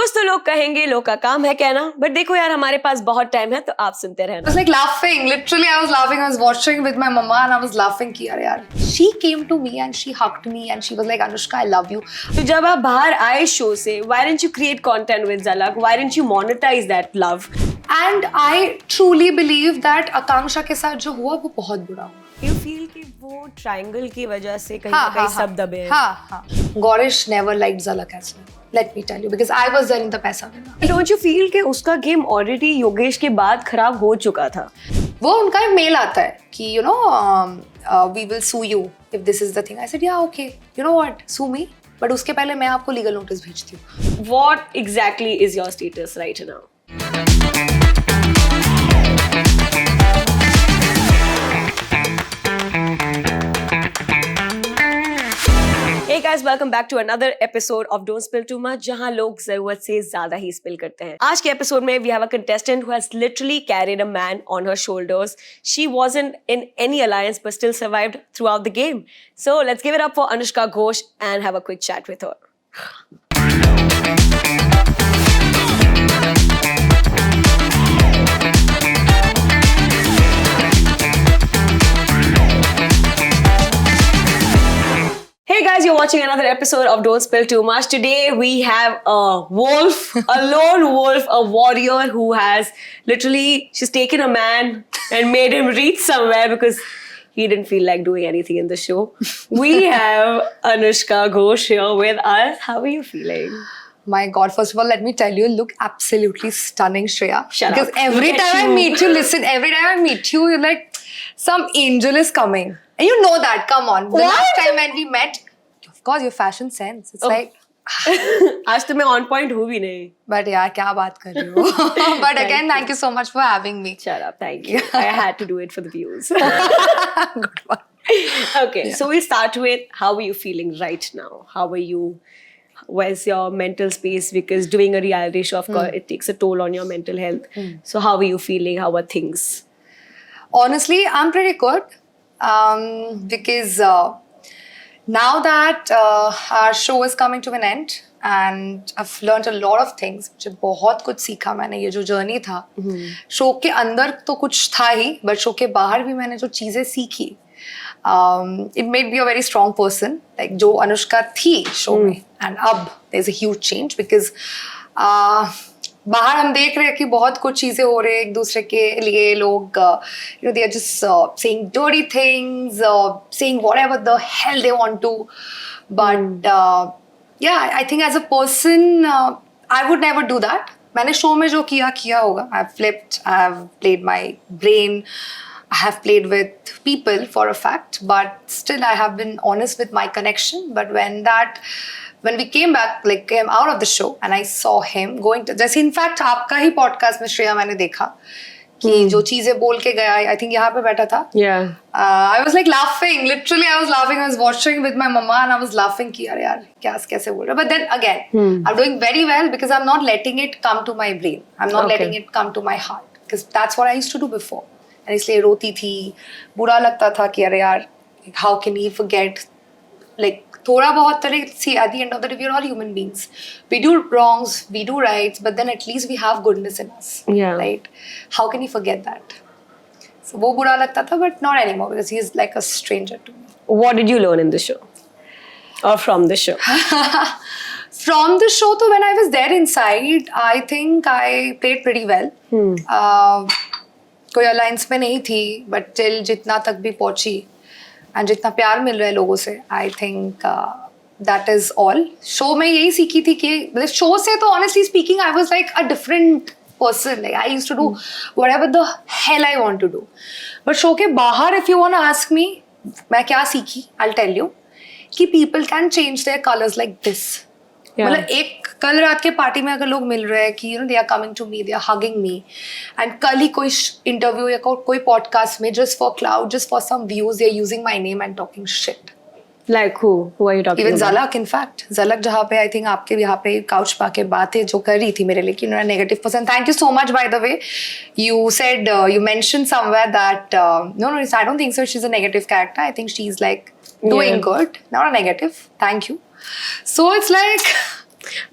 रोज तो लोग कहेंगे, लोग का काम है कहना, बट देखो यार हमारे पास बहुत टाइम है तो आप सुनते रहना. I was like laughing. Literally, I was laughing. I was watching with my mama and I was laughing. Ki, "Yaar, yaar." She came to me and she hugged me and she was like, Anushka, I love you. तो जब आप बाहर आए show से, why didn't you create content with Zalak? Why didn't you monetize that love? And I truly believe that आकांक्षा के साथ जो हुआ वो बहुत बुरा हुआ. You feel कि वो triangle की वजह से कहीं ना कहीं सब दबे हैं. हाँ. Gorish never liked Zalak as well. Let me tell you, because I was there in the पैसा विना. Don't you feel कि उसका गेम already योगेश के बाद खराब हो चुका था? वो उनका एक मेल आता है कि you know we will sue you if this is the thing. I said yeah okay. You know what? Sue me. But उसके पहले मैं आपको legal notice भेजती हूँ. What exactly is your status right now? Hey guys, welcome back to another episode of Don't Spill Too Much, जहाँ लोग जरूरत से ज्यादा ही spill करते हैं. आज के episode में we have a contestant who has literally carried a man on her shoulders. She wasn't in any alliance but still survived throughout the game. So let's give it up for Anushka Ghosh and have a quick chat with her. Hey guys, you're watching another episode of Don't Spill Too Much. Today we have a wolf, a lone wolf, a warrior who has literally, she's taken a man and made him reach somewhere because he didn't feel like doing anything in the show. We have Anushka Ghosh here with us. How are you feeling? My God, first of all, let me tell you, look absolutely stunning, Shreya. Shut because up. every Look at time I you. meet you, listen, every time I meet you, you're like, some angel is coming. And you know that, come on. The last time when we met, of course, your fashion sense. It's like, आज तो मैं on point हूँ भी नहीं. but yeah, क्या बात कर रही हो? But again, thank you so much for having me. Shut up, thank you. I had to do it for the views. Good one. Okay, so we start with how are you feeling right now? How are you? Where's your mental space? Because doing a reality show, of course, it takes a toll on your mental health. So how are you feeling? How are things? Honestly, I'm pretty good because now that our show is coming to an end and I've learned a lot of things. मुझे बहुत कुछ सीखा मैंने ये जो journey था. Show के अंदर तो कुछ था ही, but शो के बाहर भी मैंने जो चीजें सीखी, it made me a very strong person. Like जो अनुष्का थी शो में, and अब there's a huge change because बाहर हम देख रहे हैं कि बहुत कुछ चीजें हो रही है एक दूसरे के लिए. लोग you know, they are just saying dirty things, saying whatever the hell they want to. But yeah, I think as a person, I would never do that. मैंने शो में जो किया होगा. I've flipped, I've played my brain, I have played with people for a fact, but still I have been honest with my connection. But when we came back, like came out of the show and I saw him going to, जैसे in fact आपका ही podcast में श्रेया मैंने देखा कि जो चीजें बोल के गया, I think यहाँ पे बैठा था. Yeah. I was like laughing. Literally, I was laughing. I was watching with my mama and I was laughing कि यार कैसे बोल रहा. But then again, I'm doing very well because I'm not letting it come to my brain. I'm not letting it come to my heart because that's what I used to do before. And इसलिए रोती थी, बुरा लगता था कि अरे यार, how can he forget? Like थोड़ा बहुत तरह, see at the end of the day we're all human beings. We do wrongs, we do rights, but then at least we have goodness in us. Yeah. Right? How can he forget that? So वो बुरा लगता था, but not anymore because he is like a stranger to me. What did you learn in the show? Or from the show? From the show, तो when I was there inside, I think I played pretty well. कोई alliance में नहीं थी, but till जितना तक भी पहुंची and जितना प्यार मिल रहा है लोगों से, I think that is all. Show में यही सीखी थी कि मतलब शो से तो honestly speaking I was like a different person. Like I used to do whatever the hell I want to do. But show के बाहर if you want to ask me मैं क्या सीखी, I'll tell you कि people can change their colors like this. मतलब एक कल रात के पार्टी में अगर लोग मिल रहे हैं कि you know they are coming to me, they are hugging me, and कल ही कोई इंटरव्यू या कोई पॉडकास्ट में just for clout, just for some views, they are using my name and talking shit. Like who? Who are you talking Even about? Zalak, in fact. Zalak जहाँ पे I think आपके यहाँ पे couch पाके बातें जो कर रही थी मेरे लिए कि negative person. Thank you so much, by the way. You said, you mentioned somewhere that, no, I don't think so. She's a negative character. I think she's like doing good. Not a negative. Thank you. So it's like,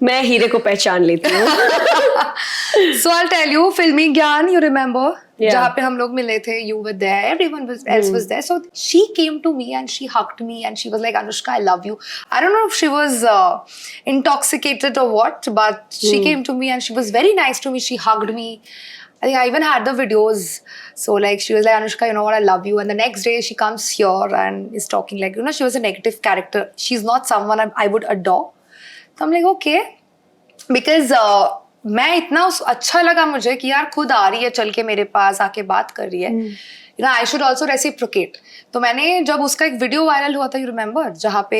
मैं हीरे को पहचान लेती हूँ. So I'll tell you, Filmi Gyan, you remember? Yeah. जहाँ पे हम लोग मिले थे, you were there, everyone else was there. So she came to me and she hugged me and she was like, Anushka, I love you. I don't know if she was intoxicated or what, but she came to me and she was very nice to me. She hugged me. I think I even had the videos. So like she was like, Anushka, you know what, I love you. And the next day she comes here and is talking like, she was a negative character. She's not someone I would adore. So I'm like, okay. Because मैं इतना अच्छा लगा मुझे कि यार खुद आ रही है चल के मेरे पास आके बात कर रही है. I should also reciprocate. तो मैंने जब उसका एक वीडियो वायरल हुआ था, यू रिमेम्बर, जहाँ पे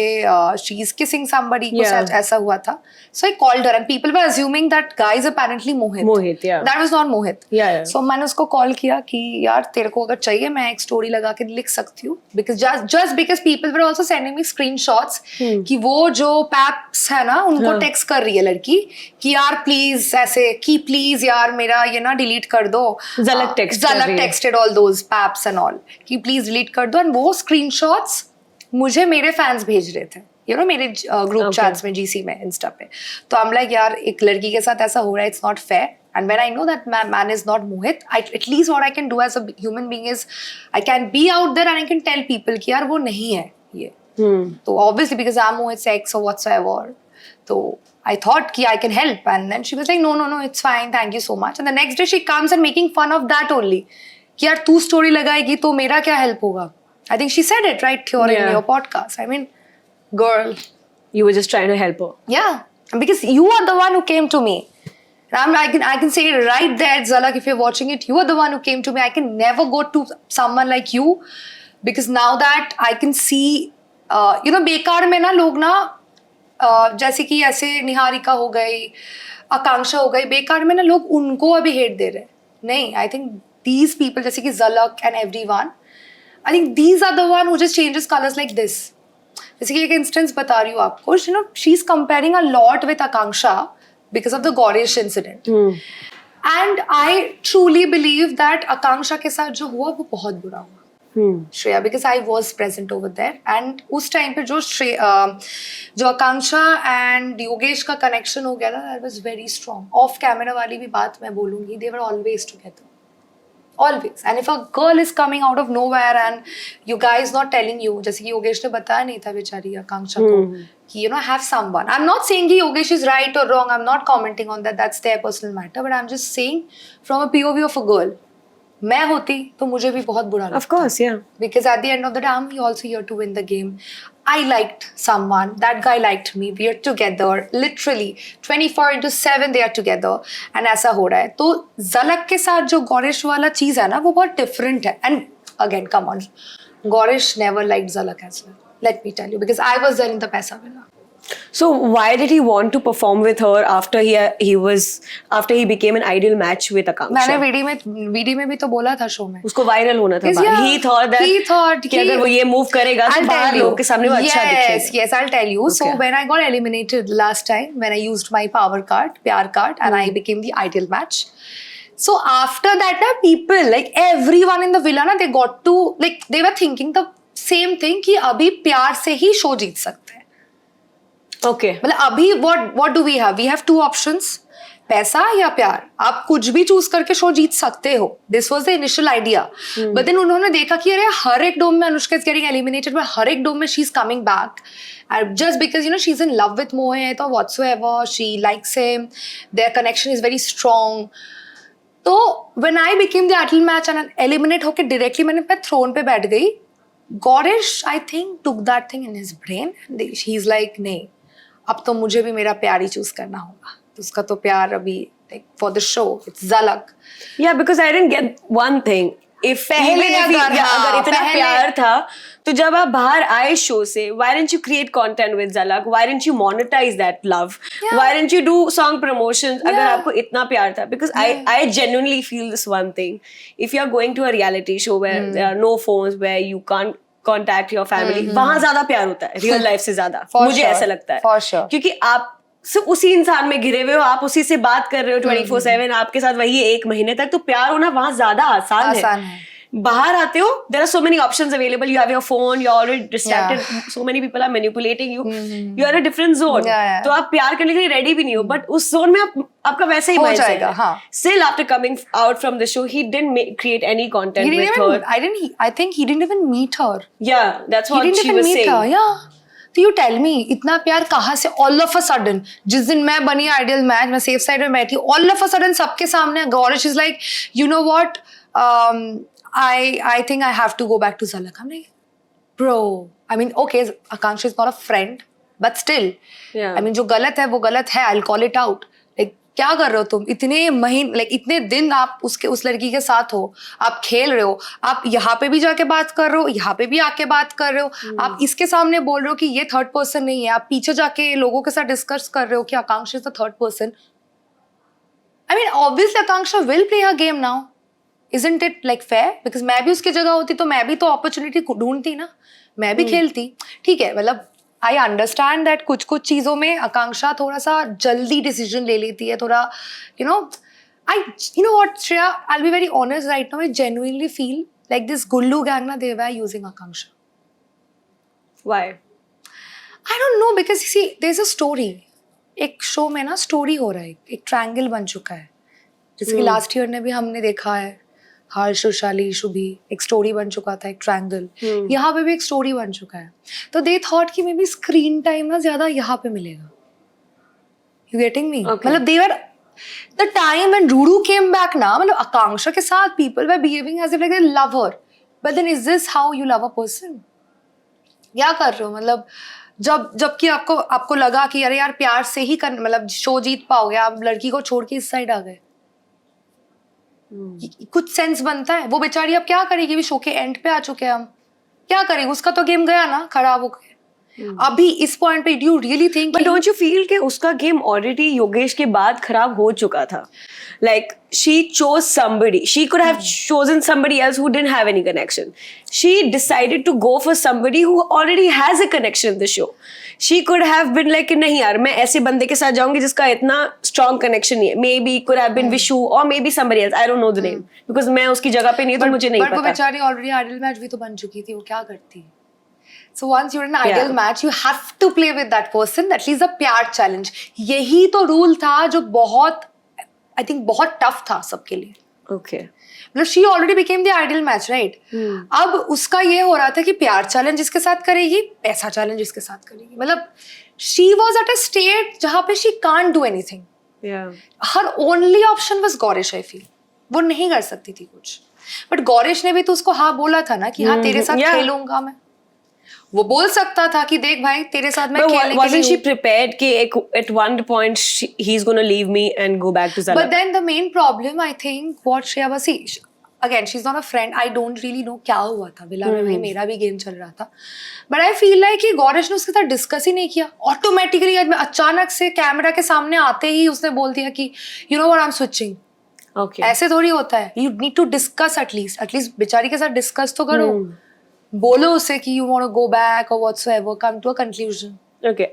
शी इज किसिंग समबडी, कुछ ऐसा हुआ था. So I called her and people were assuming that guy is apparently Mohit. That was not Mohit. So मैंने उसको कॉल किया कि यार तेरे को अगर चाहिए मैं एक स्टोरी लगा के लिख सकती हूँ. Because just because people were also sending me screenshots कि वो जो पैप्स है ना उनको टेक्स्ट कर रही है लड़की कि यार प्लीज ऐसे कि प्लीज यार मेरा ये ना डिलीट कर दो. झलक texted all those paps and all कि प्लीज डिलीट कर दो. एंड वो स्क्रीनशॉट्स मुझे मेरे फैंस भेज रहे थे, मेरे ग्रुप चैट्स में, जीसी में, इंस्टा पे. तो आई एम लाइक यार एक लड़की के साथ ऐसा हो रहा है, it's not fair. And when I know that man is not Mohit, at least what I can do as a human being is I can be out there and I can tell people कि यार वो नहीं है ये. तो obviously because I'm Mohit's ex or whatsoever, so I thought कि I can help. And then she was like, no, it's fine, thank you so much. And the next day she comes and making fun of that only. कि यार तू story लगाएगी तो मेरा क्या help होगा. I think she said it right here in your podcast. I mean, girl, you were just trying to help her. Yeah, because you are the one who came to me. I can say it right there, Zalak, if you're watching it, you are the one who came to me. I can never go to someone like you because now that I can see, बेकार में ना लोग ना जैसे कि ऐसे निहारिका हो गई, आकांक्षा हो गई, बेकार में ना लोग उनको अभी हेट दे रहे हैं. नहीं, I think these people जैसे कि Zalak and everyone, I think these are the one who just changes colors like this. जैसे कि एक इंस्टेंस बता रही हूँ आपको, she's comparing a lot with Akanksha because of the Gaurish incident. And I truly believe that Akanksha के साथ जो हुआ वो बहुत बुरा हुआ. Shreya, because I was present over there. And उस टाइम पे जो Akanksha and Yogesh का connection हो गया था, that was very strong. Off camera वाली भी बात मैं बोलूँगी, they were always together. Always. And if a girl is coming out of nowhere and you guys not telling you, जैसे कि योगेश ने बताया नहीं था बेचारी आकांक्षा को कि have someone. I'm not saying कि Yogesh is right or wrong. I'm not commenting on that. That's their personal matter. But I'm just saying from a POV of a girl. मैं होती तो मुझे भी बहुत बुरा लगता. Of course, yeah. Because at the end of the day, I'm also here to win the game. I liked someone. That guy liked me. We are together. Literally 24/7 they are together. And ऐसा हो रहा है. तो Zalak के साथ जो गौरिश वाला चीज है ना वो बहुत different है. And again, come on, Gaurish never liked Zalak as well. Let me tell you, because I was there in the Paisa Villa. So why did he want to perform with her after he became an ideal match with Akanksha? मैंने video में भी तो बोला था show में. उसको viral होना था. He thought कि अगर वो ये मूव करेगा तो बाहर लोगों के सामने वो अच्छा दिखेगा. Yes, I'll tell you. Okay. So when I got eliminated last time, when I used my power card, pyar card, and I became the ideal match. So after that, people like everyone in the villa, they got to they were thinking the same thing कि अभी प्यार से ही show जीत सकते हैं. Okay. मतलब अभी what do we have? We have two options. पैसा या प्यार. आप कुछ भी चूज करके शो जीत सकते हो. This was the initial idea. But then उन्होंने देखा कि अरे हर एक डोम में Anushka is getting eliminated, but हर एक डोम में she's coming back. And just because she's in love with Mohit or whatsoever, she likes him. Their connection is very strong. तो when I became the ideal match and eliminate होके directly मैंने अपने throne पे बैठ गई. Gaurish, I think, took that thing in his brain. And he's like, नहीं, अब तो मुझे भी मेरा प्यार ही चूज करना होगा. तो उसका तो प्यार अभी for the show, it's Zalak. Yeah, because I didn't get one thing. अगर इतना प्यार था तो जब आप बाहर आए शो से, why didn't you create content with Zalak? Why didn't you monetize that love? Yeah. Why didn't you do song promotions? अगर आपको इतना प्यार था, because I genuinely feel this one thing. If you are going to a reality show where there are no phones, where you can't contact your family, वहाँ ज्यादा प्यार होता है real life से ज्यादा. मुझे ऐसा लगता है. For sure. क्योंकि आप सिर्फ उसी इंसान में घिरे हुए हो, आप उसी से बात कर रहे हो 24/7, आपके साथ वही 1 महीने तक, तो प्यार होना वहां ज्यादा आसान है. बाहर आते हो, there are so many options available. You have your phone, you're already distracted. So many people are manipulating you. You are in a different zone. तो आप प्यार करने के लिए ready भी नहीं हो. But उस zone में आपका वैसे ही mindset है. हाँ. Still, after coming out from the show, he didn't create any content with her. I think he didn't even meet her. Yeah, that's what she was saying. Her. Yeah. तो you tell me, इतना प्यार कहाँ से all of a sudden, जिस दिन मैं बनी ideal match, मैं सेफ साइड में बैठी, all of a sudden सबके सामने Gaurish is like, you know what, I think I have to go back to Zalak. I'm like, bro, I mean, okay, Akanksha is not a friend, but still, I mean, जो गलत है वो गलत है, I'll call it out. Like, क्या कर रहे हो तुम? इतने महीने, like इतने दिन आप उस लड़की के साथ हो, आप खेल रहे हो, आप यहाँ पे भी जाके बात कर रहे हो, यहाँ पे भी आके बात कर रहे हो, आप इसके सामने बोल रहे हो कि ये थर्ड पर्सन नहीं है, आप पीछे जाके लोगों के साथ डिस्कस कर रहे हो कि Akanksha is the third person. I mean, obviously Akanksha will play her game now. Isn't it like fair? Because मैं भी उसकी जगह होती तो मैं भी तो अपॉर्चुनिटी ढूंढती ना, मैं भी खेलती. ठीक है, मतलब आई अंडरस्टैंड दैट कुछ चीजों में आकांक्षा थोड़ा सा जल्दी डिसीजन ले लेती है, थोड़ा you know what Shreya, I'll be very honest right now, I genuinely feel like this Gullu gang na, they were using Akanksha. Why? I don't know, because you see there's a story. एक show में ना story हो रहा है, एक triangle बन चुका है, जैसे कि लास्ट ईयर ने भी हमने देखा है, हर्ष, वैशाली, शुभी, एक स्टोरी बन चुका था, एक ट्रायंगल. यहाँ पे भी एक स्टोरी बन चुका है. तो दे थॉट कि मे बी स्क्रीन टाइम ना ज्यादा यहाँ पे मिलेगा. You getting me? मतलब they were the time when Ruru came back ना, मतलब आकांक्षा के साथ people were behaving as if like they love her, but then is this how you love a person? क्या कर रहे हो? मतलब जबकि आपको लगा कि अरे यार प्यार से ही कर, मतलब शो जीत पाओगे, आप लड़की को छोड़ के इस साइड आ गए. कुछ सेंस बनता है? वो बेचारी अब क्या करेगी? भी शो के एंड पे आ चुके हैं हम, क्या करेंगे? उसका तो गेम गया ना, खराब हो गया. अभी इस पॉइंट पे do you really think, but don't you feel कि उसका गेम ऑलरेडी योगेश के बाद खराब हो चुका था? Like, she chose somebody. She could have chosen somebody else who didn't have any connection. She decided to go for somebody who already has a connection in the show. She could have been like, नहीं यार, मैं ऐसे बंदे के साथ जाऊंगी जिसका इतना strong connection नहीं है. Maybe could have been Vishu or maybe somebody else. I don't know the name because मैं उसकी जगह पे नहीं, तो मुझे नहीं पता. But वो बेचारी already आइडियल मैच भी तो बन चुकी थी, वो क्या करती? So once you're in an ideal match, you have to play with that person. At least a प्यार challenge. यही तो रूल था जो बहुत, I think बहुत tough था सबके लिए. Okay. मतलब she already became the ideal match, right? अब उसका ये हो रहा था कि प्यार challenge इसके साथ करेगी, पैसा challenge इसके साथ करेगी. मतलब she was at a state जहाँ पे she can't do anything. Yeah. Her only option was Gaurish, I feel. वो नहीं कर सकती थी कुछ. But गौरिश ने भी तो उसको हाँ बोला था ना कि हाँ तेरे साथ खेलूंगा मैं. वो बोल सकता था कि देख भाई तेरे साथ मैं खेलने के लिए. Wasn't she prepared कि at one point he's going to leave me and go back to Zalak? But then the main problem, I think, what Shreya was, see, again, she's not a friend. I don't really know क्या हुआ था villa में. भाई मेरा भी game चल रहा था. But I feel like कि गौरिश ने उसके साथ डिस्कस ही नहीं किया. ऑटोमेटिकली अचानक से कैमरा के सामने आते ही उसने बोल दिया कि you know what, I'm switching. Okay. ऐसे थोड़ी होता है. You need to discuss at least बेचारी के साथ डिस्कस तो करो. बोलो उसे कि you want to go back or whatsoever, come to a conclusion. Okay.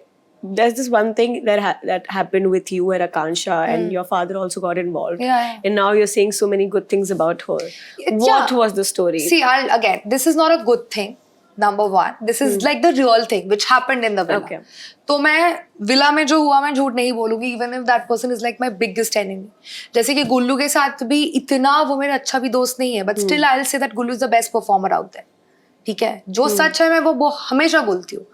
There's this one thing that happened with you and Akanksha, and your father also got involved. Yeah. And now you're saying so many good things about her. What was the story? See, again, this is not a good thing. Number one, this is like the real thing which happened in the villa. Okay. तो मैं villa में जो हुआ मैं झूठ नहीं बोलूंगी, even if that person is like my biggest enemy. जैसे कि गुल्लू के साथ भी इतना वो मेरा अच्छा भी दोस्त नहीं है, but still I'll say that Gullu is the best performer out there. ठीक है, जो सच है मैं वो हमेशा बोलती हूँ.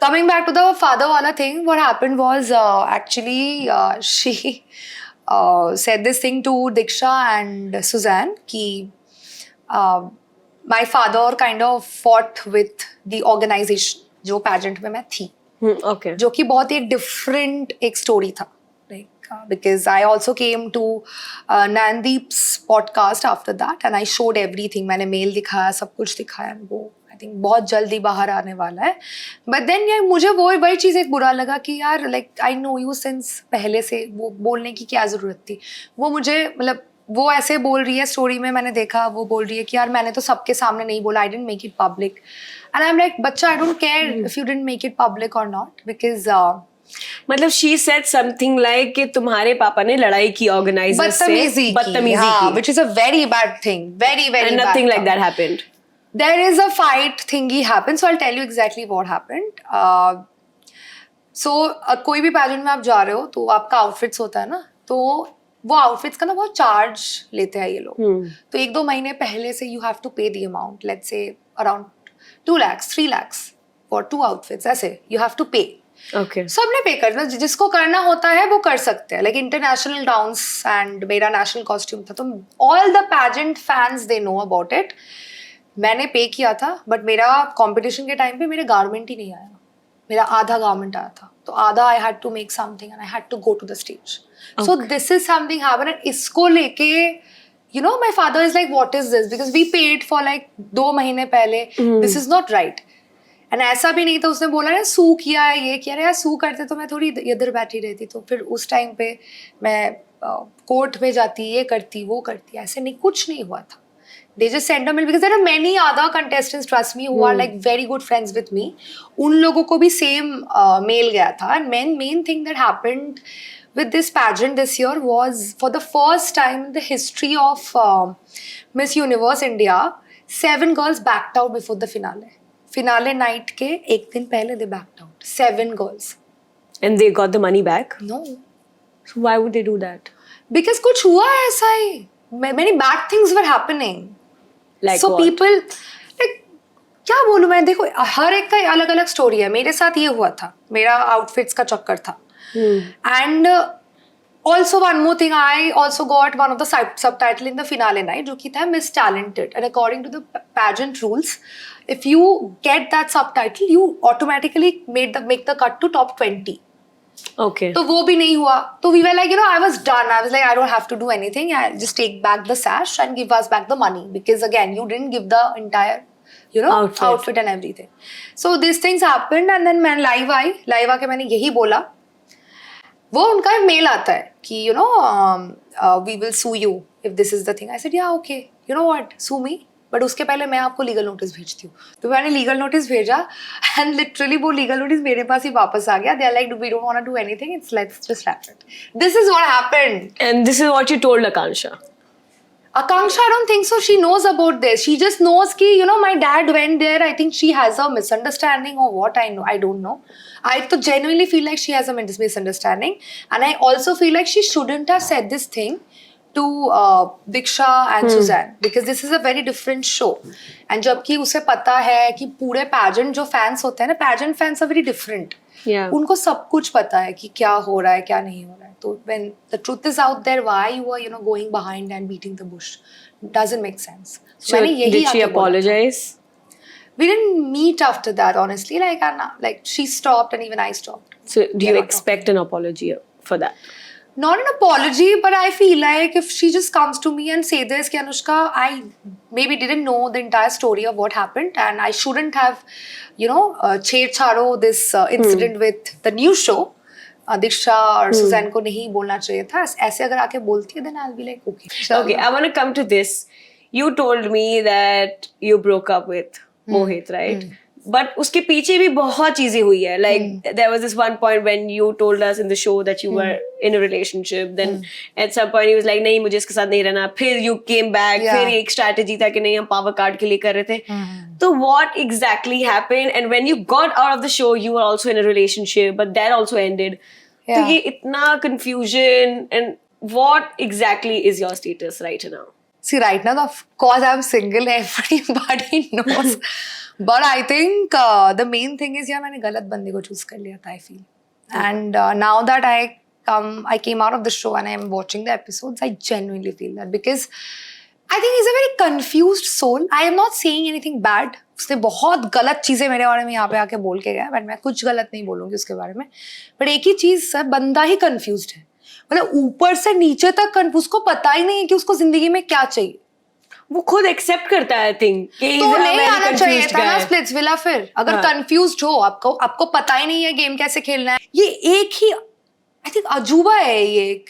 Coming back to the father wala thing, what happened was actually she said this thing to Diksha and Suzanne कि my father kind of fought with the organization जो pageant में मैं थी. Okay. जो कि बहुत ही different एक story था. Because I also came to Nandeep's podcast after that and I showed everything. मैंने mail दिखाया, सब कुछ दिखाया. वो I think बहुत जल्दी बाहर आने वाला है. But then यार मुझे वही चीज़ एक बुरा लगा कि यार like I know you since पहले से, वो बोलने की क्या ज़रूरत थी? वो मुझे मतलब वो ऐसे बोल रही है स्टोरी में, मैंने देखा वो बोल रही है कि यार मैंने तो सबके सामने नहीं बोला, I didn't make it public. And I'm like बच्चा I don't care if you didn't make it public or not because मतलब she said something like कि तुम्हारे पापा ने लड़ाई की ऑर्गेनाइजर से, बदतमीजी की, which is a very bad thing, very very and bad nothing like thing. that happened. There is a fight thingy happened, so I'll tell you exactly what happened. कोई भी पैजेंट में आप जा रहे हो तो आपका आउटफिट्स होता है ना, तो वो आउटफिट्स का ना बहुत चार्ज लेते हैं ये लोग. तो 1-2 महीने पहले से यू हैव टू पे the amount, let's say around 2 lakhs 3 lakhs for 2 outfits, ऐसे यू हैव टू पे. Okay. सबने पे करना, जिसको करना होता है वो कर सकते हैं. लाइक इंटरनेशनल डाउन्स एंड मेरा नेशनल कॉस्ट्यूम था, तो all the pageant fans they know about it. मैंने पे किया था, बट मेरा कंपटीशन के टाइम पे मेरे गारमेंट ही नहीं आया. मेरा आधा गारमेंट आया था, तो आधा I had to make something and I had to go to the stage. So this is something happen, and इसको लेके you know my father is like what is this, because we paid for like 2 महीने पहले, this is not right. And ऐसा भी नहीं था, उसने बोला ना सू किया है, ये किया. यार सू करते तो मैं थोड़ी इधर बैठी रहती, तो फिर उस टाइम पे मैं कोर्ट में जाती, ये करती वो करती. ऐसे नहीं, कुछ नहीं हुआ था. They just sent a mail because there are many other contestants, trust me, who are like very good friends with me. उन लोगों को भी same mail गया था. And main thing that happened with this pageant this year was, for the first time in the history of Miss Universe India, 7 girls backed out before the finale. Finale night के एक दिन पहले they backed out. 7 girls. And they got the money back? No. So why would they do that? Because कुछ हुआ ऐसा ही. Many bad things were happening. Like so what? people like, क्या बोलूं मैं, देखो हर एक का अलग अलग स्टोरी है. मेरे साथ ये हुआ था, मेरा आउटफिट्स का चक्कर था. And also one more thing, I also got one of the subtitle in the finale night, जो कि था miss talented. And according to the pageant rules, if you get that subtitle you automatically make the cut to top 20. Okay. तो वो भी नहीं हुआ. तो we were like, you know, I was done. I was like, I don't have to do anything. I just take back the sash and give us back the money, because again, you didn't give the entire, you know, outfit and everything. So these things happened, and then मैं live आई. Live आके मैंने यही बोला. वो उनका mail आता है कि you know, we will sue you if this is the thing. I said, yeah, okay. You know what? Sue me. But उसके पहले मैं आपको लीगल नोटिस भेजती हूँ. तो मैंने लीगल नोटिस भेजा, एंड लिटरली वो लीगल नोटिस मेरे पास ही वापस आ गया. They are like, we don't want to do anything, it's let's just wrap it. This is what happened. And this is what you told Akansha? Akanksha, I don't think so. She knows about this. She just knows कि you know my dad went there. I think she has a misunderstanding or what, I know. I don't know. I तो genuinely feel like she has a misunderstanding, and I also feel like she shouldn't have said this thing to Diksha and Suzanne, because this is a very different show. And जबकि उसे पता है कि पूरे pageant जो fans होते हैं ना, pageant fans are very different. Yeah. उनको सब कुछ पता है कि क्या हो रहा है क्या नहीं हो रहा है. तो when the truth is out there, why you are, you know, going behind and beating the bush doesn't make sense. So did she apologize? We didn't meet after that, honestly. Like she stopped and even I stopped. So do you expect an apology for that? Not an apology, but I feel like if she just comes to me and say this, कि Anushka, I maybe didn't know the entire story of what happened, and I shouldn't have, you know, छेड़छाड़ो this incident with the new show. Diksha और Suzanne को नहीं बोलना चाहिए था. ऐसे अगर आके बोलती है, then I'll be like, okay. Okay, I want to come to this. You told me that you broke up with Mohit, right? But उसके पीछे भी बहुत चीजें हुई है. Like there was this one point when you told us in the show that you were in a relationship. Then at some point he was like, नहीं मुझे इसके साथ नहीं रहना. फिर you came back. फिर एक strategy था कि नहीं हम power card के लिए कर रहे थे. So what exactly happened? And when you got out of the show, you were also in a relationship, but that also ended. तो ये इतना confusion, and what exactly is your status right now? See, right now, of course, I'm single. Everybody knows. But I think the main thing is, yeah, मैंने गलत बंदे को choose कर लिया था, I feel. And now that I came out of the show and I'm watching the episodes, I genuinely feel that, because I think he's a very confused soul. I am not saying anything bad. उसने बहुत गलत चीजें मेरे बारे में यहाँ पे आके बोल के गया, बट मैं कुछ गलत नहीं बोलूंगी उसके बारे में. बट एक ही चीज सर, बंदा ही कंफ्यूज्ड है. मतलब ऊपर से नीचे तक उसको पता ही नहीं है कि उसको जिंदगी में क्या चाहिए. वो खुद एक्सेप्ट करता है थिंग कि तो नहीं आना चाहिए था ना स्प्लिट्सविला. फिर अगर कंफ्यूज्ड हो, आपको पता ही नहीं है गेम कैसे खेलना है. ये एक ही आई थिंक अजूबा है. ये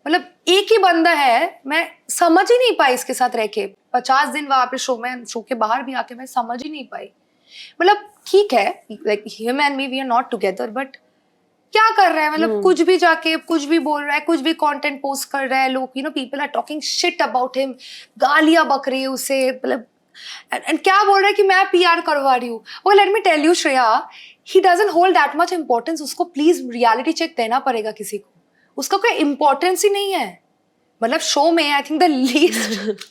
मतलब एक ही बंदा है. मैं समझ ही नहीं पाई इसके साथ रह के 50 दिन वहां पे शो के बाहर भी आके मैं समझ ही नहीं पाई. मतलब ठीक है, like him and me we are not together, but क्या कर रहा है, मतलब कुछ भी जाके कुछ भी बोल रहा है, कुछ भी कंटेंट पोस्ट कर रहा है, लोग people are talking shit about him, गालियां बक रही है उसे, मतलब एंड क्या बोल रहा है कि मैं पीआर करवा रही हूँ। वो let me tell you Shreya, he doesn't hold that much importance. उसको प्लीज रियलिटी चेक देना पड़ेगा किसी को, उसका कोई इंपॉर्टेंस ही नहीं है। मतलब शो में आई think the least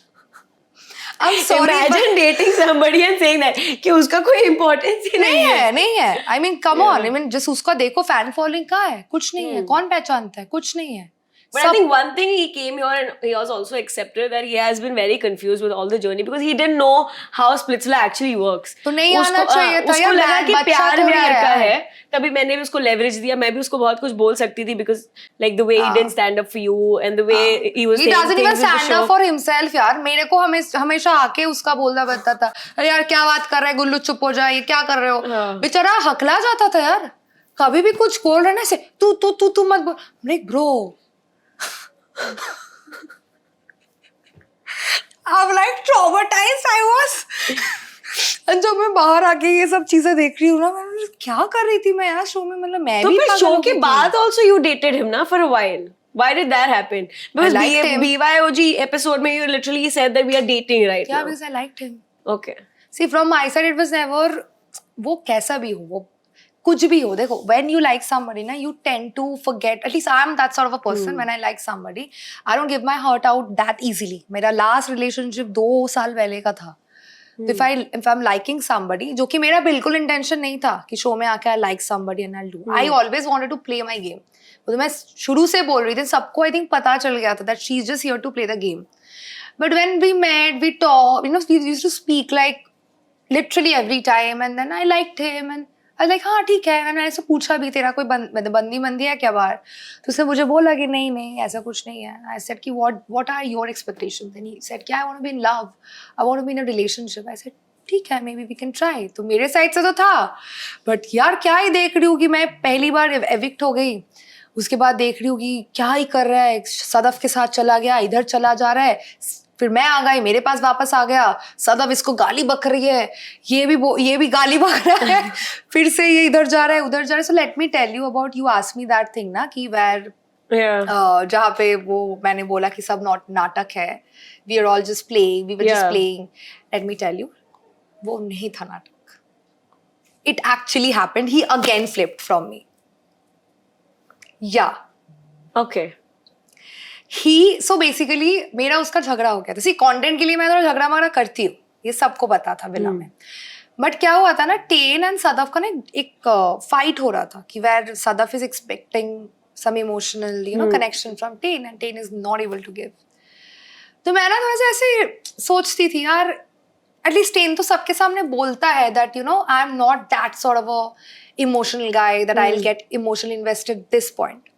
I'm sorry, Imagine dating somebody and saying that कि उसका कोई importance ही नहीं है. नहीं है. I mean, come on. I mean, just उसका देखो fan following कहाँ है? कुछ नहीं है. कौन पहचानता है? कुछ नहीं है. But I think one thing he came here and he was also accepted that he has been very confused with all the journey because he didn't know how Splitsvilla actually works. तो नहीं आना चाहिए था उसको लगा कि प्यार व्यार का है, तभी मैंने भी उसको leverage दिया. मैं भी उसको बहुत कुछ बोल सकती थी because like the way he didn't stand up for you and the way he was saying things in the show. He doesn't even stand up for himself यार. मेरे को हमेशा आके उसका बोलना पड़ता था, अरे यार क्या बात कर रहे हैं गुल्लू, चुप हो जा, ये क्या कर रहे हो. बेचारा हकला जाता था यार. कभी भी कुछ बोल रहे ना से तू मत बोल. Like bro, I'm like traumatized I was. और जब मैं बाहर आके ये सब चीजें देख रही हूँ ना, मैं क्या कर रही थी मैं यार शो में. मतलब मैं तो भी फिर शो के बाद also you dated him ना for a while. Why did that happen? Because BYOG episode में you literally said that we are dating right now. Yeah, because I liked him. Okay. See, from my side it was never, वो कैसा भी हो, वो कुछ भी हो. देखो, when you like somebody ना, you tend to forget. At least I'm that sort of a person. When I like somebody, I don't give my heart out that easily. मेरा last relationship 2 साल पहले का था. If I'm liking somebody, जो कि मेरा बिल्कुल intention नहीं था कि शो में आके I like somebody and I'll do. I always wanted to play my game. तो मैं शुरू से बोल रही थी, सबको I think पता चल गया था that she's just here to play the game. But when we met, we talked, we used to speak like literally every time, and then I liked him and I was like, हाँ ठीक है. मैंने ऐसे पूछा भी, तेरा कोई बंदी है क्या बाहर? तो उसने मुझे बोला कि नहीं ऐसा कुछ नहीं है. I said कि what are your expectations? Then he said कि I want to be in love, I want to be in a relationship. I said ठीक है, maybe we can try. तो मेरे साइड से तो था, बट यार क्या ही देख रही हूँ कि मैं पहली बार एविक्ट हो गई. उसके बाद देख रही हूँ कि क्या ही कर रहा है, सदफ के साथ चला गया, इधर चला जा रहा है. फिर मैं आ गई, मेरे पास वापस आ गया. सदफ इसको गाली बक रही है, ये भी गाली बक रहा है. फिर से ये इधर जा रहा है, उधर जा रहा है. So let me tell you about, you ask me that thing ना कि वेयर जहाँ पे वो मैंने बोला कि सब नाटक है, we are all just playing, we were just playing. Let me tell you, वो नहीं था नाटक. It actually happened. He again flipped from me. Yeah Okay. So basically मेरा उसका झगड़ा हो गया था. सी, कंटेंट के लिए मैं थोड़ा झगड़ा मगड़ा करती हूँ, ये सबको पता था विला में. बट क्या हुआ था ना, टेन एंड सदफ का ना एक फाइट हो रहा था कि where Sadaf is expecting some emotional connection from ten and ten is not able to give. तो मैं ना थोड़ा सा ऐसे सोचती थी यार, एटलीस्ट टेन तो सबके सामने बोलता है that I am not that sort of a emotional guy that I will get emotionally invested this point.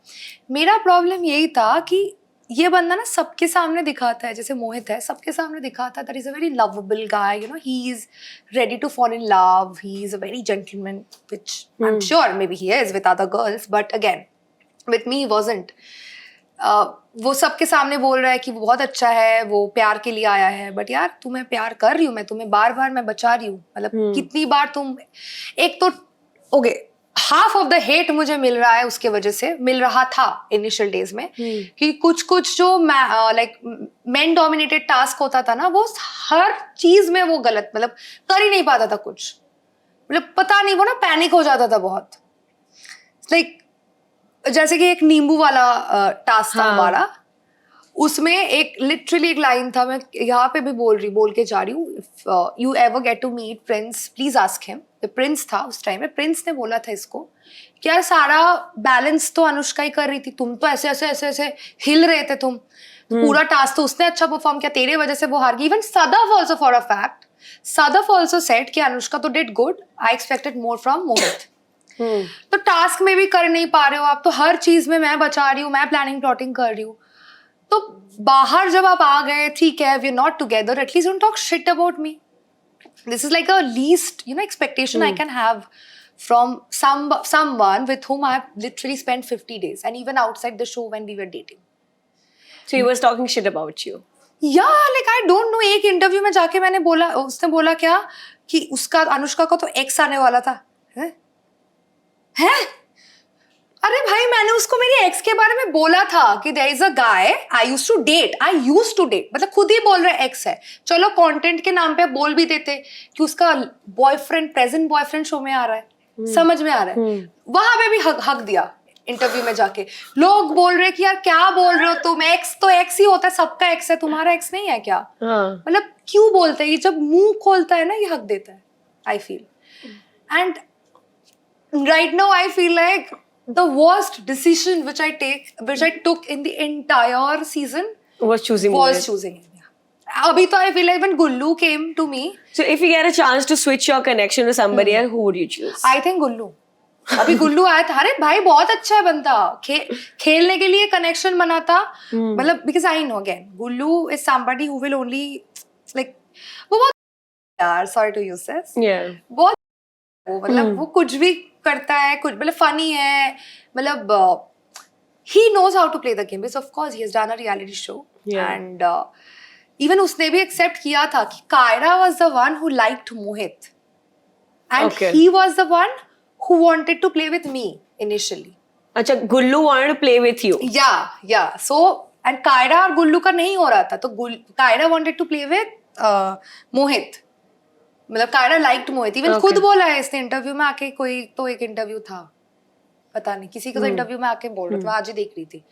मेरा प्रॉब्लम यही था कि ये बंदा ना सबके सामने दिखाता है, जैसे मोहित है, सबके सामने दिखाता है that is a very lovable guy, he is ready to fall in love, he is a very gentleman, which I am sure may be he is with other girls, but again with me he wasn't. वो सबके सामने बोल रहा है कि वो बहुत अच्छा है, वो प्यार के लिए आया है. बट यार तुम्हें प्यार कर रही हूँ मैं, तुम्हें बार बार मैं बचा रही हूँ. मतलब कितनी बार तुम, एक तो okay half of the hate मुझे मिल रहा है उसके वजह से, मिल रहा था इनिशियल डेज में, कि कुछ जो लाइक मेन डोमिनेटेड टास्क होता था ना, वो हर चीज में वो गलत, मतलब कर ही नहीं पाता था कुछ. मतलब पता नहीं, वो ना पैनिक हो जाता था बहुत. लाइक जैसे कि एक नींबू वाला टास्क था हमारा, उसमें एक लिटरली एक लाइन था, मैं यहाँ पे भी बोल के जा रही हूँ, if you ever get to meet Prince please ask him. The Prince था उस टाइम में. प्रिंस ने बोला था इसको कि यार सारा बैलेंस तो अनुष्का ही कर रही थी, तुम तो ऐसे ऐसे ऐसे ऐसे हिल रहे थे, तुम पूरा टास्क तो उसने अच्छा परफॉर्म किया, तेरे वजह से वो हार गई. Even Sadaf also for a fact, Sadaf also said कि अनुष्का तो did good, I expected more from Mohit. तो टास्क में भी कर नहीं पा रहे हो आप, तो हर चीज में मैं बचा रही हूँ, मैं प्लानिंग प्लॉटिंग कर रही हूँ. तो बाहर जब आप आ गए, ठीक है, we are not together, at least don't talk shit about me. This is like a least expectation I can have from someone with whom I have literally spent 50 days, and even outside the show when we were dating. So he was talking shit about you. Yeah, like I don't know. एक interview में जाके मैंने बोला, उसने बोला क्या कि उसका अनुष्का का तो एक्स आने वाला था. हैं? अरे भाई मैंने उसको मेरी एक्स के बारे में बोला था कि there is a guy I used to date, मतलब खुद ही बोल रहे एक्स है, चलो कंटेंट के नाम पे बोल भी देते कि उसका बॉयफ्रेंड, प्रेजेंट बॉयफ्रेंड शो में आ रहा है, समझ में आ रहा है, वहां पे भी हक दिया इंटरव्यू में जाके। लोग बोल रहे कि यार क्या बोल रहे हो तुम, एक्स तो एक्स ही होता है, सबका एक्स है, तुम्हारा एक्स नहीं है क्या? मतलब क्यों बोलते हैं? ये जब मुंह खोलता है ना ये हक देता है, I feel. And right now I feel like the worst decision which I took in the entire season Was choosing was Mohit. choosing him. Yeah. Abhi to I feel like when Gullu came to me, So if you get a chance to switch your connection to somebody else, who would you choose? I think Gullu. अभी गुल्लू आया था, अरे भाई बहुत अच्छा है बंदा, खेलने के लिए कनेक्शन बनाता, मतलब because I know again Gullu is somebody who will only like वो बहुत यार sorry to use this, Yeah. बहुत वो मतलब वो कुछ भी करता है, कुछ मतलब फनी है, मतलब he knows how to play the game because of course he has done a reality show. Yeah. And even उसने भी accept किया था कि Kyra was the one who liked Mohit and Okay. he was the one who wanted to play with me initially. अच्छा, Gullu wanted to play with you. Yeah. So and Kyra और गुल्लू का नहीं हो रहा था, तो Kyra wanted to play with Mohit. मतलब Kiara liked मोहित, even खुद बोला है इसने इंटरव्यू में आके, कोई तो एक इंटरव्यू था पता नहीं किसी का तो इंटरव्यू में आके बोल रहा था, मैं आज ही देख रही थी,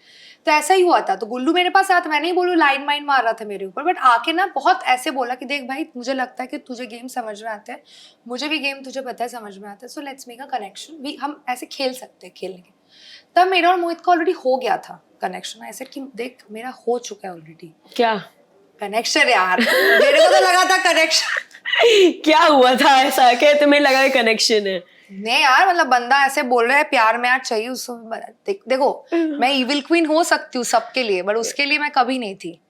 तो ऐसा ही हुआ था। तो गुल्लू मेरे पास आया था, मैं नहीं बोलूँ लाइन माइन मार रहा था मेरे ऊपर, बट आके ना बहुत ऐसे बोला कि देख भाई मुझे लगता है कि तुझे गेम समझ में आता है, मुझे भी गेम तुझे पता है समझ में आता है, so let's make a connection, हम ऐसे खेल सकते हैं खेलने के। तब मेरा और मोहित का ऑलरेडी हो गया था कनेक्शन, ऐसे कि देख मेरा हो चुका है ऑलरेडी। क्या कनेक्शन यार? मेरे को तो लगा था कनेक्शन क्या हुआ था ऐसा कि तुम्हें लगा कनेक्शन है? नहीं यार, मतलब बंदा ऐसे बोल रहा है प्यार में यार चाहिए उसको, देखो मैं इविल क्वीन हो सकती हूँ सबके लिए, बट उसके लिए मैं कभी नहीं थी।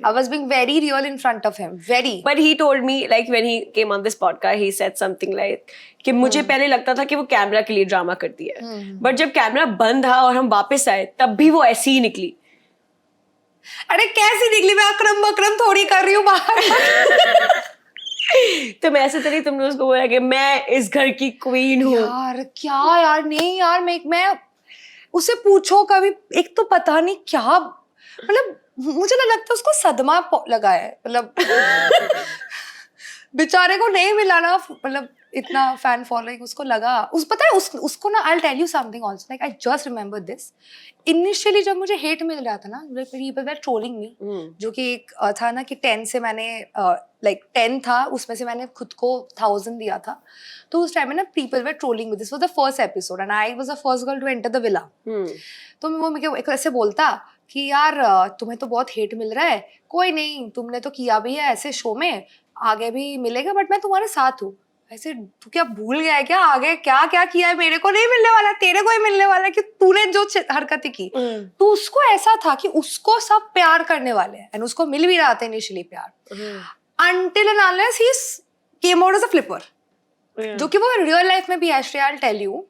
I was being very real in front of him, very. But he told me like when he came on this podcast, he said something like कि मुझे पहले लगता था कि वो कैमरा के लिए ड्रामा करती है, बट जब कैमरा बंद था और हम वापस आए तब भी वो ऐसी ही निकली। अरे कैसी निकली? मैं अकरम बकरम थोड़ी कर रही हूँ बाहर। तो मैं ऐसे तरी तुमने उसको बोला कि मैं इस घर की क्वीन हूँ। यार क्या यार, नहीं यार मैं उसे पूछो कभी, एक तो पता नहीं क्या, मतलब मुझे ना लगता है उसको सदमा लगा है, मतलब बेचारे को नहीं मिला ना, मतलब इतना फैन फॉलोइंग उसको लगा, पता है उसको ना, I will tell you something also, like I just remember this, initially जब मुझे हेट मिल रहा था ना, पीपल वर ट्रोलिंग मी, जो कि एक था ना कि 10 से मैंने लाइक 10 था, उसमें से मैंने खुद को 1000 दिया था, तो उस टाइम में ना people were trolling me, this was the first episode and I was the first girl to enter the villa. तो वो मुझे ऐसे बोलता कि यार तुम्हें तो बहुत हेट मिल रहा है, कोई नहीं तुमने तो किया भी है ऐसे शो में, आगे भी मिलेगा, बट मैं तुम्हारे साथ हूँ। ऐसे तू क्या भूल गया है क्या, आगे क्या क्या किया है, मेरे को नहीं मिलने वाला, तेरे को ही मिलने वाला है, कि तूने जो हरकतें की। तो उसको ऐसा था कि उसको सब प्यार करने वाले हैं, एंड उसको मिल भी रहा था इनिशियली प्यार, until and unless he came out as a flipper, जो कि वो रियल लाइफ में भी actually I will tell you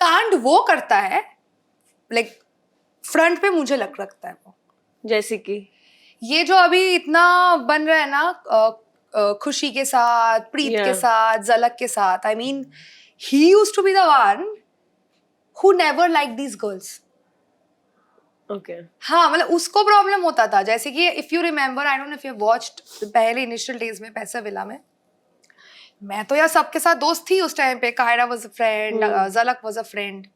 कांड वो करता है, लाइक फ्रंट पे मुझे रखता है वो, जैसे कि ये जो अभी इतना बन रहा है ना खुशी के साथ, प्रीत के साथ, झलक के साथ, I mean he used to be the one who never like these girls. Okay, हाँ, मतलब उसको प्रॉब्लम होता था, जैसे कि if you remember, I don't know if you watched पहले इनिशियल डेज में पैसा विला में, मैं तो यार सबके साथ दोस्त थी उस टाइम पे, कायरा वाज अ फ्रेंड, झलक was a friend,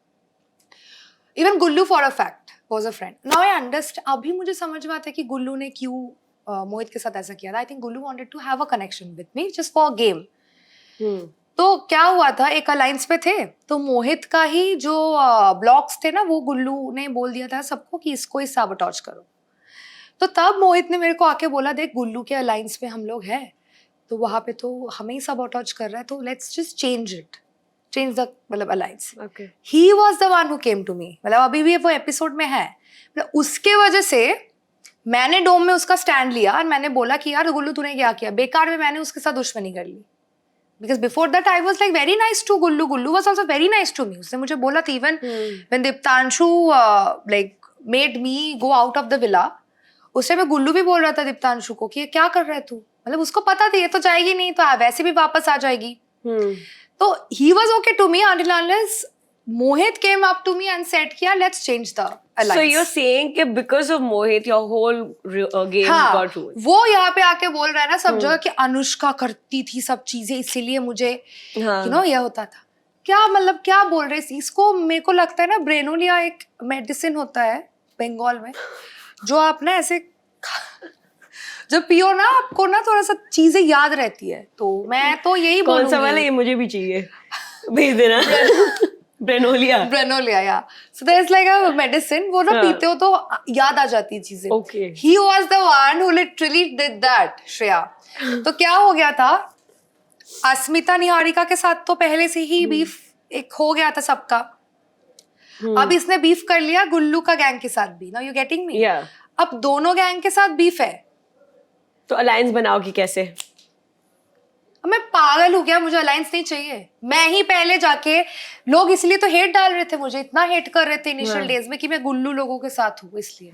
even Gullu for a fact was a friend. Now I understand, अभी मुझे समझ में आता है कि गुल्लू ने क्यों मोहित के साथ ऐसा किया था। I think Gullu wanted to have a connection with me just for game. तो क्या हुआ था, एक अलायंस पे थे, तो मोहित का ही जो ब्लॉग्स थे ना, वो गुल्लू ने बोल दिया था सबको कि इसको ही साबोटाज करो। तो तब मोहित ने मेरे को आके बोला, देख गुल्लू के अलायंस पे हम लोग हैं, तो वहां पे तो हमें ही साबोटाज कर रहा है, तो लेट्स जस्ट चेंज द मतलब alliance. He was the one who came to me, मतलब अभी भी वो एपिसोड में है, मतलब उसके वजह से मैंने डोम में उसका स्टैंड लिया और मैंने बोला कि यार गुल्लू तूने क्या किया, बेकार में मैंने उसके साथ दुश्मनी कर ली। Because before that I was like very nice to Gullu. Gullu was also very nice to me. उसने मुझे बोला था, even when Diptanshu like made me go out of the villa, उस टाइम में गुल्लू भी बोल रहा था दीप्तांशु को कि ये क्या कर रहा है तू, मतलब उसको पता था ये तो जाएगी नहीं, तो वैसे भी वापस आ जाएगी। तो he was okay to me until unless Mohit came up to me and said कि यार let's change the alliance. So you're saying कि because of Mohit, your whole game हाँ, got ruined. वो यहाँ पे आके बोल रहा है ना सब जगह कि अनुष्का करती थी सब चीजें इसीलिए मुझे हाँ. you know ये होता था. क्या मतलब क्या बोल रहे हैं इसको? मेरे को लगता है ना ब्रेनोलिया एक मेडिसिन होता है बंगाल में जो आप ना ऐसे जब पियो ना आपको ना थोड़ा सा चीजें याद रहती है. तो मैं तो यही बोलूंगी. कौन सा वाला? ये मुझे भी चाहिए. भेज देना. Brainolia yeah so there is like a medicine. वो ना हाँ. पीते हो तो याद आ जाती है चीजें. Okay. He was the one who literally did that. Shreya तो क्या हो गया था अस्मिता निहारिका के साथ तो पहले से ही बीफ एक हो गया था सबका. अब इसने बीफ कर लिया गुल्लू का गैंग के साथ भी. Now you getting me? Yeah. अब दोनों गैंग के साथ बीफ है. तो अलायंस बनाओगी कैसे? अब मैं पागल हूँ क्या? मुझे अलायंस नहीं चाहिए. मैं ही पहले जाके लोग इसलिए तो हेट डाल रहे थे मुझे, इतना हेट कर रहे थे इनिशियल डेज में कि मैं गुल्लू लोगों के साथ हूँ इसलिए.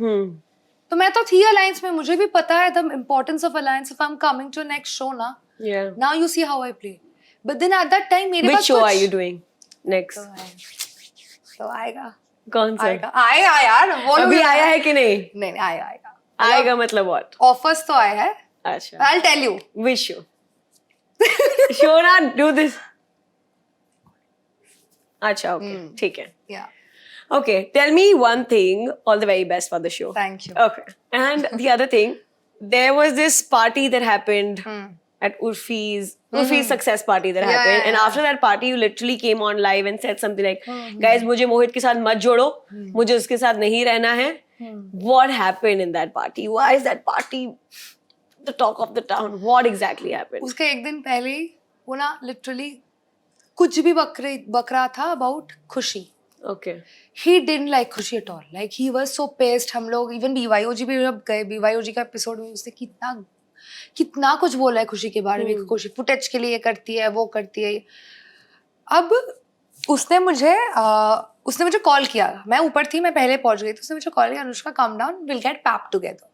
तो मैं तो थी अलायंस में. मुझे भी पता है the importance of alliance. If I am coming to next show ना, Yeah. Now you see how I play. But then at that time मेरे Which पास show कुछ are you doing next? तो आएगा कौन सा? आएगा यार. अभी आया है कि नहीं? नहीं आएगा. आएगा मतलब what? ऑफर्स तो आए हैं. अच्छा. I'll tell you. Which show? Show ना do this. अच्छा okay ठीक है. Yeah. Okay, tell me one thing. All the very best for the show. Thank you. Okay, and the other thing, there was this party that happened at Urfi's success party that happened, and after that party, you literally came on live and said something like, "Guys, मुझे मोहित के साथ मत जोड़ो, मुझे उसके साथ नहीं रहना है." What happened in that party? Why is that party the talk of the town? What exactly happened? उसके एक दिन पहले ही वो ना लिटरली कुछ भी बक रहा था अबाउट खुशी. Okay. He didn't like खुशी at all. Like he was so pissed. हम लोग even BYOG भी जब गए BYOG का एपिसोड में उसने कितना कुछ बोला है खुशी के बारे में. खुशी फुटेज के लिए ये करती है वो करती है. अब उसने मुझे कॉल किया. मैं ऊपर थी, मैं पहले पहुंच गई. तो उसने मुझे कॉल किया, Anushka calm down, will get pap together.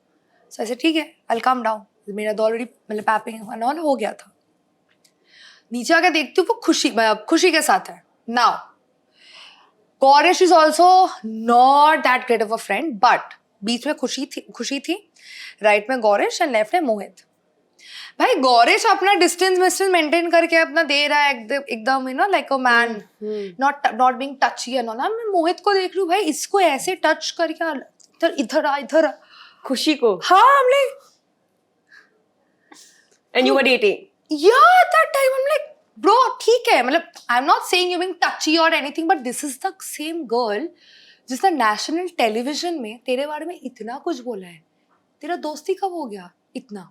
So ऐसे ठीक है, आई विल काम डाउन. मेरा तो ऑलरेडी मतलब पैपिंग एंड ऑल हो गया था. नीचे आकर देखती हूँ वो खुशी के साथ है. Now Gauresh is also not that great of a friend. But बीच में खुशी थी, राइट में गौरेश एंड लेफ्ट में मोहित. भाई गौरेश अपना डिस्टेंस मेंटेन करके अपना दे रहा है एकदम you know like a man, not being टची and all. मैं मोहित को देख रही हूँ, भाई इसको ऐसे टच करके इधर आ खुशी को. हाँ I'm like, And you were dating. yeah, at that time I'm like, bro ठीक है. मतलब I'm not saying you're being touchy or anything, but this is the same girl जिसने नेशनल टेलीविजन में तेरे बारे में इतना कुछ बोला है. तेरा दोस्ती कब हो गया इतना?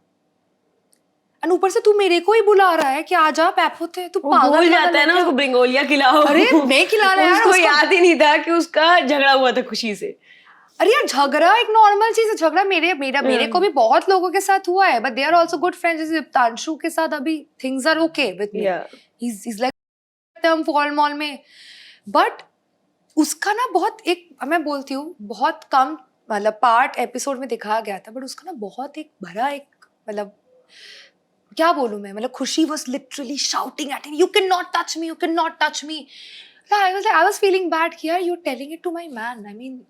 एंड ऊपर से तू मेरे को ही बुला रहा है कि आजा पैप होते हैं. तू पागल भूल जाता है ना उसको ब्रिंगोलिया खिलाओ. अरे नहीं खिला रहा है उसको याद ही नहीं था कि उसका झगड़ा हुआ था खुशी से. अरे यार झगड़ा एक नॉर्मल चीज है. झगड़ा मेरे को भी बहुत लोगों के साथ हुआ है. But they are also good friends. जैसे तांशु के साथ अभी things are okay with me. He is like हम फॉल मॉल में. बट उसका ना बहुत एक मैं बोलती हूँ बहुत कम मतलब पार्ट एपिसोड में दिखाया गया था. बट उसका ना बहुत एक भरा एक मतलब क्या बोलूं मैं, मतलब खुशी was literally shouting at him, you cannot touch me, you cannot touch me. I was feeling bad कि यार you're telling it to my man. I mean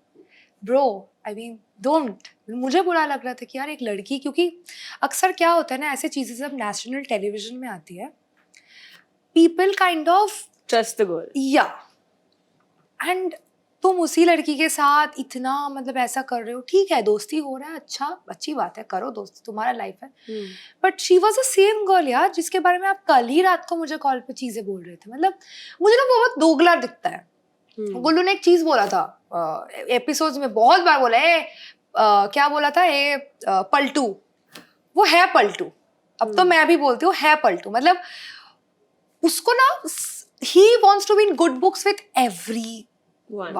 bro, I mean don't. मुझे बुरा लग रहा था कि यार एक लड़की, क्योंकि अक्सर क्या होता है ना ऐसे चीजें जब नेशनल टेलीविजन में आती है, people kind of Trust the girl. Yeah. And तुम उसी लड़की के साथ इतना मतलब ऐसा कर रहे हो. ठीक है दोस्ती हो रहा है, अच्छी बात है, करो दोस्ती, तुम्हारा लाइफ है. But she was a same girl यार जिसके बारे में आप कल ही रात को मुझे कॉल पे चीजें बोल रहे थे. मतलब मुझे ना वो बहुत दोगला दिखता है. गुल्लू ने एक चीज बोला था एपिसोड्स में, बहुत बार बोला है क्या बोला था ये पलटू. वो है पलटू. अब तो मैं भी बोलती हूँ है पलटू. मतलब उसको ना he wants to be in good books with everyone.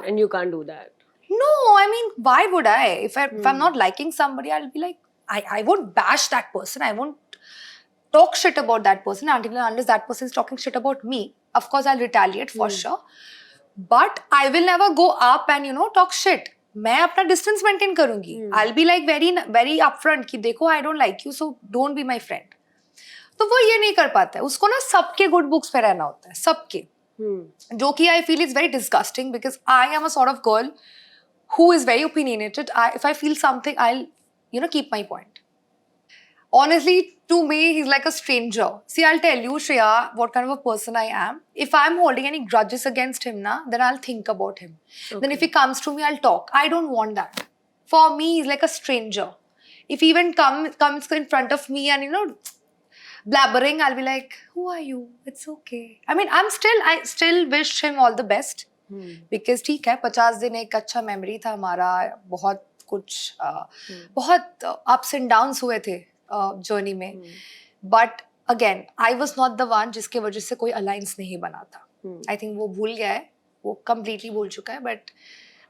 And you can't do that. No, I mean, why would I? If I'm not liking somebody, I'll be like, I won't bash that person. I won't talk shit about that person until and unless that person is talking shit about me. Of course, I'll retaliate for sure. But I will never go up and talk shit. मैं अपना distance maintain करूँगी. I'll be like very upfront कि देखो I don't like you, so don't be my friend. तो वो ये नहीं कर पाता है. उसको ना सबके गुड बुक्स पे रहना होता है, सबके. जो कि I feel is very disgusting because I am a sort of girl who is very opinionated. If I feel something, I'll, keep my point. Honestly, to me, he's like a stranger. See, I'll tell you, Shreya, what kind of a person I am. If I'm holding any grudges against him, then I'll think about him. Then if he comes to me, I'll talk. I don't want that. For me, he's like a stranger. If he even comes in front of me and, blabbering, I'll be like, who are you? It's okay. I mean, I still wish him all the best. Because ठीक है, 50 दिन एक अच्छा memory था हमारा, बहुत कुछ बहुत ups and downs हुए थे जर्नी में. But again I was not the one जिसके वजह से कोई अलायंस नहीं बना था. आई थिंक वो भूल गया है, वो कंप्लीटली भूल चुका है. But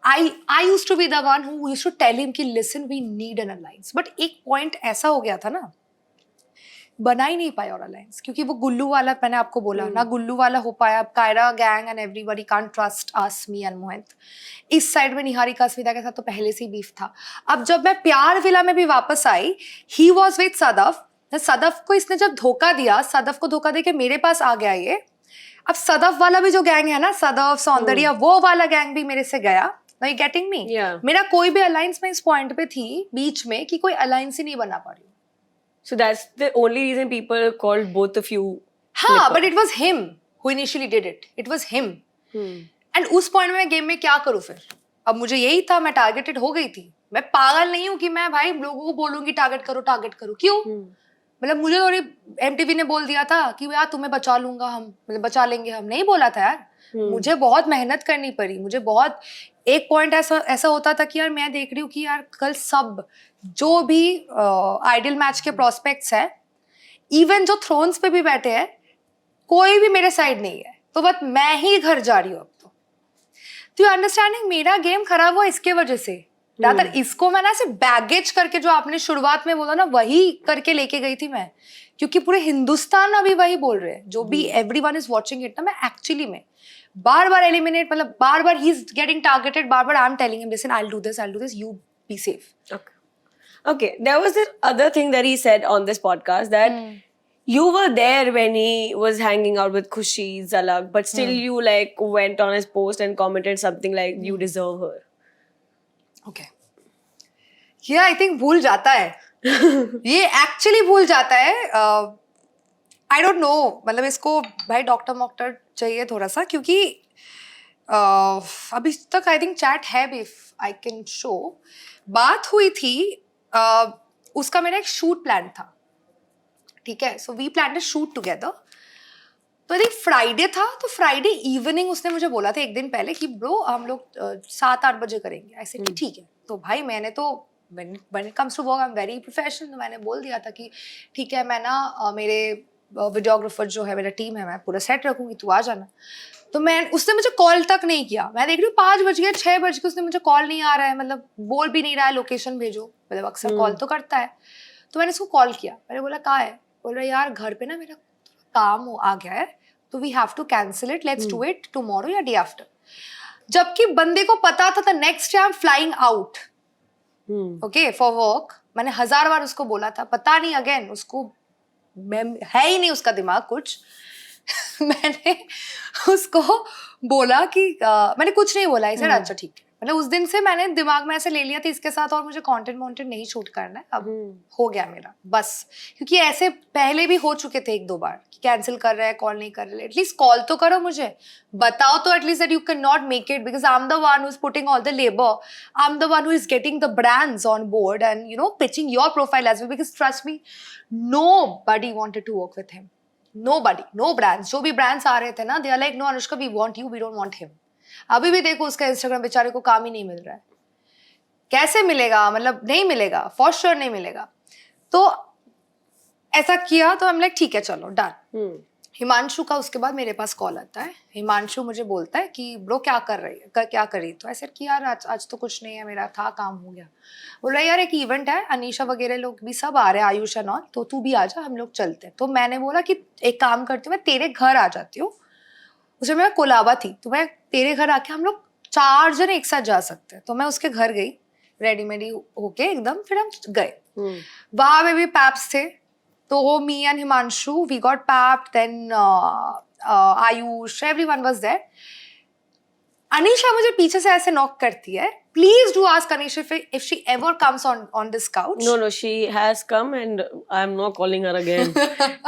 I used to be the one who used to tell him कि listen we need an alliance. But एक पॉइंट ऐसा हो गया था ना, बना ही नहीं पाया और अलायंस, क्योंकि वो गुल्लू वाला, मैंने आपको बोला ना, गुल्लू वाला हो पाया. Kaira gang and everybody can't trust us, me and Mohit. इस साइड में निहारिका स्मिता के साथ तो पहले से ही बीफ था. अब जब मैं प्यार विला में भी वापस आई, he was with Sadaf. Sadaf को इसने जब धोखा दिया, सदफ को धोखा दे के मेरे पास आ गया ये. अब सदफ वाला भी जो गैंग है ना, सदफ सौंदर्या, वो वाला गैंग भी मेरे से गया. Are you getting me? मेरा कोई भी अलायंस में इस पॉइंट पे थी बीच में कि कोई अलायंस ही नहीं बना पा रही. So that's the only reason people called both of you. हाँ, but it was him who initially did it. It was him. And उस पॉइंट में गेम में क्या करूँ फिर? अब मुझे यही था, मैं टारगेटेड हो गई थी. मैं पागल नहीं हूँ कि मैं भाई लोगों को बोलूंगी टारगेट करो. क्यों? मतलब मुझे थोड़ी MTV ने बोल दिया था कि यार तुम्हें बचा लूंगा हम, मतलब बचा लेंगे हम. नहीं बोला था यार. मुझे बहुत मेहनत करनी पड़ी. मुझे बहुत एक पॉइंट ऐसा होता था कि यार मैं देख रही हूँ कि यार कल सब जो भी आइडियल मैच के प्रोस्पेक्ट्स है, इवन जो थ्रोन्स पे भी बैठे हैं, कोई भी मेरे साइड नहीं है. तो बस मैं ही घर जा रही हूँ अब. तो अंडरस्टैंडिंग, मेरा गेम खराब हुआ इसके वजह से. रादर इसको मैंने ऐसे बैगेज करके, जो आपने शुरुआत में बोला ना, वही करके लेके गई थी मैं. क्योंकि पूरे हिंदुस्तान अभी वही बोल रहे हैं, जो भी एवरीवन इज वाचिंग इट ना. मैं एक्चुअली में बार एलिमिनेट, मतलब बार ही इज गेटिंग टारगेटेड. बार I am telling him, listen, I will do this, you be safe. Okay, there was this other thing that he said on this podcast that you were there when he was hanging out with Khushi Zalak, but still you like went on his post and commented something like you deserve her. Okay. Yeah, I think भूल जाता है. ये actually भूल जाता है. आई don't no, मतलब इसको भाई डॉक्टर चाहिए थोड़ा सा, क्योंकि अभी तक आई थिंक चैट है भी, इफ आई कैन शो. बात हुई थी, उसका मेरा एक शूट प्लान था, ठीक है. So we plan to shoot together. तो आई थिंक फ्राइडे था, तो फ्राइडे इवनिंग उसने मुझे बोला था एक दिन पहले कि ब्रो हम लोग 7-8 बजे करेंगे. ऐसे कि ठीक है. तो भाई मैंने तो when it comes to work I'm very professional. मैंने बोल दिया था कि ठीक है, मैं ना मेरे वीडियोग्राफर जो है, मेरा टीम है, मैं पूरा सेट रखूंगी, तू आ जाना. तो उसने मुझे कॉल तक नहीं किया. मैं देख रही हूँ 5 बज गए, 6 बज गए, उसने मुझे कॉल नहीं आ रहा है, मतलब बोल भी नहीं रहा है लोकेशन भेजो. मतलब अक्सर कॉल तो करता है. तो मैंने उसको कॉल किया. मैंने बोला कहाँ है? बोल रहा यार घर पे ना मेरा काम आ गया है, तो we have to cancel it, let's do it tomorrow या डे आफ्टर. जबकि बंदे को पता था the next day I am flying out, okay, for work. मैंने 1000 बार उसको बोला था. पता नहीं अगेन उसको है ही नहीं उसका दिमाग कुछ. मैंने उसको बोला कि मैंने कुछ नहीं बोला. सर अच्छा ठीक है. मतलब उस दिन से मैंने दिमाग में ऐसे ले लिया था इसके साथ, और मुझे कंटेंट नहीं शूट करना है अब. हो गया मेरा बस. क्योंकि ऐसे पहले भी हो चुके थे 1-2 बार कि कैंसिल कर रहा है, कॉल नहीं कर रहे. एटलीस्ट कॉल तो करो, मुझे बताओ तो at least that you can not make it, because I am the one who is putting all the labour. I am the one who is getting the brands on board and pitching your profile as well. Because trust me, nobody wanted to work with him. Nobody, no brands. जो भी brands आ रहे थे ना, they are like, no Anushka, we want you, we don't want him. अभी भी देखो उसका Instagram बेचारे को काम ही नहीं मिल रहा है. कैसे मिलेगा? मतलब नहीं मिलेगा, फॉर श्योर नहीं मिलेगा. तो ऐसा किया, तो हम लाइक ठीक है चलो डन. हिमांशु का उसके बाद मेरे पास कॉल आता है. हिमांशु मुझे बोलता है कि ब्रो क्या कर रही है, क्या कर रही. तो ऐसे कि यार आज तो कुछ नहीं है, मेरा था काम हो गया. बोल रहा यार एक इवेंट है, अनीशा वगैरह लोग भी सब आ रहे हैं, आयुष एंड ऑल, तो तू भी आ जा, हम लोग चलते हैं. तो मैंने बोला कि एक काम करती हूँ, मैं तेरे घर आ जाती हूँ. उसमें मैं कोलाबा थी, तो मैं तेरे घर आके हम लोग 4 जन एक साथ जा सकते हैं. तो मैं उसके घर गई रेडीमेड होके एकदम. फिर हम गए, वहां पे भी पैप्स थे. तो me and Himanshu we got papped. Then Ayush, everyone was there. Anisha मुझे पीछे से ऐसे नॉक करती है. Please do ask Anisha if she ever comes on this couch. No, she has come and I'm not calling her again.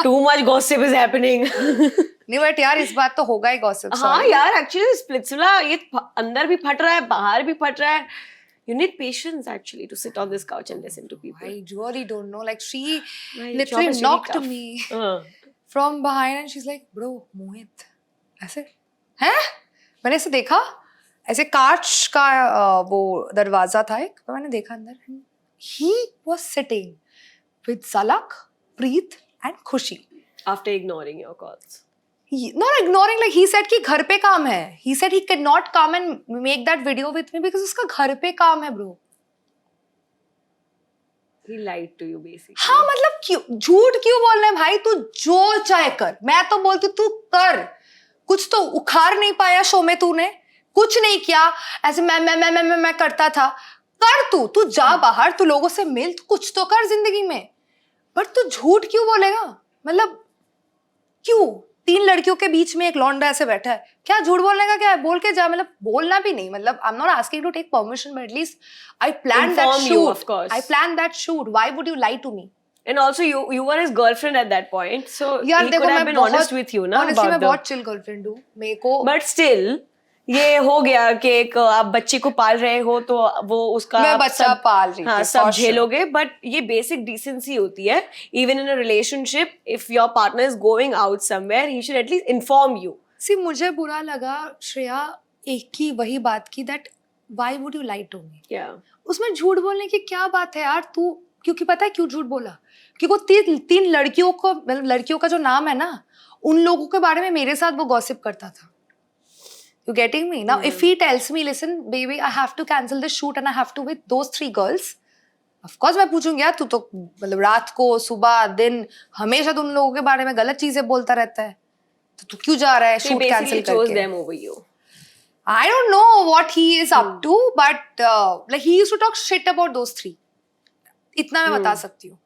Too much gossip is happening. नहीं but यार इस बात तो होगा ही gossip. हाँ यार, एक्चुअली स्प्लिट्सविला ये अंदर भी फट रहा है, बाहर भी फट रहा है. You need patience actually to sit on this couch and listen to people. I really don't know. Like she My job literally is really knocked tough. me from behind and she's like, bro, Mohit. ऐसे हैं? मैंने ऐसे देखा, ऐसे कांच का वो दरवाजा था एक, तो मैंने देखा अंदर. He was sitting with Zalak, Preet and Khushi. After ignoring your calls. Not ignoring, like he said कि घर पे काम है. He said he cannot come and make that video with me because उसका घर पे काम है bro. He lied to you basically. हाँ मतलब क्यों झूठ क्यों बोल रहे हैं भाई? तू जो चाहे कर. मैं तो बोलती तू कर. कुछ तो उखाड़ नहीं पाया शो में तूने. कुछ नहीं किया. ऐसे मैं करता था. कर तू जा बाहर. तू लोगों से मिल. कुछ तो कर जिंदगी में. बट तू झूठ क्यों बोलेगा? मतलब क्यों? 3 लड़कियों के बीच में एक लौंडा ऐसे बैठा है. क्या झूठ बोलने का क्या है? बोल के जा. मतलब बोलना भी नहीं. मतलब I am not asking to take permission but at least I plan that Inform you, shoot. of course. I plan that shoot. Why would you lie to me? And also you were his girlfriend at that point, so यार he देखो could have मैं been honest with you, ना? honestly मैं about the- बहुत chill girlfriend हूँ. मेरे को But still, ये हो गया कि एक आप बच्चे को पाल रहे हो तो वो उसका मैं आप बच्चा सब- पाल रही हाँ थी, सब for sure. झेलोगे. बट ये बेसिक डिसेंसी होती है. Even in a relationship, if your partner is going out somewhere, he should at least inform you. See मुझे बुरा लगा श्रेया एक ही वही बात की that why would you lie to me. क्या उसमें झूठ बोलने की क्या बात है यार? तू क्योंकि पता है क्यों झूठ बोला? क्योंकि तीन लड़कियों को मतलब लड़कियों का जो नाम है ना, उन लोगों के बारे में मेरे साथ वो गॉसिप करता था. You getting me? Now, if he tells me, listen, baby, I have to cancel this shoot and I have to with those 3 girls. Of course, मैं पूछूंगी यार तू तो मतलब रात को, सुबह, दिन हमेशा तुम लोगों के बारे में गलत चीजें बोलता रहता है. तो तू क्यों जा रहा है शूट कैंसिल chose करके? them over you. I don't know what he is up to, but like he used to talk shit about those 3. इतना मैं बता सकती हूँ.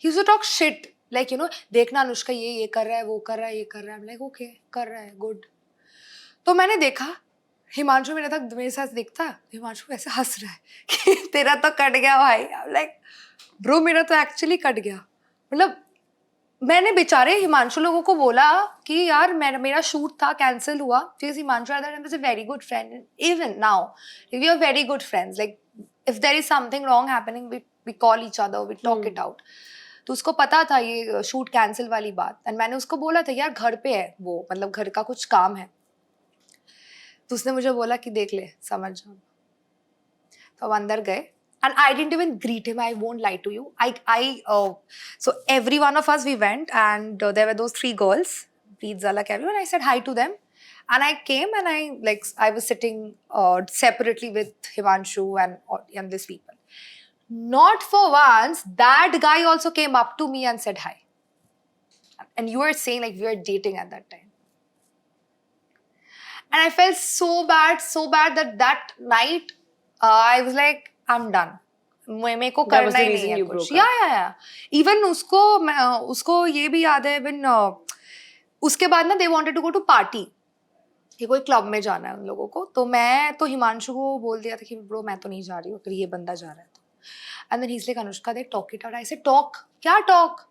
He used to talk shit, like you know, देखना अनुष्का ये कर रहा है, वो कर रहा है, ये कर रहा है. I'm like, okay, कर रहा है, good. तो मैंने देखा हिमांशु मेरे साथ देखता. हिमांशु ऐसे हंस रहा है कि तेरा तो कट गया भाई. लाइक ब्रो मेरा तो एक्चुअली कट गया. मतलब मैंने बेचारे हिमांशु लोगों को बोला कि यार मेरा शूट था कैंसिल हुआ. Because Himanshu is a very good friend. Even now we are very good friends. Like if there is something wrong happening we call each other, we talk it out. तो उसको पता था ये शूट कैंसिल वाली बात. And मैंने उसको बोला था यार घर पे है वो, मतलब घर का कुछ काम है. तो उसने मुझे बोला कि देख ले समझ जाओ. तो हम अंदर गए and I didn't even greet him. I won't lie to you. So every one of us we went and there were those 3 girls, Preet, Zalak, everyone. I said hi to them and I came and I was sitting separately with Himanshu and these people. Not for once that guy also came up to me and said hi. And you were saying like we were dating at that time. And I felt so bad that night I was like, I'm done. मेरे को करना ही नहीं है कुछ. या even उसको ये भी याद है. इवन उसके बाद ना they wanted to go to party. कि कोई क्लब में जाना है उन लोगों को. तो मैं तो हिमांशु को बोल दिया था कि ब्रो मैं तो नहीं जा रही हूँ, अगर ये बंदा जा रहा है तो. And then he is like Anushka देख टॉक इट आउट. आई से टॉक क्या टॉक?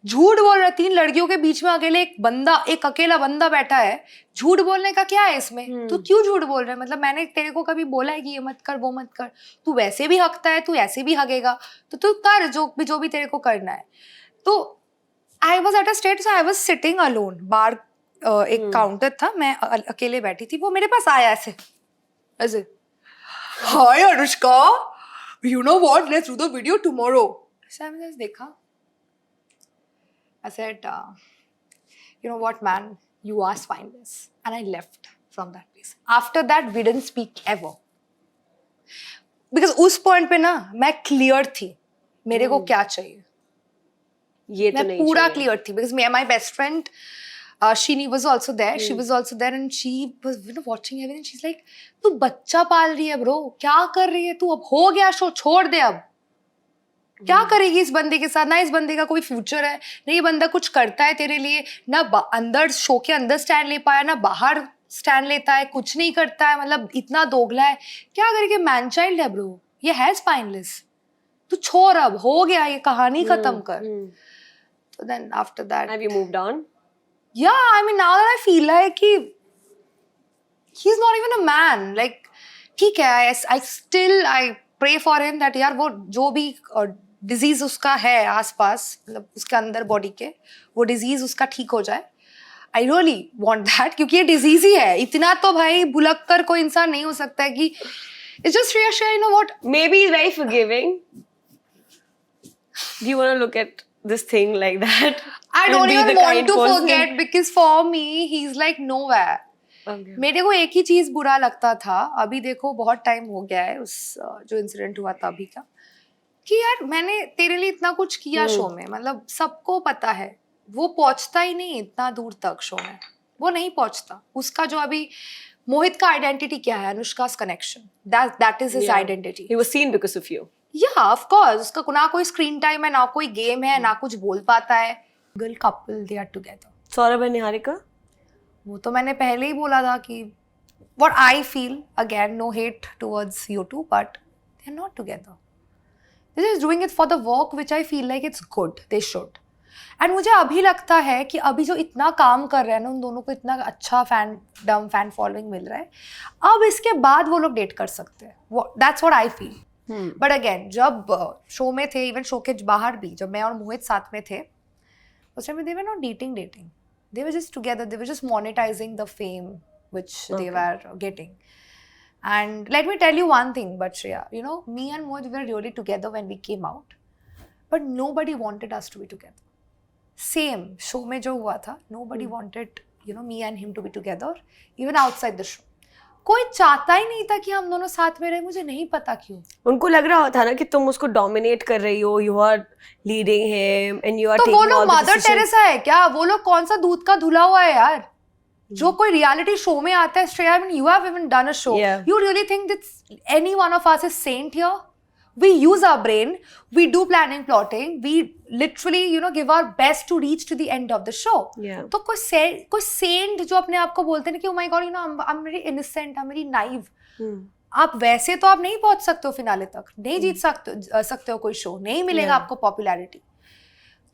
झूठ बोल रहा है. 3 लड़कियों के बीच में अकेले एक अकेला बंदा बैठा है. झूठ बोलने का क्या है इसमें? तू क्यों झूठ बोल रहा है? मतलब मैंने तेरे को कभी बोला है कि ये मत कर वो मत कर? तू वैसे भी हकता है, तू ऐसे भी हगेगा, तो तू कर जो भी तेरे को करना है. तो I was at a state, so I was sitting alone. Bar एक काउंटर था, मैं अकेले बैठी थी. वो मेरे पास आया ऐसे hi Anushka, you know what, let's do the video tomorrow. ऐसे मैंने देखा. I said, you know what, man, you are spineless. And I left from that place. After that, we didn't speak ever. Because उस point पे ना मैं clear थी. मेरे को क्या चाहिए? ये तो नहीं पूरा चाहिए. clear थी. Because my best friend, Shini was also there. She was also there and she was watching everything. She's like, तू बच्चा पाल रही है bro. क्या कर रही है तू? अब हो गया शो, छोड़ दे अब. क्या करेगी इस बंदे के साथ? ना इस बंदे का कोई फ्यूचर है, ना ये बंदा कुछ करता है तेरे लिए, ना अंदर शो के अंदर स्टैंड ले पाया, ना बाहर स्टैंड लेता है, कुछ नहीं करता है, मतलब इतना दोगला है। क्या करेगी? मैन चाइल्ड है ब्रो, ये है स्पाइनलेस। तू छोड़, अब हो गया, ये कहानी खत्म कर। तो then after that Have you moved on? yeah, I mean now that I feel like he's not even a man. Like ठीक है, I pray for him that यार वो जो भी डिजीज उसका है आसपास, मतलब उसके अंदर बॉडी के, वो डिजीज उसका ठीक हो जाए। I really want that, क्योंकि ये डिजीज ही है। इतना तो भाई भुलक कर कोई इंसान नहीं हो सकता है कि it's just reassure, you know what? Maybe he's very forgiving. Do you want to look at this thing like that? I And don't be even the want kind to person? forget, because for me he's like nowhere. Okay. मेरे को एक ही चीज बुरा लगता था, अभी देखो बहुत टाइम हो गया है उस जो इंसिडेंट हुआ था अभी का, कि यार मैंने तेरे लिए इतना कुछ किया शो में, मतलब सबको पता है वो पहुंचता ही नहीं इतना दूर तक शो में, वो नहीं पहुंचता। उसका जो अभी मोहित का आइडेंटिटी क्या है? Anushka's connection, that is his identity. He was seen because of you. Yeah of course, उसका ना कोई स्क्रीन टाइम है, ना कोई गेम है, ना कुछ बोल पाता है। Girl couple, they are together. Saurabh and Niharika? वो तो मैंने पहले ही बोला था कि what I feel, again no hate towards you two, but they're not together. They're just doing it for the work which I feel like it's good, they should. And मुझे अभी लगता है कि अभी जो इतना काम कर रहे हैं ना, उन दोनों को इतना अच्छा फैन फॉलोइंग मिल रहा है, अब इसके बाद वो लोग डेट कर सकते हैं। That's what I feel. But again जब शो में थे, इवन शो के बाहर भी, जब मैं और मोहित साथ में थे, उस time they were not dating. They were just together. They were just monetizing the fame which they were getting. And let me tell you one thing, but Shreya, you know, me and Mohit were really together when we came out, but nobody wanted us to be together. Same show में जो हुआ था, nobody wanted, you know, me and him to be together, even outside the show. कोई चाहता ही नहीं था कि हम दोनों साथ में रहे, मुझे नहीं पता क्यों। उनको लग रहा था ना कि तुम उसको डोमिनेट कर रही हो, you are leading him and you are तो टेकिंग वो लोग all the mother decisions. Teresa है क्या? वो लोग कौन सा दूध का धुला हुआ है यार? जो कोई रियलिटी शो में आता है, Shreya, I mean, you have even done a show. Yeah. You really think that any one of us is saint here? We use our brain, we do planning, plotting, we literally, you know, give our best to reach to the end of the show. Yeah. तो कोई saint जो अपने आप को बोलते हैं कि oh my god, you know, I'm very innocent, I'm very naive. आप वैसे तो आप नहीं पहुंच सकते हो फिनाले तक, नहीं जीत सकते हो कोई शो, नहीं मिलेगा आपको पॉपुलैरिटी।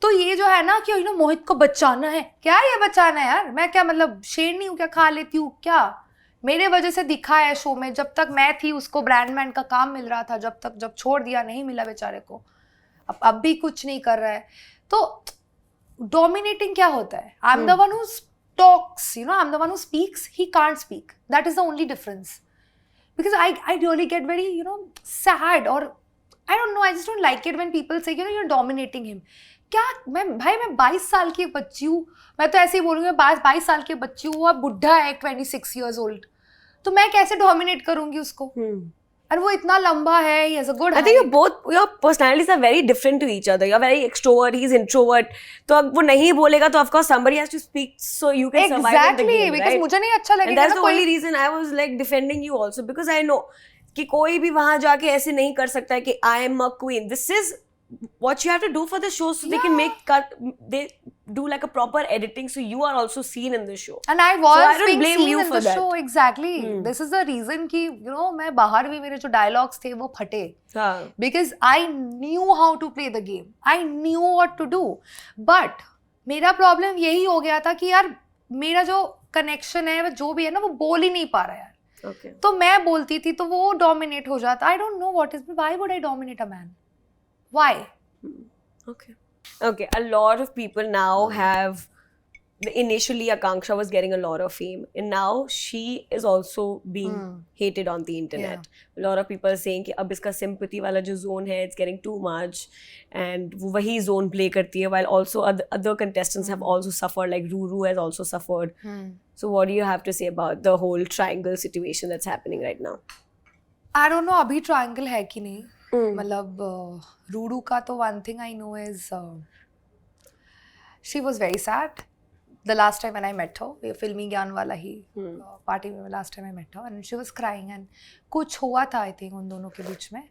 तो ये जो है ना कि यू नो मोहित को बचाना है, क्या ये बचाना है यार? मैं क्या मतलब शेरनी हूँ क्या? खा लेती हूँ क्या? मेरे वजह से दिखा है शो में, जब तक मैं थी उसको ब्रांडमैन का काम मिल रहा था, जब छोड़ दिया नहीं मिला बेचारे को, अब भी कुछ नहीं कर रहा है। तो डोमिनेटिंग क्या होता है? I am the one who talks, you know, I am the one who speaks, he can't speak, that is the only difference. Because I really get very, you know, sad, or I don't know, I just don't like it when people say, you know, you're dominating him. क्या मैं 22 साल की बच्ची हूँ, मैं तो ऐसे ही बोलूँगी 22 साल की बच्ची हूँ, और बुढ़ा है 26 years old, तो मैं कैसे डोमिनेट करूँगी उसको? और वो इतना लंबा है, he has a good height. I think your personalities are very different to each other. You're very extrovert, he's introvert. तो अब वो नहीं बोलेगा तो of course somebody has to speak so you can survive in the Exactly, game, because right? मुझे नहीं अच्छा लगेगा And that's ना the कोई। only reason I was like defending you also, because I know कि कोई भी वहाँ जाके ऐसे नहीं कर सकता है कि I am a queen. This is what you have to do for the show, so they can they do like a proper editing, so you are also seen in the show. And I was So I don't being blame seen you in for the that. show, exactly. This is the reason कि you know मैं बाहर भी मेरे जो dialogues थे वो फटे, हाँ. because I knew how to play the game, I knew what to do, but मेरा problem यही हो गया था कि यार मेरा जो connection है, जो भी है ना, वो बोल ही नहीं पा रहा यार। Okay. तो मैं बोलती थी तो वो dominate हो जाता। I don't know what is, why would I dominate a man? Why? Okay. Okay. A lot of people now have. Initially, Akanksha was getting a lot of fame, and now she is also being hated on the internet. A lot of people are saying कि अब इसका sympathy वाला जो zone है, it's getting too much, and वो वही zone play करती है, while also other contestants have also suffered, like Ruru has also suffered. So what do you have to say about the whole triangle situation that's happening right now? I don't know अभी triangle है कि नहीं, मतलब रूडू का तो one thing I know is she was very sad the last time when I met her, ये फिल्मी ज्ञान वाला ही पार्टी में last time I met her, and she was crying, and कुछ हुआ था I think उन दोनों के बीच में,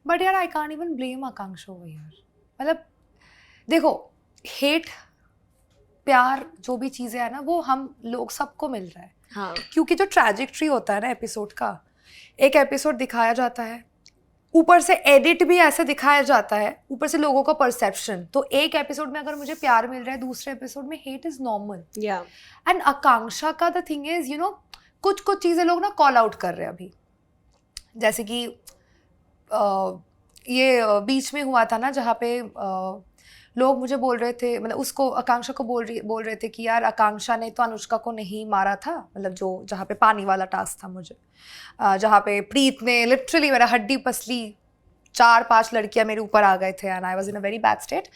बट यार I can't even blame Akanksha over यार. मतलब देखो, हेट प्यार जो भी चीजें है ना, वो हम लोग सबको मिल रहा है. हाँ. क्योंकि जो ट्रैजेक्टरी होता है ना एपिसोड का, एक एपिसोड दिखाया जाता है, ऊपर से एडिट भी ऐसे दिखाया जाता है, ऊपर से लोगों का परसेप्शन. तो एक एपिसोड में अगर मुझे प्यार मिल रहा है, दूसरे एपिसोड में hate is normal. Yeah. And Akanksha का the thing is, you know, कुछ कुछ चीजें लोग ना कॉल आउट कर रहे हैं अभी. जैसे कि ये बीच में हुआ था ना, जहाँ पे लोग मुझे बोल रहे थे, मतलब उसको, आकांक्षा को बोल रहे थे कि यार आकांक्षा ने तो अनुष्का को नहीं मारा था. मतलब जो जहाँ पे पानी वाला टास्क था मुझे, जहाँ पे प्रीत ने लिटरली मेरा हड्डी पसली 4-5 लड़कियां मेरे ऊपर आ गए थे and I was in a very bad state.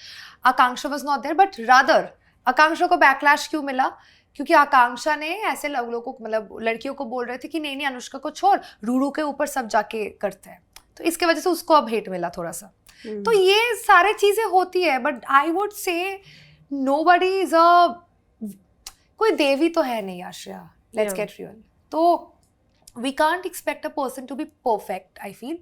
Akanksha was not there, but rather Akanksha को बैकलैश क्यों मिला? क्योंकि आकांक्षा ने ऐसे लोगों को, मतलब लड़कियों को बोल रहे थे कि नहीं नहीं अनुष्का को छोड़, रूरू के ऊपर सब जाके करते हैं. तो इसके वजह से उसको अब हेट मिला थोड़ा सा. तो ये सारे चीजें होती है, but I would say nobody is a, कोई देवी तो है नहीं आश्रया, लेट्स गेट रियल. तो we can't expect a person to be perfect, I feel.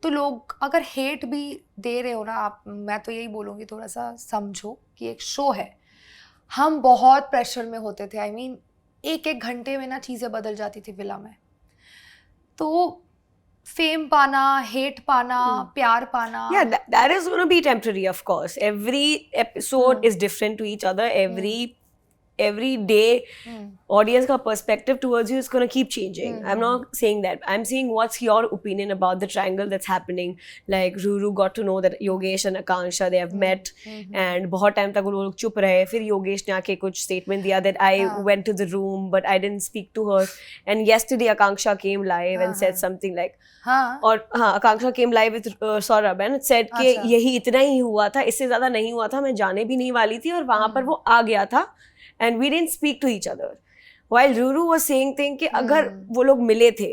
तो लोग अगर हेट भी दे रहे हो ना आप, मैं तो यही बोलूँगी थोड़ा सा समझो कि एक शो है. हम बहुत प्रेशर में होते थे, आई मीन एक एक घंटे में ना चीज़ें बदल जाती थी विला में. तो फेम पाना, हेट पाना, प्यार पाना, Yeah, that is going to be temporary, of course. Every episode is different to each other. Every day, audience ka perspective towards you is going to keep changing. I'm not saying that. I'm saying what's your opinion about the triangle that's happening. Like Ruru got to know that Yogesh and Akanksha, they have met, and बहुत time तक वो लोग चुप रहे. फिर योगेश ने आके कुछ statement दिया that I went to the room but I didn't speak to her. And yesterday Akanksha came live and said something like, और हाँ, आकांक्षा came live with Saurabh and said कि यही इतना ही हुआ था, इससे ज्यादा नहीं हुआ था, मैं जाने भी नहीं वाली थी और वहां पर वो आ गया था. And we didn't speak to each other. While Ruru was saying thing कि अगर वो लोग मिले थे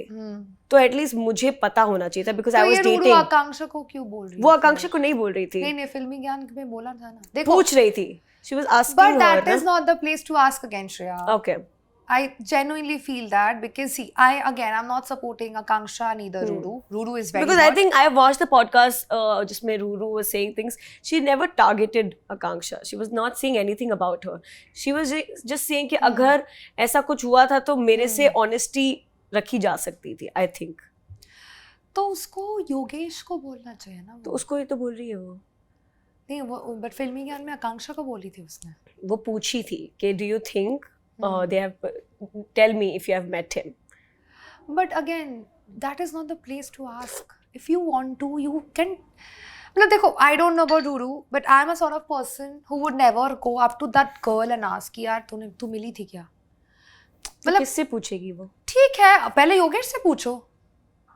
तो एटलीस्ट मुझे पता होना चाहिए था, because I was dating. आकांक्षा को क्यों बोल रही? वो आकांक्षा को नहीं बोल रही थी. नहीं फिल्मी ज्ञान में बोला था ना. देखो, पूछ रही थी. She was asking her. But that is not the place to ask again, Shreya. Okay. I genuinely feel that because see, I'm not supporting Akanksha neither Ruru. Ruru is very because hot. I think I watched the podcast जिसमें Ruru was saying things. She never targeted Akanksha. She was not saying anything about her. She was just saying कि अगर ऐसा कुछ हुआ था तो मेरे से honesty रखी जा सकती थी. I think. तो उसको योगेश को बोलना चाहिए ना. तो उसको ही तो बोल रही है वो. नहीं वो, बट फिल्मी ज्ञान में आकांक्षा को बोली थी उसने. वो पूछी थी कि do you think they have tell me if you have met him. But again, that is not the place to ask. If you want to, you can. मतलब देखो, I don't know about Ruru, but I am a sort of person who would never go up to that girl and ask कि यार तू मिली थी क्या? मतलब किससे पूछेगी वो? ठीक है, पहले योगेश से पूछो.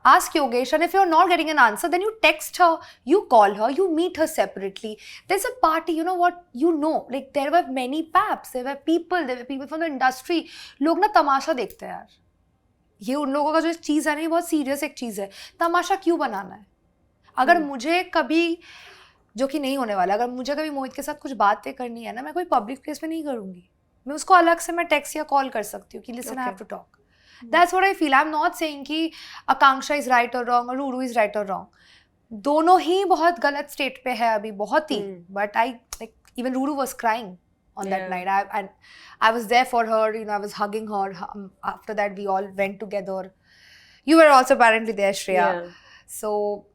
Ask Yogesh, and if you're not getting an answer, then you text her, you call her, you meet her separately. There's a party, you know what? Like there were many paps, there were people from the industry. लोग ना तमाशा देखते हैं यार. ये उन लोगों का जो चीज़ है ना, ये बहुत सीरियस एक चीज़ है. तमाशा क्यों बनाना है? अगर मुझे कभी, जो कि नहीं होने वाला, अगर मुझे कभी मोहित के साथ कुछ बातें करनी है ना, मैं कोई पब्लिक प्लेस में नहीं करूँगी. मैं उसको अलग से मैं टेक्स्ट या कॉल कर सकती हूँ कि listen I have to talk. That's what I feel. I'm not saying कि आकांक्षा is right or wrong or Ruru is right or wrong. दोनों ही बहुत गलत स्टेट पे है अभी, बहुत ही. But I like even Ruru was crying on that night. I was there for her. You know, I was hugging her. After that, we all went together. You were also apparently there, Shreya. So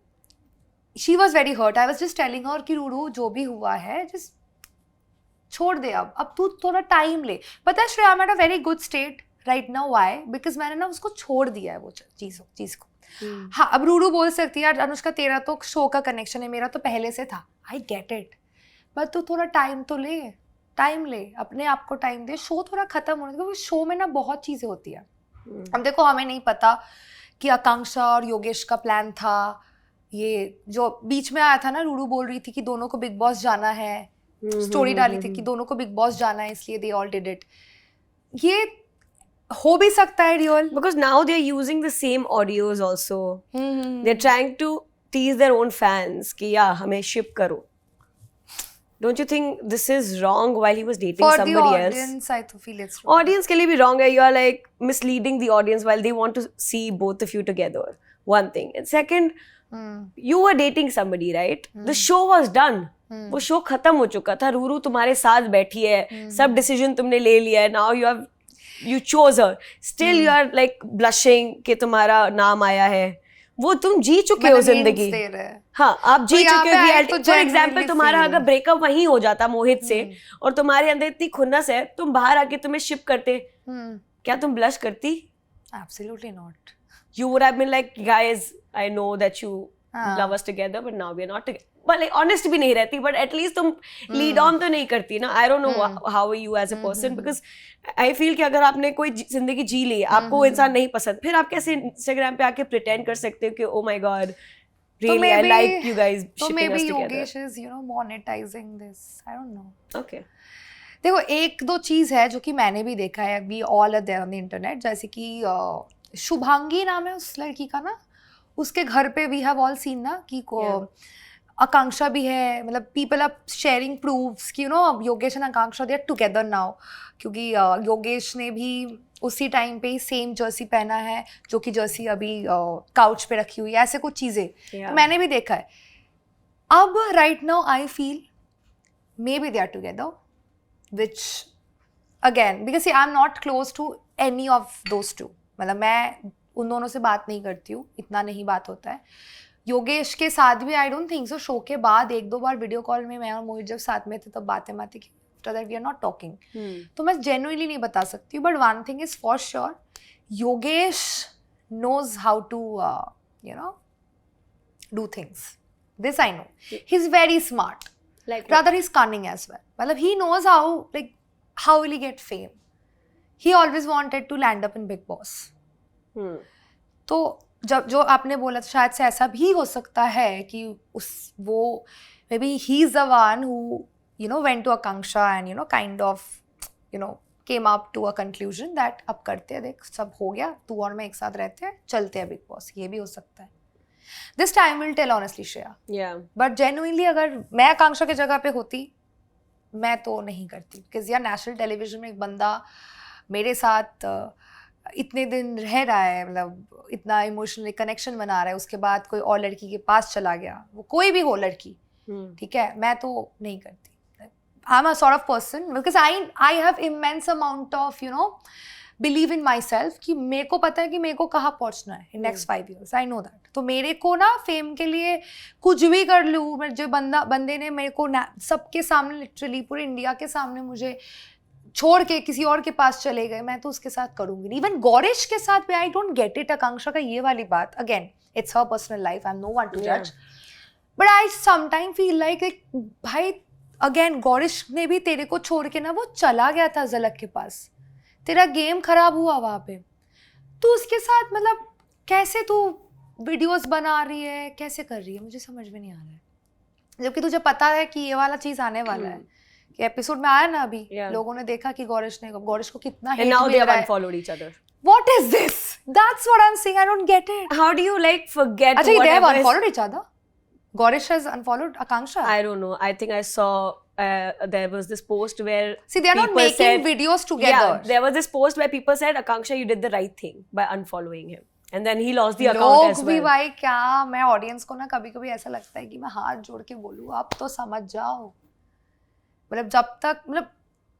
she was very hurt. I was just telling her कि Ruru जो भी हुआ है, just छोड़ दे अब तू थोड़ा time ले. पता है Shreya, I'm at a very good state right now. Why? Because मैंने ना उसको छोड़ दिया है वो चीज़ को. हाँ, अब रूरू बोल सकती है यार अनुष्का तेरा तो शो का कनेक्शन है, मेरा तो पहले से था. आई गेट इट, बट तू थोड़ा टाइम तो ले, अपने आप को टाइम दे. शो थोड़ा खत्म होने, क्योंकि शो में ना बहुत चीज़ें होती है. अब देखो, हमें नहीं पता कि आकांक्षा और योगेश का प्लान था. ये जो बीच में आया था ना, रूरू बोल रही थी कि दोनों को बिग बॉस जाना है, स्टोरी डाली थी कि दोनों को बिग बॉस जाना है, इसलिए दे ऑल डिड इट. ये हो भी सकता है real, because now they're using the same audios also. They're trying to tease their own fans कि या हमें ship करो. Don't you think this is wrong while he was dating somebody else? For the audience, I feel it's wrong. Audience के लिए भी wrong है. You are like misleading the audience while they want to see both of you together. One thing. And second, You were dating somebody, right? The show was done. वो show खत्म हो चुका था. रूरू तुम्हारे साथ बैठी है, सब डिसीजन तुमने ले लिया है. Now you chose her. Still you are like blushing कि तुम्हारा नाम आया है. वो तुम जी चुके हो जिंदगी. हाँ, आप जी चुके हो रियलिटी. फॉर एग्जाम्पल तुम्हारा अगर ब्रेकअप वहीं हो जाता मोहित से और तुम्हारे अंदर इतनी खुन्नस है, तुम बाहर आके तुम्हें शिप करते, क्या तुम ब्लश करती? Absolutely not. You would have been like, guys, I know that you love us together, but now we are not together. But like honest भी नहीं रहती, but at least तुम lead on तो नहीं करती ना. I don't know how are you as a person, because I feel कि अगर आपने कोई जिंदगी जी ली, आपको वो इंसान नहीं पसंद, फिर आप कैसे Instagram पे आके pretend कर सकते हो कि oh my god, really I like you guys shipping us together. Yogesh is, monetizing this. I don't know. Okay. देखो, एक दो चीज है जो कि मैंने भी देखा है, we all are there on the internet, जैसे कि शुभांगी नाम है उस लड़की का ना, उसके घर पे we have all seen ना कि आकांक्षा भी है, मतलब पीपल आर शेयरिंग प्रूफ्स कि Yogesh and Akanksha they are together now, क्योंकि योगेश ने भी उसी टाइम पे ही सेम जर्सी पहना है जो कि जर्सी अभी काउच पे रखी हुई है, ऐसे कुछ चीज़ें तो मैंने भी देखा है. अब right now I feel may be they are together, which again because I am not close to any of those two, मतलब मैं उन दोनों से बात नहीं करती हूँ, इतना नहीं बात होता है. योगेश के साथ भी I don't think so. Show के बाद एक दो बार वीडियो कॉल में मैं और मोहित जब साथ में थे तब बातें की, after that we are not talking. तो मैं जेन्युइनली नहीं बता सकती हूँ, but one thing is for sure, Yogesh knows how to do things. This I know. He is very smart, rather he's cunning as well. मतलब he knows how will he get fame. He always wanted to land up in Big Boss. तो जब जो आपने बोला तो शायद से ऐसा भी हो सकता है कि वो maybe he's the one who went to Akanksha and kind of came up to a conclusion that अब करते हैं, देख सब हो गया, तू और मैं एक साथ रहते हैं, चलते हैं बिग बॉस. ये भी हो सकता है. This time will tell honestly, Shreya. Yeah. But genuinely अगर मैं आकांक्षा के जगह पे होती, मैं तो नहीं करती. Because यार नेशनल टेलीविजन में एक बंदा मेरे साथ इतने दिन रह रहा है, मतलब इतना इमोशनली कनेक्शन बना रहा है, उसके बाद कोई और लड़की के पास चला गया, वो कोई भी हो लड़की, ठीक है, मैं तो नहीं करती. आई am a sort of person because I have immense amount of believe in my self कि मेरे को पता है कि मेरे को कहाँ पहुँचना है in next 5 years. I know that. तो मेरे को ना फेम के लिए कुछ भी कर लूँ, जो बंदे ने मेरे को सबके सामने, लिटरली पूरे इंडिया के सामने मुझे छोड़ के किसी और के पास चले गए, मैं तो उसके साथ करूँगी. इवन गौरिश के साथ भी I don't get it. Akanksha का ये वाली बात, again it's her personal life, I am no one to जज, but I sometime feel like भाई अगेन गौरिश ने भी तेरे को छोड़ के ना वो चला गया था झलक के पास, तेरा गेम खराब हुआ वहाँ पे, तू उसके साथ मतलब कैसे तू वीडियोस बना रही है, कैसे कर रही है, मुझे समझ में नहीं आ रहा है. जबकि तुझे पता है कि ये वाला चीज आने वाला है, कि एपिसोड में आया ना अभी, लोगों ने देखा कि गौरिश को कितना हेट मिल रहा है. Unfollowed each other. What is this? That's what I'm saying. I don't get it. How do you forget? Actually, they have unfollowed each other. Gorish has unfollowed Akanksha. I don't know. I think I saw there was this post where they are not making videos together. Yeah, there was this post where people said, Akanksha, you did the right thing by unfollowing him. And then he lost the account as well. भी भाई क्या, मैं audience को ना कभी-कभी ऐसा लगता है कि मैं हाथ जोड़ के बोलूँ, आप तो समझ जाओ. मतलब जब तक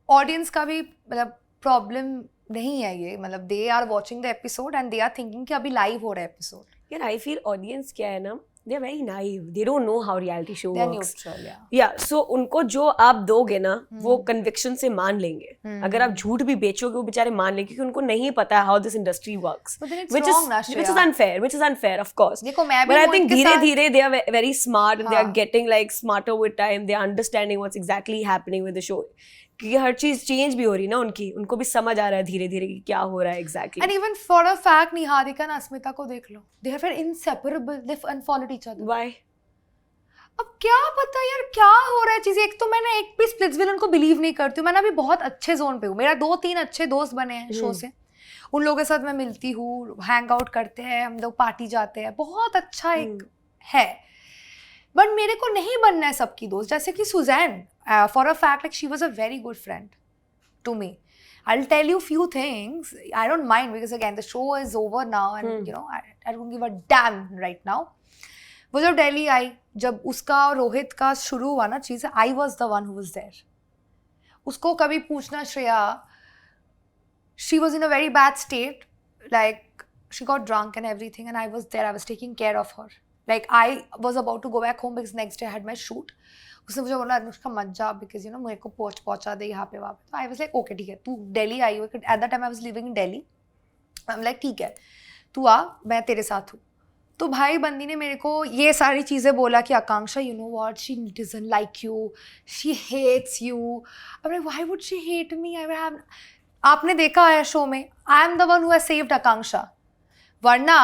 ऑडियंस का भी प्रॉब्लम नहीं है ये, मतलब they are watching the episode and they are thinking कि अभी लाइव हो रहा है एपिसोड. यार आई फील ऑडियंस क्या है ना, they are very naive. They don't know how reality show They're works. Neutral, yeah. Yeah, so उनको जो आप दोगे ना, वो conviction से मान लेंगे. अगर आप झूठ भी बेचोगे, वो बेचारे मान लेंगे, क्योंकि उनको नहीं पता how this industry works. But then it's wrong, which is unfair, of course. देखो मैं भी, but I think धीरे-धीरे they are very smart and they are getting smarter with time. They are understanding what's exactly happening with the show. कि हर चीज change भी हो रही ना उनको भी समझ आ रहा है धीरे-धीरे कि क्या हो रहा है exactly. And even for a fact, Niharika और अस्मिता को देख लो, they are inseparable. They unfollowed each other. Why? अब क्या पता यार क्या हो रहा है चीजें. एक तो मैंने एक भी स्प्लिट्सविलन को बिलीव नहीं करती हूँ. मैं अभी बहुत अच्छे जोन पे हूँ, मेरा 2-3 अच्छे दोस्त बने हैं शो से, उन लोगों के साथ मैं मिलती हूँ, हैंग आउट करते हैं, हम लोग पार्टी जाते हैं, बहुत अच्छा एक है. बट मेरे को नहीं बनना है सबकी दोस्त. जैसे कि Suzanne, for a fact she was a very good friend to me. I'll tell you few things. I don't mind because again the show is over now and I don't give a damn right now. वो जब दिल्ली आई, जब उसका और रोहित का शुरू हुआ ना चीज़, I was the one who was there. उसको कभी पूछना Shreya, she was in a very bad state, like she got drunk and everything, and I was there, I was taking care of her. Like I was about to go back home because next day I had my shoot. उसने मुझे बोला अनुष्का मत जा because you know मेरे को पहुंचा दे यहाँ पे वहाँ पे. तो I was like okay ठीक है, तू दिल्ली आई हो. At that time I was living in Delhi. I'm like ठीक है, तू आ, मैं तेरे साथ हूँ. तो भाई बंदी ने मेरे को ये सारी चीज़ें बोला कि Akanksha you know what, she doesn't like you, she hates you. I'm like why would she hate me? आपने देखा है शो में, I am the one who has saved Akanksha, वरना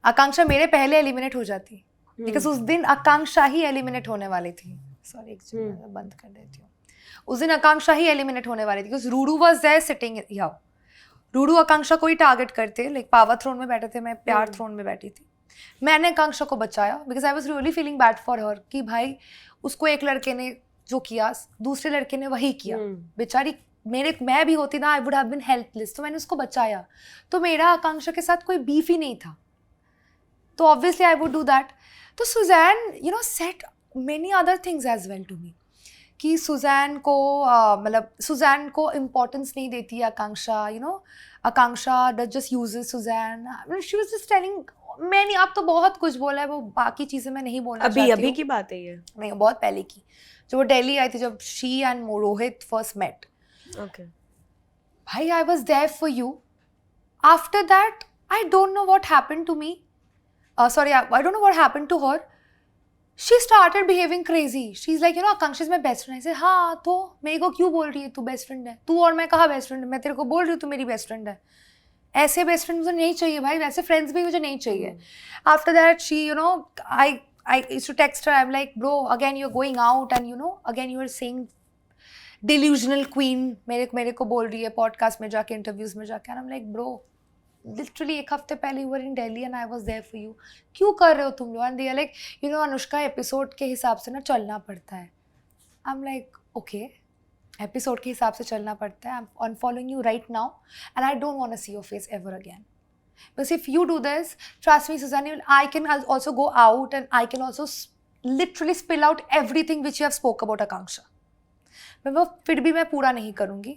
आकांक्षा मेरे पहले एलिमिनेट हो जाती, बिकॉज उस दिन आकांक्षा ही एलिमिनेट होने वाली थी. सॉरी एक चीज बंद कर देती हूँ. उस दिन आकांक्षा ही एलिमिनेट होने वाली थी because Rudu was there sitting here. Rudu Akanksha को ही टारगेट करते, लाइक पावर थ्रोन में बैठे थे, मैं प्यार थ्रोन में बैठी थी. मैंने आकांक्षा को बचाया because I was really feeling bad for her कि भाई उसको एक लड़के ने जो किया दूसरे लड़के ने वही किया. बेचारी मैं भी होती ना, I would have been helpless. तो मैंने उसको बचाया. तो मेरा आकांक्षा के साथ कोई बीफ ही नहीं था, तो obviously I would do that. तो Suzanne you know set many other things as well to me कि सुजैन को मतलब सुजैन को इम्पोर्टेंस नहीं देती Akanksha. You know Akanksha does just uses Suzanne. She was just telling मैंने आप तो बहुत कुछ बोला है, वो बाकी चीज़ें मैं नहीं बोलना चाहती हूँ. अभी की बात है ये, नहीं बहुत पहले की, जब वो दिल्ली आई थी, जब she and Rohit first met. Okay. Bhai, I was there for you. After that, I don't know what happened to me. I don't know what happened to her. She started behaving crazy. She's like, you know, Akanksha is my best friend. I said, हाँ तो मेरे को क्यों बोल रही है तू best friend है? तू और मैं कहाँ बेस्ट फ्रेंड है? मैं तेरे को बोल रही हूँ तू मेरी बेस्ट फ्रेंड है. ऐसे बेस्ट फ्रेंड मुझे नहीं चाहिए भाई, वैसे फ्रेंड्स भी मुझे नहीं चाहिए. After that, she, you know, I used to text her. I'm like, bro, again you're going out and you know, again you are saying delusional queen मेरे को बोल रही है पॉडकास्ट में जाके, इंटरव्यूज में जाके. I am like bro literally एक हफ्ते पहले you were in Delhi and I was there for you. क्यों कर रहे हो तुम लोग? And they are like you know Anushka episode के हिसाब से ना चलना पड़ता है. I am like okay, episode के हिसाब से चलना पड़ता है. I am unfollowing you right now and I don't want to see your face ever again. Because if you do this, trust me, Suzanne, I can also go out and I can also literally spill out everything which you have spoke about Akanksha. मैं वो फिर भी मैं पूरा नहीं करूँगी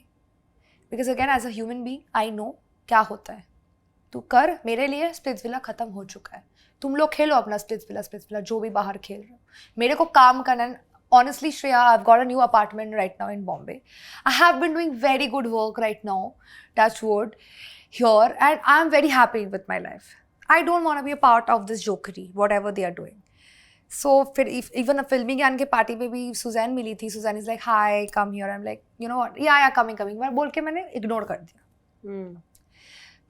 because again as a human being I know क्या होता है. तू कर, मेरे लिए स्प्लिट्सविला ख़त्म हो चुका है. तुम लोग खेलो अपना स्प्लिट्सविला जो भी बाहर खेल रहे हो. मेरे को काम करना है. Honestly, Shreya, I've got a new apartment right now in Bombay. I have been doing very good work right now, touch wood, here, and I'm very happy with my life. I don't want to be a part of this jokery, whatever they are doing. So फिर even a filming ज्ञान के party पे भी Suzanne मिली थी. Suzanne is like hi come here. I am like you know what, yeah coming मैं बोल के मैंने इग्नोर कर दिया.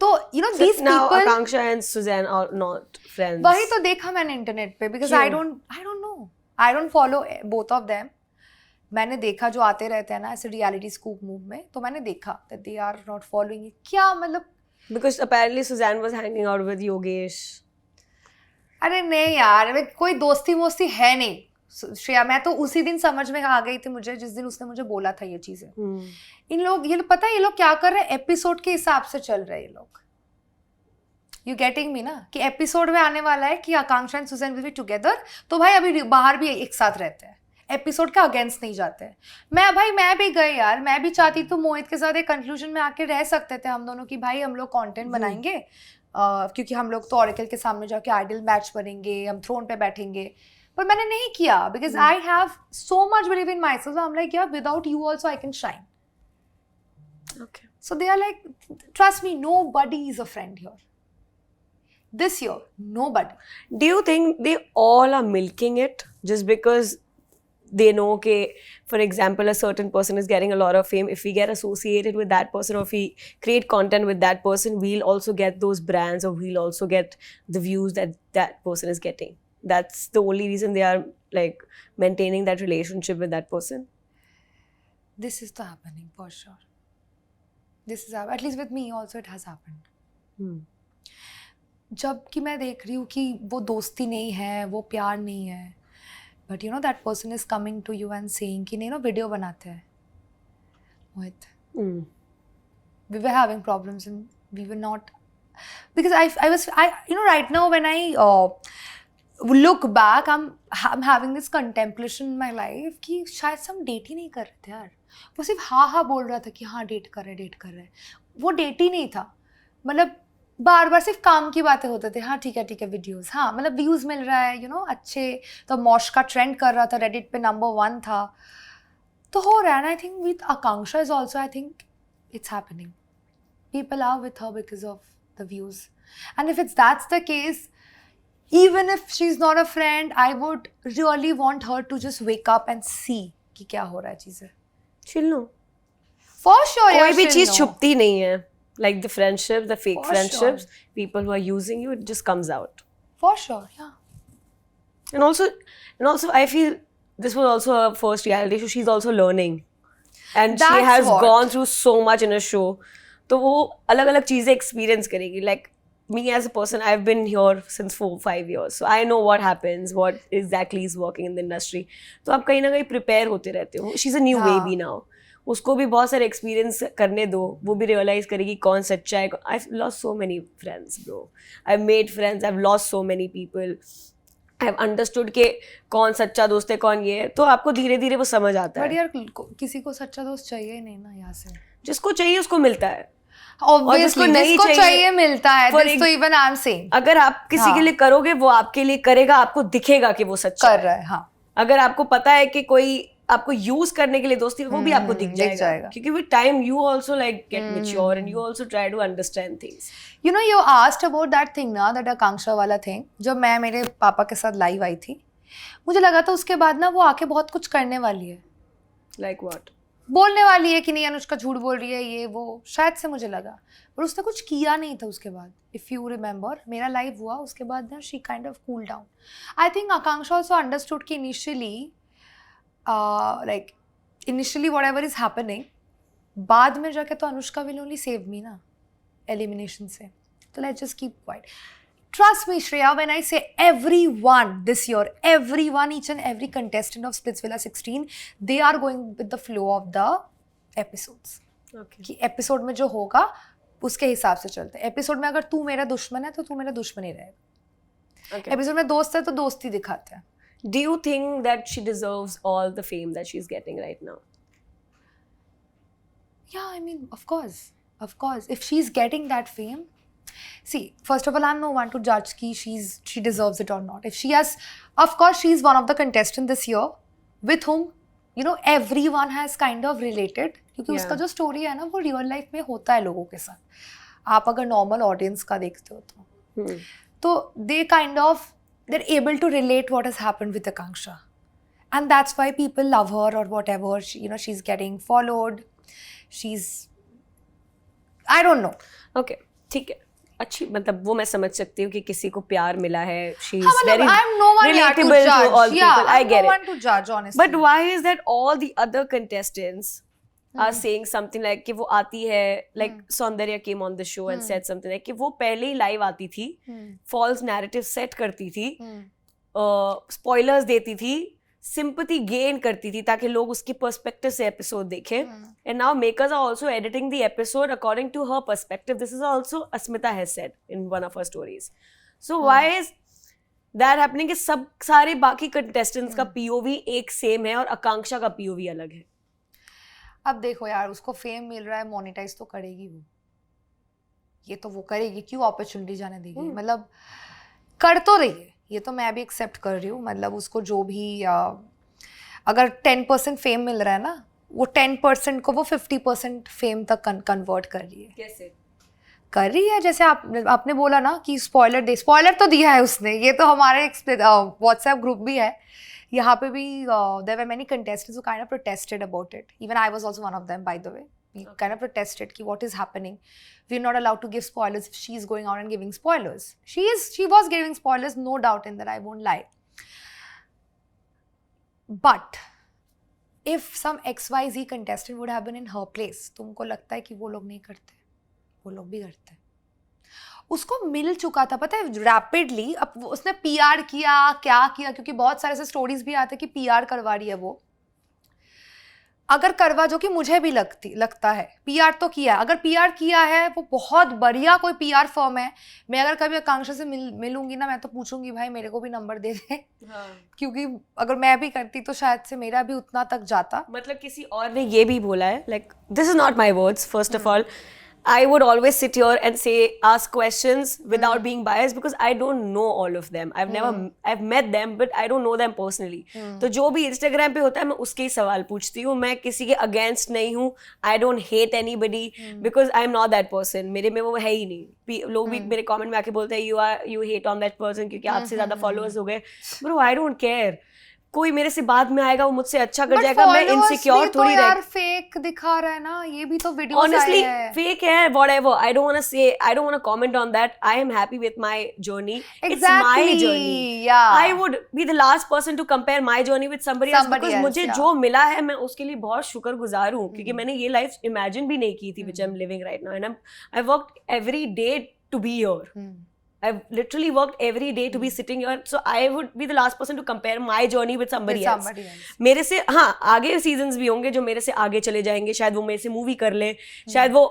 तो you know these people, Akanksha and Suzanne are not friends. वही तो देखा मैंने इंटरनेट पे because I don't no, I don't follow both of them. मैंने देखा जो आते रहते हैं ना ऐसे रियलिटी स्कूप मूव में, तो मैंने देखा that they are not following it. क्या मतलब, Because apparently Suzanne was hanging out with Yogesh. अरे नहीं यार, कोई दोस्ती मोस्ती है नहीं श्रेया. मैं तो उसी दिन समझ में आ गई थी मुझे जिस दिन उसने मुझे बोला था ये चीजें. इन लोग ये पता है ये लोग क्या कर रहे हैं, एपिसोड के हिसाब से चल रहे हैं ये लोग. यू गेटिंग मी ना, कि एपिसोड में आने वाला है कि Akanksha and Suzanne will be together, तो भाई अभी बाहर भी एक साथ रहते हैं, एपिसोड के अगेंस्ट नहीं जाते हैं. मैं भी गई यार, मैं भी चाहती तो मोहित के साथ एक कंक्लूजन में आके रह सकते थे हम दोनों कि भाई हम लोग कंटेंट बनाएंगे, क्योंकि हम लोग तो ऑरेकल के सामने जाके आइडल मैच करेंगे, हम थ्रोन पे बैठेंगे. पर मैंने नहीं किया because I have so much believe in my self. I am like यार without you also I can shine. Okay. So they are like, trust me, nobody is a friend here. This year, nobody. Do you think they all are milking it just because they know, okay, for example, a certain person is getting a lot of fame. If we get associated with that person or if we create content with that person, we'll also get those brands or we'll also get the views that that person is getting. That's the only reason they are like maintaining that relationship with that person. This is the happening for sure. This is at least with me also it has happened. जब कि मैं देख रही हूँ कि वो दोस्ती नहीं है, वो प्यार नहीं है, but you know that person is coming to you and saying कि नहीं ना वीडियो बनाते हैं Mohit, we were having problems and we were not, because I you know right now when I look back, I'm having this contemplation in my life कि शायद से हम date ही नहीं कर रहे थे यार. वो सिर्फ हाँ बोल रहा था कि हाँ डेट कर रहे. वो डेट ही नहीं था. मतलब बार बार सिर्फ काम की बातें होते थे. हाँ ठीक है वीडियोस. हाँ मतलब व्यूज मिल रहा है, you know, अच्छे. तो मॉश का ट्रेंड कर रहा था, रेडिट पे नंबर 1 था. तो हो रहा है ना. I think with Akanksha is also, I think it's happening. People are with her because of the views. And if that's the case, even if she's not a friend, I would really want her to just wake up and see कि क्या हो रहा है चीजें. She'll know. For sure, कोई yeah, भी she'll चीज know. छुपती नहीं है. Like the friendships, the fake For friendships, sure. people who are using you, it just comes out. For sure, yeah. And also, I feel this was also her first reality show. She's also learning, and she That's has what. gone through so much in a show. तो वो अलग अलग चीजें experience करेगी. Like me as a person, I've been here since 4-5 years, so I know what happens, what exactly is working in the industry. तो आप कहीं ना कहीं प्रिपेयर होते रहते हो. She's a new baby now. उसको भी बहुत सारे एक्सपीरियंस करने दो. वो भी रियलाइज करेगी कौन सच्चा है. I've lost so many friends, bro. I've made friends. I've lost so many people. I've understood के कौन सच्चा दोस्त है, कौन ये है. तो आपको धीरे धीरे वो समझ आता But है. यार किसी को सच्चा दोस्त चाहिए ही नहीं ना यहाँ से. जिसको चाहिए उसको मिलता है. Obviously, जिसको चाहिए मिलता है. This तो even I'm saying. अगर आप किसी के लिए करोगे, वो आपके लिए करेगा. आपको दिखेगा कि वो सच्चा कर रहा है. हाँ. अगर आपको पता है कि कोई आपको यूज करने के लिए दोस्ती, वो भी आपको दिख जाएगा. क्योंकि with time you also like get mature and you also try to understand things. You know, you asked about that thing ना, that आकांक्षा वाला thing. जब मैं मेरे पापा के साथ लाइव आई थी, मुझे लगा था उसके बाद ना वो आके बहुत कुछ करने वाली है. Like what? बोलने वाली है कि नहीं अनुष्का झूठ बोल रही है, ये वो. शायद से मुझे लगा, पर उसने कुछ किया नहीं था उसके बाद. इफ यू रिमेंबर, मेरा लाइव हुआ उसके बाद ना, she kind of cool down. I think Akanksha also understood कि इनिशियली व्हाटएवर इज हैपनिंग, बाद में जाके तो Anushka will only save me ना एलिमिनेशन से. तो let's just keep quiet. Trust me, Shreya, when I say everyone this year, everyone, each and every contestant of Splitsvilla 16, they are going with the flow of the episodes. Okay. कि episode में जो होगा उसके हिसाब से चलते हैं. Episode में अगर तू मेरा दुश्मन है तो तू मेरा दुश्मन ही रहेगा. Okay. एपिसोड में दोस्त है तो दोस्ती दिखाते हैं. Do you think that she deserves all the fame that she's getting right now? Yeah, I mean, of course. If she's getting that fame, see, first of all, I'm no one to judge ki she deserves it or not. If she has, of course, she's one of the contestants this year with whom, you know, everyone has kind of related. क्योंकि उसका जो story है ना, वो real life में होता है लोगों के साथ. आप अगर नॉर्मल ऑडियंस का देखते हो तो they kind of, they're able to relate what has happened with Akanksha, and that's why people love her or whatever. She, you know, she's getting followed. I don't know. Okay, ठीक है. अच्छी, मतलब वो मैं समझ सकती हूँ कि किसी को प्यार मिला है. She is हाँ, very I'm no one relatable to judge. to all people. I get I'm no it. one to judge, honestly. But why is that all the other contestants are saying something like कि वो आती है, like Soundarya came on the show and said something like कि वो पहले ही live आती थी, false narrative set करती थी, spoilers देती थी, sympathy gain करती थी ताकि लोग उसके perspective से episode देखें. And now makers are also editing the episode according to her perspective. This is also Asmita has said in one of her stories. So why is that happening कि सब सारे बाकी contestants का POV एक same है और आकांक्षा का POV अलग है? अब देखो यार, उसको फेम मिल रहा है, मोनेटाइज तो करेगी वो. ये तो वो करेगी, क्यों अपॉर्चुनिटी जाने देगी. मतलब कर तो रही है, ये तो मैं भी एक्सेप्ट कर रही हूँ. मतलब उसको जो भी अगर 10% फेम मिल रहा है ना, वो 10% को वो 50% फेम तक कन्वर्ट कर रही है. कैसे कर रही है? जैसे आपने बोला ना कि स्पॉइलर तो दिया है उसने. ये तो हमारे व्हाट्सएप ग्रुप भी है, यहाँ पे भी there were many contestants who kind of protested about it. Even I was also one of them, by the way. We kind of protested कि what is happening. We're not allowed to give spoilers if she's going out and giving spoilers. She was giving spoilers, no doubt in that, I won't lie. But if some XYZ contestant would have been in her place, तुमको लगता है कि वो लोग नहीं करते? वो लोग भी करते हैं. उसको मिल चुका था, पता है, रैपिडली. अब उसने PR किया, क्या किया, क्योंकि बहुत सारे ऐसे स्टोरीज भी आते हैं कि PR करवा रही है वो. अगर करवा जो कि मुझे भी लगता है, पीआर तो किया है, अगर पीआर किया है वो बहुत बढ़िया कोई पीआर फर्म है, मैं अगर कभी आकांक्षा से मिलूंगी ना, मैं तो पूछूंगी भाई मेरे को भी नंबर दे दे। क्योंकि अगर मैं भी करती तो शायद से मेरा भी उतना तक जाता। मतलब किसी और ने ये भी बोला है, like this is not my words, first of all, I would always sit here and ask questions without being biased because I don't know all of them. I've met them, but I don't know them personally. तो जो भी Instagram पे होता है मैं उसके ही सवाल पूछती हूँ, मैं किसी के against नहीं हूँ. I don't hate anybody because I'm not that person. मेरे में वो है ही नहीं. लोग भी मेरे comment में आके बोलते हैं you hate on that person क्योंकि आपसे ज़्यादा followers हो गए. Bro, I don't care. कोई मेरे से बाद में आएगा वो मुझसे अच्छा कर जाएगा, मैं इनसिक्योर थोड़ी रह। यार फेक दिखा रहा है ना, ये भी तो वीडियोस honestly फेक है, whatever, I don't want to comment on that. I am happy with my journey. It's my journey. Yeah, I would be the last person to compare my journey with somebody else because मुझे जो मिला है मैं उसके लिए बहुत शुक्रगुजार हूँ क्योंकि मैंने ये लाइफ इमेजिन भी नहीं की थी which I'm living right now, and I've worked every day to be here. I've literally worked every day to be sitting here, so I would be the last person to compare my journey with somebody else. मेरे से हाँ आगे seasons भी होंगे जो मेरे से आगे चले जाएंगे, शायद वो मेरे से मूवी कर ले, शायद वो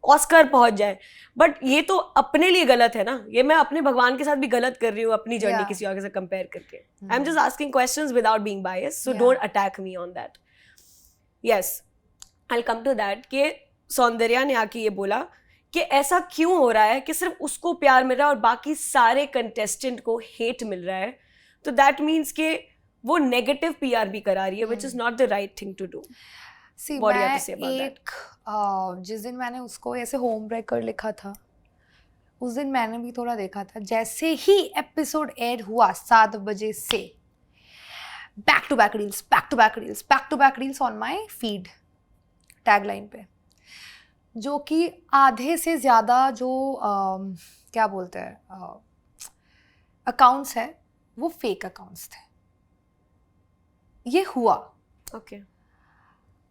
ऑस्कर पहुंच जाए, बट ये तो अपने लिए गलत है ना, ये मैं अपने भगवान के साथ भी गलत कर रही हूँ अपनी जर्नी किसी और से कंपेयर करके. I am just asking questions without being biased, so don't attack me on that. Yes, I will come to that कि सौंदर्या ने आके ये बोला कि ऐसा क्यों हो रहा है कि सिर्फ उसको प्यार मिल रहा है और बाकी सारे कंटेस्टेंट को हेट मिल रहा है. तो दैट मीन्स कि वो नेगेटिव पीआर भी करा रही है, which is not the right thing to do. जिस दिन मैंने उसको ऐसे होम ब्रेकर लिखा था उस दिन मैंने भी थोड़ा देखा था, जैसे ही एपिसोड एड हुआ 7 बजे से back to back reels on my feed tagline पे, जो कि आधे से ज़्यादा जो क्या बोलते हैं अकाउंट्स है वो फेक अकाउंट्स थे. ये हुआ ओके.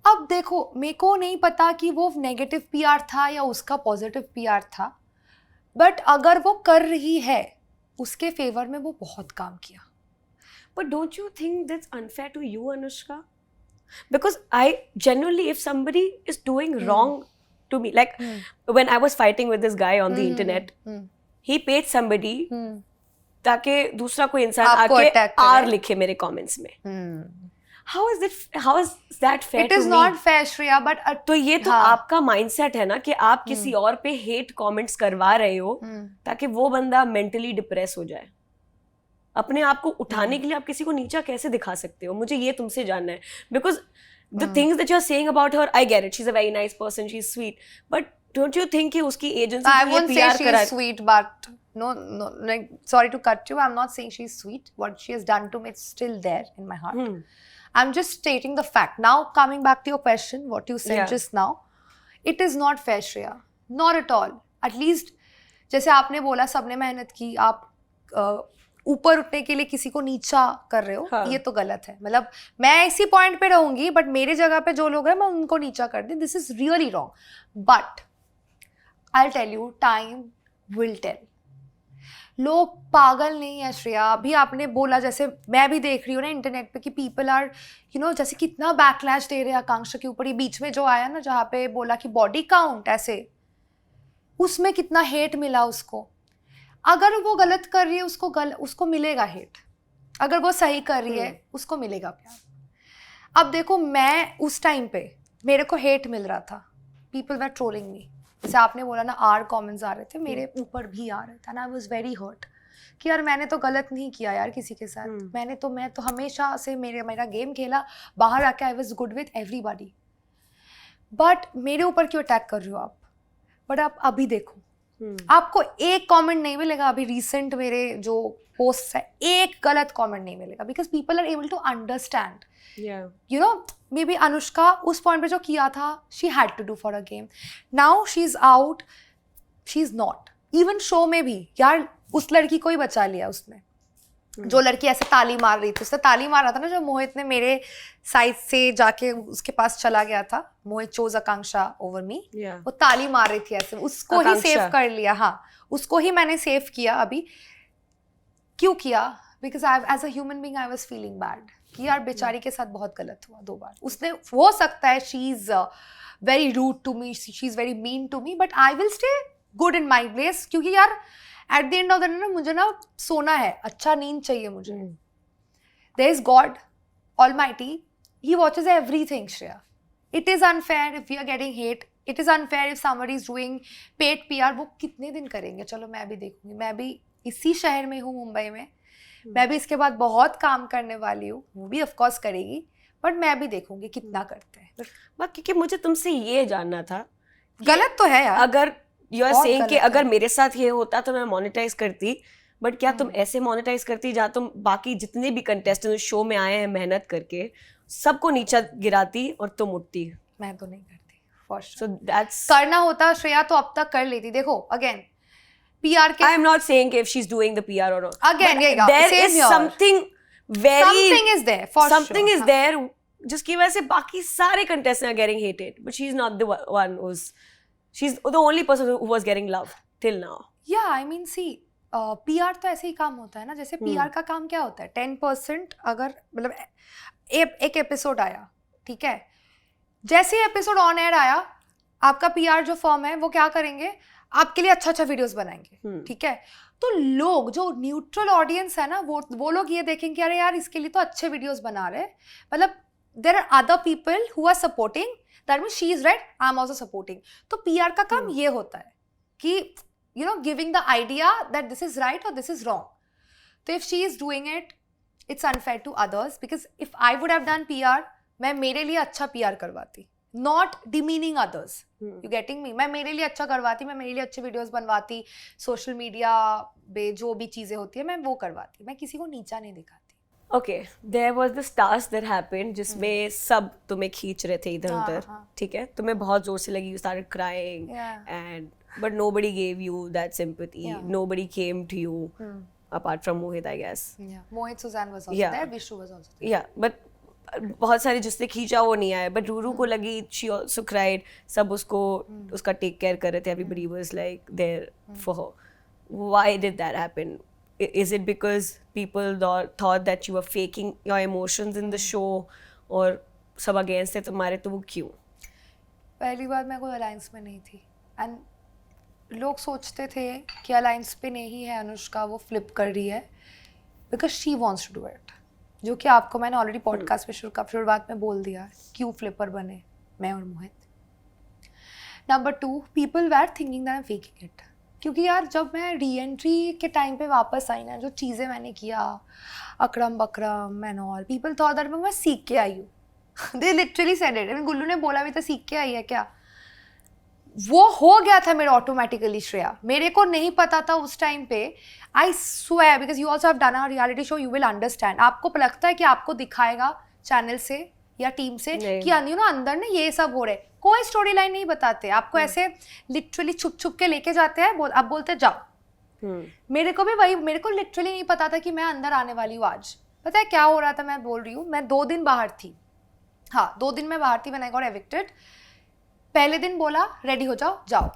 अब देखो मेरे को नहीं पता कि वो नेगेटिव पीआर था या उसका पॉजिटिव पीआर था, बट अगर वो कर रही है उसके फेवर में वो बहुत काम किया. But don't you think that's unfair to you Anushka? Because I genuinely, if somebody is doing wrong to me, like when I was fighting with this guy on the internet, he paid somebody ताकि दूसरा कोई इंसान आके are लिखे मेरे comments में. How is that fair? It is not fair, Shreya, but तो ये तो आपका माइंडसेट है ना कि आप किसी और पे हेट कमेंट्स करवा रहे हो ताकि वो बंदा मेंटली डिप्रेस हो जाए. अपने आप को उठाने के लिए आप किसी को नीचा कैसे दिखा सकते हो? मुझे ये तुमसे जानना है. Because the things that you're saying about her, I get it. She's a very nice person. She's sweet. But don't you think कि उसकी agency I won't say she's sweet, but no, like, sorry to cut you. I'm not saying she's sweet. What she has done to me, it's still there in my heart. I'm just stating the fact. Now, coming back to your question, what you said just now, it is not fair, Shreya. Not at all. At least, जैसे आपने बोला सबने मेहनत की, आप ऊपर उठने के लिए किसी को नीचा कर रहे हो, ये तो गलत है. मतलब मैं इसी पॉइंट पे रहूंगी, बट मेरे जगह पे जो लोग हैं मैं उनको नीचा कर दूं. This is really wrong. But I will tell you, time will tell. लोग पागल नहीं है श्रेया. अभी आपने बोला, जैसे मैं भी देख रही हूँ ना इंटरनेट पे कि पीपल आर जैसे कितना बैकलैश दे रहे हैं आकांक्षा के ऊपर. ये बीच में जो आया ना जहाँ पे बोला कि बॉडी काउंट ऐसे, उसमें कितना हेट मिला उसको. अगर वो गलत कर रही है उसको मिलेगा हेट, अगर वो सही कर रही है उसको मिलेगा प्यार. अब देखो मैं उस टाइम पे मेरे को हेट मिल रहा था, पीपल वर ट्रोलिंग मी. जैसे आपने बोला ना आर कमेंट्स आ रहे थे, मेरे ऊपर भी आ रहे थे, and I was very hurt कि यार मैंने तो गलत नहीं किया यार किसी के साथ. मैं तो हमेशा से मेरा गेम खेला, बाहर आके I was good with everybody. But मेरे ऊपर क्यों अटैक कर रहे हो आप? बट आप अभी देखो, आपको एक कमेंट नहीं मिलेगा. अभी रिसेंट मेरे जो पोस्ट है एक गलत कमेंट नहीं मिलेगा, because people are able to understand. Maybe Anushka उस पॉइंट पे जो किया था, she had to do for a game. Now she is out, she is not. Even show में भी यार उस लड़की को ही बचा लिया उसने, जो लड़की ऐसे ताली मार रही थी. उसने ताली मार रहा था ना जब मोहित ने मेरे साइड से जाके उसके पास चला गया था. मोहित चोज आकांक्षा ओवर मी. वो ताली मार रही थी ऐसे, उसको ही सेव कर लिया. हाँ, उसको ही मैंने सेव किया. अभी क्यों किया? Because I as a human being I was feeling bad. कि यार बेचारी के साथ बहुत गलत हुआ 2 बार. उसने हो सकता है she is very rude to me, she is very mean to me, but I will stay good in my place, क्योंकि यार at the end of the day ना मुझे ना सोना है, अच्छा नींद चाहिए मुझे. There is God almighty, he watches everything. Shreya, it is unfair if we are getting hate, it is unfair if somebody is doing paid PR. वो कितने दिन करेंगे? चलो मैं भी देखूंगी, मैं भी इसी शहर में हूँ मुंबई में, मैं भी इसके बाद बहुत काम करने वाली हूँ, वो भी ऑफ कोर्स करेगी, बट मैं भी देखूंगी कितना करते हैं. बट क्योंकि मुझे तुमसे ये जानना था, गलत तो है यार. अगर यू आर बहुत सेइंग कि गलत अगर है. मेरे साथ ये होता तो मैं मोनेटाइज करती, बट क्या तुम ऐसे मोनेटाइज करती जहाँ तुम बाकी जितने भी कंटेस्टेंट शो में आए हैं मेहनत करके सबको नीचा गिराती और तुम उठती? मैं तो नहीं करती, फॉर सो श्योर. दैट्स, करना होता श्रेया तो अब तक कर लेती. देखो अगेन PR के I am not saying if she's doing the PR or not. Again, But yeah, there same is here. something very, something is there for something sure. is there जिसकी वजह से बाकी सारे contestants are getting hated, but she's not the one who's, she's the only person who was getting love till now. Yeah, I mean see, PR तो ऐसे ही काम होता है ना. जैसे PR का काम क्या होता है, 10% अगर मतलब एक एपिसोड आया, ठीक है, जैसे ही एपिसोड ऑन एयर आया, आपका PR जो फर्म है वो क्या करेंगे, आपके लिए अच्छा अच्छा वीडियोस बनाएंगे, ठीक है. तो लोग जो न्यूट्रल ऑडियंस है ना, वो लोग ये देखेंगे अरे यार इसके लिए तो अच्छे वीडियोस बना रहे, मतलब there are other people who are supporting, that means she is right, I am also supporting. तो PR का काम ये होता है कि you know giving the idea that this is right और दिस इज रॉन्ग. तो if she is doing it, it's unfair to others, because if I would have done PR, मैं मेरे लिए अच्छा PR करवाती, not demeaning others. You getting मी? मैं मेरे लिए अच्छा करवाती, मैं मेरे लिए अच्छे वीडियोस बनवाती, सोशल मीडिया पे जो भी चीजें होती है मैं वो करवाती, मैं किसी को नीचा नहीं दिखाती. Okay, there was this task that happened जिसमें सब तुम्हें खींच रहे थे इधर उधर, ठीक है, तुम्हें बहुत जोर से लगी, you started crying, and but nobody gave you that sympathy, nobody came to you apart from Mohit, I guess. Mohit Suzanne was also there, Vishu was also there. Yeah, but बहुत सारे जिसने खींचा वो नहीं आए, बट रूरू को लगी, she also cried, सब उसको उसका टेक केयर कर रहे थे, everybody was like there for her. Why did that happen? Is it because people thought that you were faking your emotions in the show, और सब अगेंस्ट थे तुम्हारे, तो वो क्यों? पहली बार मैं कोई अलायंस में नहीं थी, एंड लोग सोचते थे कि अलायंस पे नहीं है अनुष्का, वो फ्लिप कर रही है because she wants to do it, जो कि आपको मैंने ऑलरेडी पॉडकास्ट में शुरुआत में बोल दिया क्यों फ्लिपर बने मैं और Mohit. Number 2, people were thinking that I am faking it, क्योंकि यार जब मैं री एंट्री के टाइम पे वापस आई ना, जो चीज़ें मैंने किया, अकरम बकरम and all, people thought that मैं सीख के आई हूँ. They literally said it. Gullu ने बोला भी तो सीख के आई है क्या? वो हो गया था मेरा ऑटोमेटिकली श्रेया, मेरे को नहीं पता था उस टाइम पे. I swear, because you also have done a reality show, you will understand. आपको लगता है कि आपको दिखाएगा चैनल से या टीम से कि यू नो अंदर ना ये सब हो रहे, कोई स्टोरी लाइन नहीं बताते आपको, ऐसे लिटरली छुप छुप के लेके जाते हैं, अब बोलते जाओ. मेरे को भी वही, मेरे को लिटरली नहीं पता था कि मैं अंदर आने वाली हूँ आज. पता है क्या हो रहा था? मैं बोल रही हूँ, मैं 2 दिन बाहर थी, हाँ 2 दिन मैं बाहर थी व्हेन आई गॉट एविक्टेड. पहले दिन बोला रेडी हो जाओ, जाओ,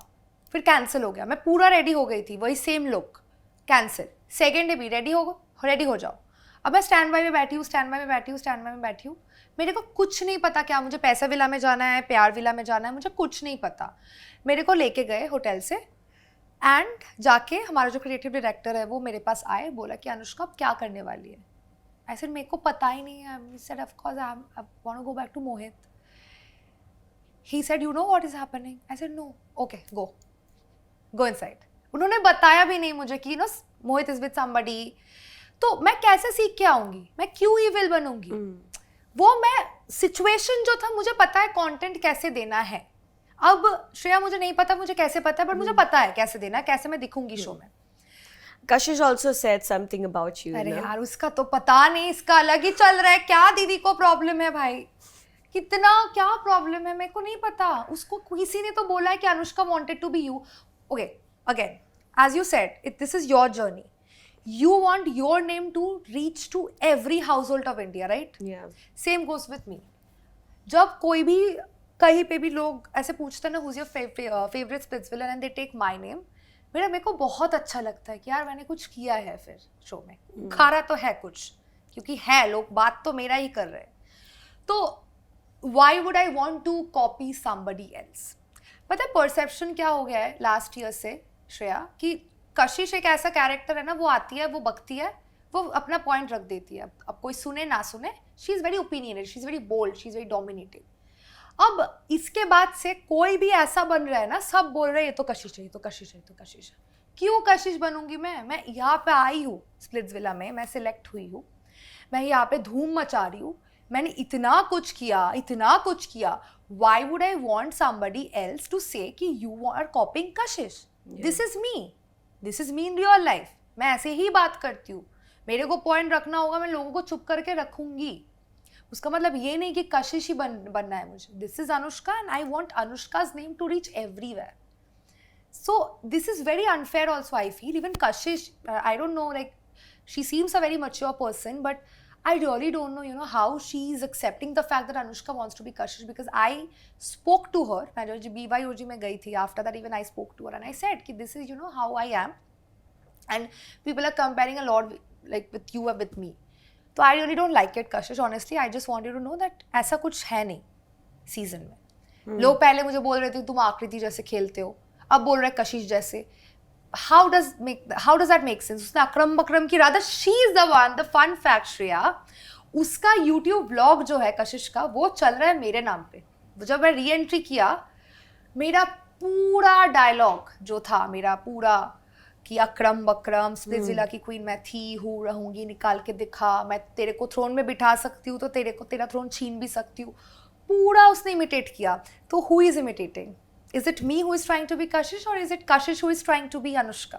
फिर कैंसिल हो गया. मैं पूरा रेडी हो गई थी, वही same look, cancel. Second day भी रेडी हो जाओ. अब मैं स्टैंड बाय में बैठी हूँ, मेरे को कुछ नहीं पता क्या मुझे पैसा विला में जाना है, प्यार विला में जाना है, मुझे कुछ नहीं पता. मेरे को लेके गए होटल से, एंड जाके हमारा जो क्रिएटिव डायरेक्टर है वो मेरे पास आए, बोला कि अनुष्का अब क्या करने वाली है. आई सेड मेरे को पता ही नहीं है. I said of course I want to go back to Mohit. He said, you know what is happening? I said, no. Okay, go inside. उन्होंने बताया भी नहीं मुझे कि no Mohit is with somebody. तो मैं कैसे सीख के आऊंगी? मैं क्यों इविल बनूंगी? वो मैं सिचुएशन जो था, मुझे पता है कंटेंट कैसे देना है. अब श्रेया मुझे नहीं पता मुझे कैसे पता है, बट मुझे पता है कैसे देना है, कैसे मैं दिखूंगी शो में. Kashish also said something about you. अरे यार उसका तो पता नहीं, इसका अलग ही चल रहा है. क्या दीदी को प्रॉब्लम है भाई, कितना क्या प्रॉब्लम है मेरे को नहीं पता. उसको किसी ने तो बोला है कि Anushka wanted to be you. Okay, again as you said, this is your journey. You want your name to reach to every household of India, right? Yeah. Same goes with me. जब कोई भी कहीं पे भी लोग ऐसे पूछते हैं ना who's your favorite Splitsvilla and they take my name, मेरे को बहुत अच्छा लगता है कि यार मैंने कुछ किया है फिर शो में. खारा तो है कुछ क्योंकि है लोग बात तो मेरा ही कर रहे हैं. तो why would I want to copy somebody else. पता है परसेप्शन क्या हो गया है लास्ट ईयर से श्रेया, कि कशिश एक ऐसा कैरेक्टर है ना, वो आती है, वो बकती है, वो अपना पॉइंट रख देती है. अब कोई सुने ना सुने, she is very opinionated, she is very bold, she is very dominating. अब इसके बाद से कोई भी ऐसा बन रहा है ना, सब बोल रहे हैं ये तो कशिश है, ये तो कशिश है, ये तो कशिश है. क्यों कशिश बनूंगी मैं यहाँ पे आई हूँ स्प्लिट्सविला में, मैं सिलेक्ट हुई हूँ, मैं यहाँ पे धूम मचा रही हूँ, मैंने इतना कुछ किया. Why would I want somebody else to say कि you are copying Kashish? This is me in real life. मैं ऐसे ही बात करती हूँ. मेरे को पॉइंट रखना होगा, मैं लोगों को चुप करके रखूंगी. उसका मतलब ये नहीं कि कशिश ही बनना है मुझे. This is Anushka and I want Anushka's name to reach everywhere. So this is very unfair also, I feel. Even Kashish, I don't know, like, she seems a very mature person, but I really don't know, how she's accepting the fact that Anushka wants to be Kashish, because I spoke to her. मैं जो BYOG में गई थी, after that even I spoke to her and I said कि this is, how I am. And people are comparing a lot like with you and with me. So I really don't like it, Kashish. Honestly, I just want you to know that ऐसा कुछ है नहीं season में. लोग पहले मुझे बोल रहे थे तुम आकृति जैसे खेलते हो, अब बोल रहे कशिश जैसे. How does that make sense? उसने अक्रम बक्रम की, rather she is the one. The fun fact, Shreya, उसका YouTube vlog जो है कशिश का, वो चल रहा है मेरे नाम पे. जब मैं री एंट्री किया, मेरा पूरा डायलॉग जो था, मेरा पूरा कि अक्रम बक्रम स्प्लिट्सविला की क्वीन मैं थी, हूँ, रहूंगी, निकाल के दिखा, मैं तेरे को थ्रोन में बिठा सकती हूँ तो तेरा थ्रोन छीन भी सकती हूँ, पूरा उसने इमिटेट किया. तो who is imitating? Is it me who is trying to be Kashish, or is it Kashish who is trying to be Anushka?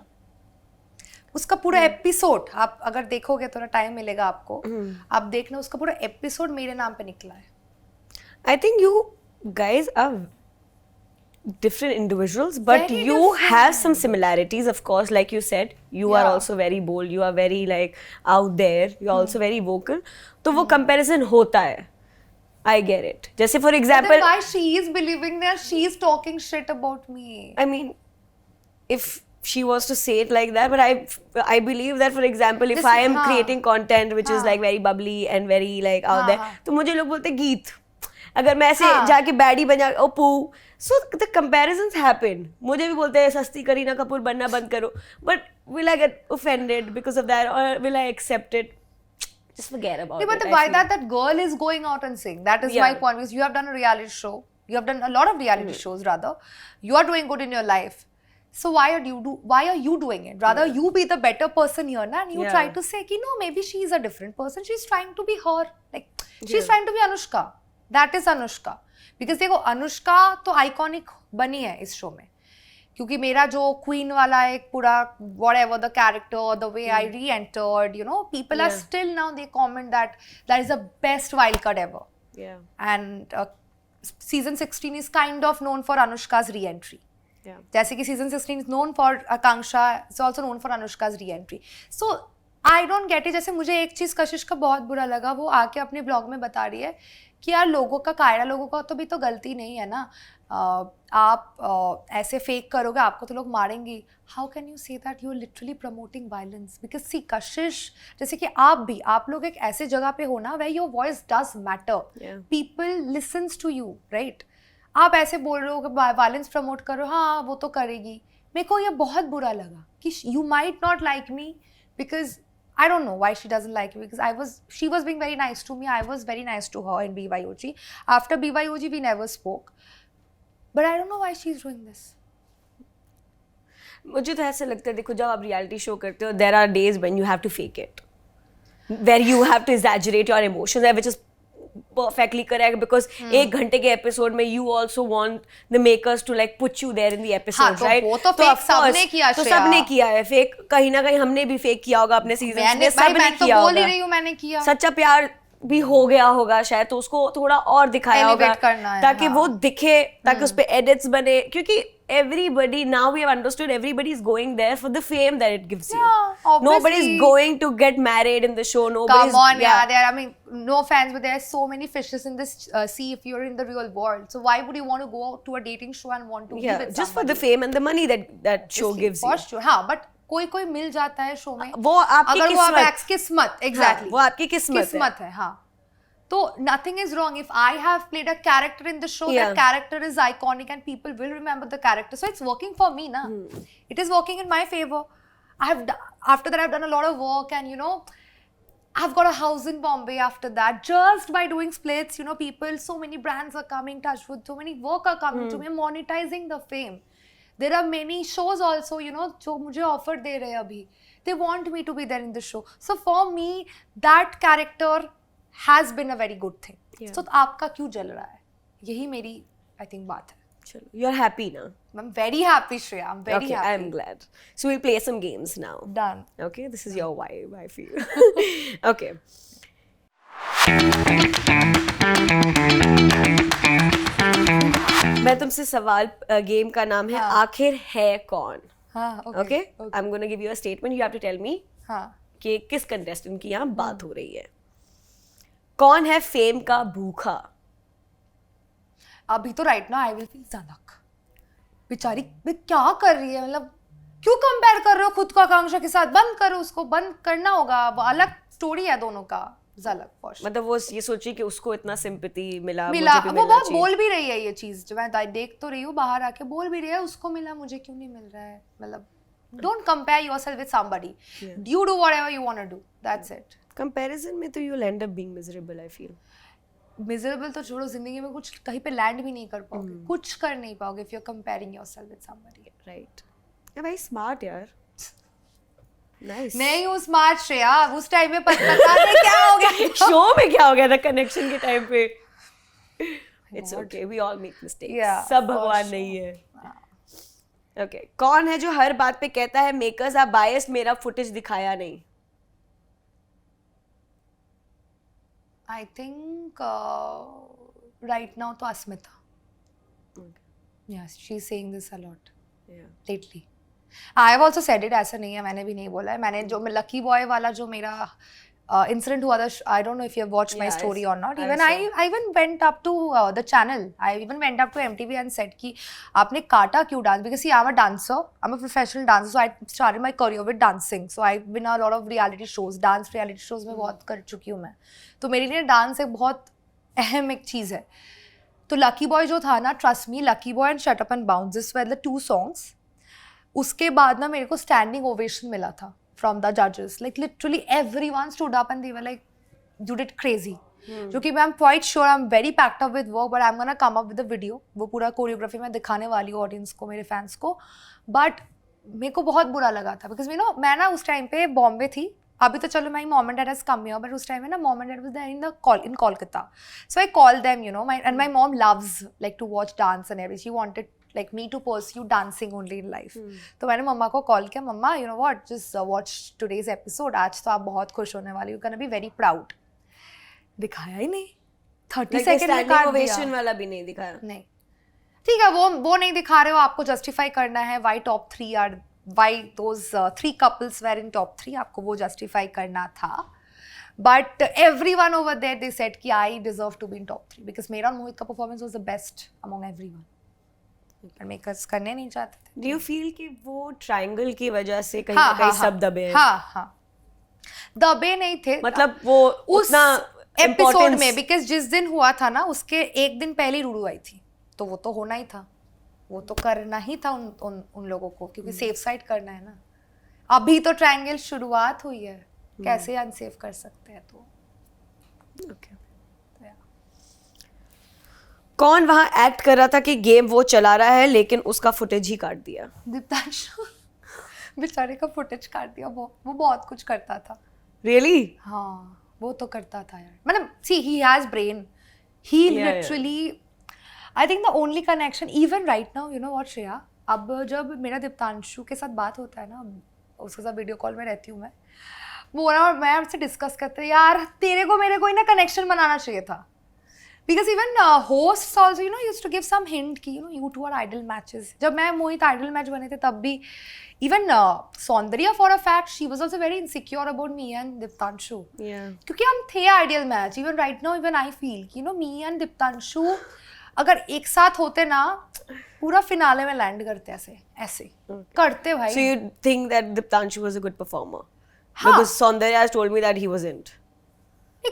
उसका पूरा एपिसोड आप अगर देखोगे, थोड़ा टाइम मिलेगा आपको, आप देखना, उसका पूरा एपिसोड मेरे नाम पे निकला है. I think you guys are different individuals, but Very you different. have some similarities, of course. Like you said, you are Yeah. also very bold, you are very like out there, you are also very vocal. तो वो comparison होता है. I get it. जैसे for But example, then why she is believing that she is talking shit about me? I mean, if she was to say it like that, but I believe that, for example, if This- I am हाँ. creating content which is हाँ. like very bubbly and very like out हाँ, there, हाँ. तो मुझे लोग बोलते हैं गीत. अगर मैं ऐसे हाँ. जाके बैडी बन जा, ओपू, so the comparisons happen. मुझे भी बोलते हैं सस्ती करीना कपूर बनना बंद करो, but will I get offended because of that, or will I accept it? Just forget about Yeah, but it. why that girl is going out and saying, that is my Yeah. point, because you have done a reality show, you have done a lot of reality shows rather, you are doing good in your life, so why are you doing it? Rather you be the better person here na, and you Yeah. try to say ki no, maybe she is a different person, she's trying to be her, like she's Yeah. trying to be Anushka. That is Anushka, because देखो अनुष्का तो iconic बनी है इस show में, क्योंकि मेरा जो queen वाला एक पूरा whatever the character, the way I re-entered, people are Yeah. still now, they comment that is the best wildcard ever. Yeah. And season 16 is kind of known for Anushka's re-entry. Yeah. जैसे कि season 16 is known for Akanksha, it's also known for Anushka's re-entry. So I don't get it. जैसे मुझे एक चीज़ कशिश का बहुत बुरा लगा, वो आके अपने ब्लॉग में बता रही है कि यार कायरा लोगों का तो भी तो गलती नहीं है ना, आप ऐसे फेक करोगे आपको तो लोग मारेंगे. How can you say that? You are literally promoting violence. Because see Kashish, जैसे कि आप लोग एक ऐसे जगह पे हो ना where your voice does matter, people listens to you, right? आप ऐसे बोल रहे हो कि वायलेंस प्रमोट करो, हाँ वो तो करेगी. मेरे को ये बहुत बुरा लगा कि you might not like me because I don't know why she doesn't like me, because she was being very nice to me, I was very nice to her in BYOG. After BYOG we never spoke, but I don't know why she's doing this. मुझे तो ऐसे लगता है, देखो जब आप reality show करते हो, there are days when you have to fake it, where you have to exaggerate your emotions, which is perfectly correct, because एक घंटे के एपिसोड में you also want the makers to like put you there in the episode, हाँ, right? तो वो तो fake सबने किया, तो श्रेया. सबने किया है फेक, कहीं ना कहीं हमने भी फेक किया होगा अपने सीजन में, सबने मैं तो किया बोल ही होगा. रही हूँ मैंने किया. सच्चा प्यार भी हो गया होगा शायद, तो उसको थोड़ा और दिखाया Elevate होगा करना है, ताकि हाँ. वो दिखे, ताकि उस पे एडिट्स बने, क्योंकि everybody now we have understood everybody is going there for the fame that it gives you. obviously. Nobody is going to get married in the show. Nobody Come on, yeah. yeah. I mean, no offense, but there are so many fishes in this sea if you're in the real world. So why would you want to go out to a dating show and want to be Yeah, with just for somebody? the fame and the money that show gives For you. sure. हाँ, but कोई कोई मिल जाता है show में, वो आपकी अगर किस्मत, वो आप किस्मत, एग्जैक्टली, वो आपकी किस्मत है, हाँ. तो nothing is wrong if I have played a character in the show. Yeah. That character is iconic and people will remember the character. So it's working for me, na. It is working in my favor. After that I've done a lot of work, and you know, I've got a house in Bombay after that. Just by doing splits, you know, people, so many brands are coming, Touchwood, so many work are coming to me, monetizing the fame. There are many shows also, you know, जो मुझे offer दे रहे हैं अभी. They want me to be there in the show. So for me, that character has been a very good thing. Yeah. So आपका क्यों जल रहा है? यही मेरी I think बात है. चलो, you're happy now. I'm very happy, Shreya. I'm very Okay, happy. I'm glad. So we'll play some games now. Done. Okay, this is your vibe, I feel. Okay. मैं तुमसे सवाल, गेम का नाम है आखिर है कौन. हाँ, Okay? I'm going to give you a statement. You have to tell me हाँ. कि किस कंटेस्टेंट की यहाँ बात हो रही है. कौन है फेम का भूखा? अभी तो राइट ना आई विल फील ज़नक. बेचारी क्या कर रही है, मतलब क्यों कंपेयर कर रहे हो खुद को आकांक्षा के साथ? बंद करो उसको, बंद करना होगा. वो अलग स्टोरी है दोनों का. ज़लक फॉर मतलब वो ये सोची कि उसको इतना सिंपैथी मिला, मिला. मुझे भी वो मिलना बहुत चाहिए. बोल भी रही है ये चीज, जो मैं देख तो रही हूँ बाहर आके, बोल भी रही है उसको मिला मुझे क्यों नहीं मिल रहा है. मतलब don't compare yourself with somebody. You do whatever you want to do, that's it. Comparison में तो you will end up being miserable, I feel. Miserable तो छोड़ो, जिंदगी में कुछ कहीं पे लैंड भी नहीं कर पाओगे, कुछ कर नहीं पाओगे if you are comparing yourself with somebody. Right. ये भाई स्मार्ट यार. नाइस. नहीं हूँ स्मार्ट श्रेया. उस टाइम में पता नहीं क्या हो गया. शो में क्या हो गया था कनेक्शन के टाइम पे? It's okay, we all make mistakes. सब भगवान नहीं है. ओके. कौन है जो हर बात पे कहता है मेकर्स आर बायस्ड, मेरा फुटेज दिखाया नहीं? आई थिंक राइट नाउ तो Asmita. Yes, she is saying this a lot lately. I have also said it. ऐसा नहीं है, मैंने भी नहीं बोला है. मैंने जो लकी बॉय वाला जो मेरा इंसिडेंट हुआ था, I don't know if you have watched my story और नॉट. Even I even went up to the channel, I even went up to MTV and said कि आपने काटा क्यों dance, because see I am a dancer, I am a professional dancer, so I started my career with dancing. So I been a lot of reality shows, dance reality shows में बहुत कर चुकी हूँ मैं. तो मेरे लिए डांस एक बहुत अहम एक चीज़ है. तो लकी बॉय जो था ना, trust me, lucky boy and shut up and bounce, this were the 2 songs. उसके बाद ना मेरे को स्टैंडिंग ओवेशन मिला था फ्रॉम द जजेस. Like literally everyone stood up and they were like you did crazy. जो कि मैं am quite sure, I am very packed up with work, but I am gonna come up with the video. वो पूरा choreography मैं दिखाने वाली हूँ audience को, मेरे फैंस को. बट मेरे को बहुत बुरा लगा था बिकॉज मैं ना उस टाइम पे बॉम्बे थी. अभी तो चलो my mom and dad has come here, but उस टाइम में ना mom and dad was there in Kolkata. So I call them, you know, and my mom loves like to watch dance and everything. She wanted like me to pursue dancing only in life. तो मैंने मम्मा को call किया, मम्मा you know what, just watch today's episode, आज तो आप बहुत खुश होने वाली, you're gonna be very proud. दिखाया ही नहीं. 30 सेकंड में काट दिया. वाला भी नहीं दिखाया. नहीं, ठीक है, वो नहीं दिखा रहे हो, आपको जस्टिफाई करना है why top 3 are, why those 3 couples were in top 3, आपको वो जस्टिफाई करना था. But everyone over there they said कि I deserve to be in top 3 because मेरा और मोहित का performance was the best among everyone. पर मेकर्स करने नहीं चाहते थे. Do you feel कि वो ट्रायंगल की वजह से कहीं ना कहीं सब दबे हैं? हाँ, दबे नहीं थे, मतलब वो उस एपिसोड में, बिकॉज जिस दिन हुआ था ना उसके एक दिन पहले रुडू आई थी, तो वो तो होना ही था, वो तो करना ही था उन लोगों को, क्योंकि सेफ साइड करना है ना. अभी तो ट्रायंगल शुरुआत हुई है, कैसे अनसेफ कर सकते हैं. तो okay. कौन वहां एक्ट कर रहा था कि गेम वो चला रहा है लेकिन उसका फुटेज ही काट दिया? दीप्तांशु बेचारे का फुटेज काट दिया. वो बहुत कुछ करता था. Really? हाँ, वो तो करता था यार. मतलब see he has brain, he literally, I think the only connection even right now, you know what Shreya, अब जब मेरा दीप्तांशु के साथ बात होता है ना, उसके साथ वीडियो कॉल में रहती हूँ मैं उससे डिस्कस करते हैं, यार तेरे को मेरे को ही ना कनेक्शन बनाना चाहिए था. Because even hosts also, you know, used to give some hint कि, you know, you two are idol matches. जब मैं मोहित idol match बने थे तब भी, even Soundarya for a fact, she was also very insecure about me and Diptanshu. Yeah. क्योंकि हम थे ideal match. Even right now, even I feel, you know, me and Diptanshu, अगर एक साथ होते ना पूरा फिनाले में लैंड करते ऐसे ऐसे करते भाई. So you think that Diptanshu was a good performer? हाँ. Because Saundarya has told me that he wasn't.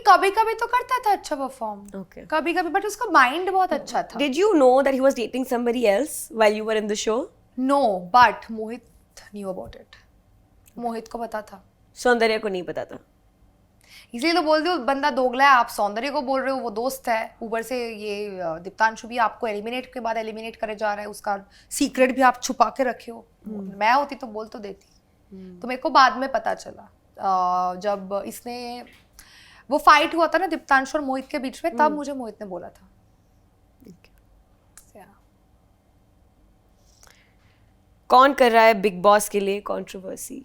कभी कभी तो करता था अच्छा परफॉर्म. Okay. कभी कभी बट उसका माइंड बहुत अच्छा था. Did you know that he was dating somebody else while you were in the show? No but Mohit knew about it. Mohit को पता था. सौंदर्य को नहीं पता था. इसलिए तो बोल दो बंदा दोगला है. आप सौंदर्य को बोल रहे हो, वो दोस्त है. ऊपर से ये दीप्तांशु भी आपको एलिमिनेट के बाद एलिमिनेट करे जा रहा है. उसका सीक्रेट भी आप छुपा के रखे हो. मैं होती तो बोल तो देती. तो मेरे को बाद में पता चला जब इसने वो फाइट हुआ था ना दीप्तांशु और मोहित के बीच में, तब मुझे मोहित ने बोला था. कौन कर रहा है बिग बॉस के लिए कंट्रोवर्सी?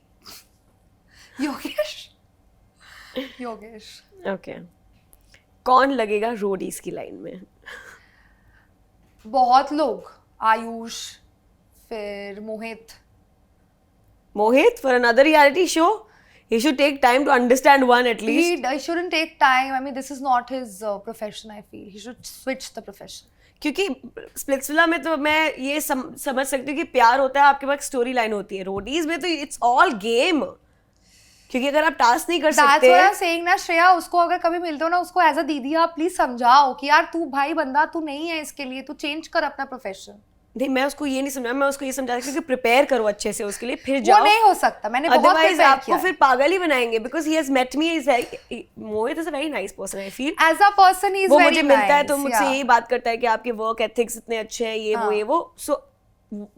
योगेश. योगेश. ओके. कौन लगेगा रोडीज की लाइन में? बहुत लोग. आयुष, फिर मोहित. Mohit for another reality show? He should take time to understand one at least. He shouldn't take time. I mean, this is not his profession, I feel. He should switch the profession. क्योंकि Splitsvilla में तो मैं ये समझ सकती हूँ कि प्यार होता है, आपके पास स्टोरी लाइन होती है. रोडीज में तो इट्स ऑल गेम. क्योंकि अगर आप टास्क नहीं कर सकते. That's what I'm saying ना श्रेया. उसको अगर कभी मिलते हो ना, उसको एज अ दीदी आप प्लीज समझाओ कि यार तू भाई बंदा तू नहीं है इसके लिए. तू चेंज कर अपना प्रोफेशन. नहीं, मैं उसको ये नहीं समझा. मैं उसको ये समझा कि प्रिपेयर करो अच्छे से उसके लिए, फिर जाओ. वो नहीं हो सकता. मैंने बहुत अदरवाइज प्रिपेयर आपको किया. फिर पागल ही बनाएंगे. Because he has met me. Mohit is a very nice person. I feel as a person he is वो वेरी मुझे मिलता है तो मुझसे यही बात करता है कि आपके वर्क एथिक्स इतने अच्छे हैं, ये वो. सो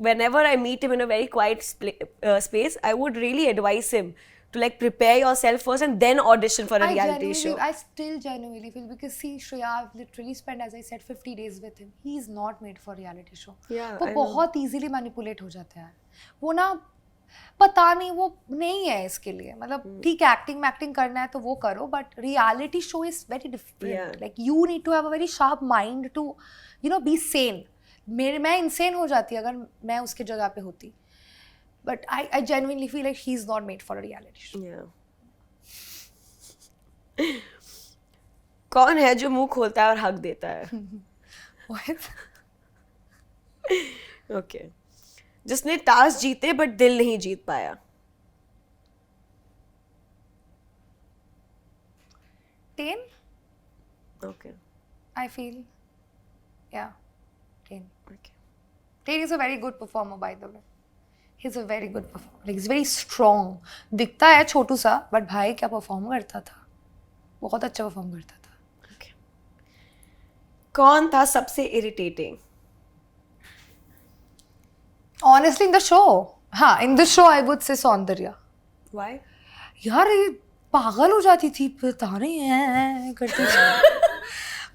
whenever I meet him in a very quiet space, I would really advise him to like prepare yourself first and then audition for a reality show. I still genuinely feel, because see Shreya, I've literally spent, as I said, 50 days with him. He is not made for reality show. Yeah, वो I बहुत easily manipulate हो जाता है. वो ना पता नहीं, वो नहीं है इसके लिए. मतलब ठीक है, एक्टिंग करना है तो वो करो, but reality show is very different. Like you need to have a very sharp mind to be sane. मैं इंसेन हो जाती अगर मैं उसके जगह पे होती. But I genuinely feel like he's not made for a reality show. Yeah. कौन है जो मुंह खोलता है और हक देता है? What? Okay. जिसने टास्क जीते बट दिल नहीं जीत पाया? Tain? Okay. I feel. Yeah. Tain. Okay. Tain is a very good performer, by the way. He's a very good performer. Like, he's very strong. दिखता है छोटू सा, बट भाई क्या परफॉर्म करता था. बहुत अच्छा परफॉर्म करता था. Okay. कौन था सबसे irritating? Honestly, in the show. हाँ, in the show I would say Soundarya. Why? यार ये पागल हो जाती थी, पता नहीं है करती थी.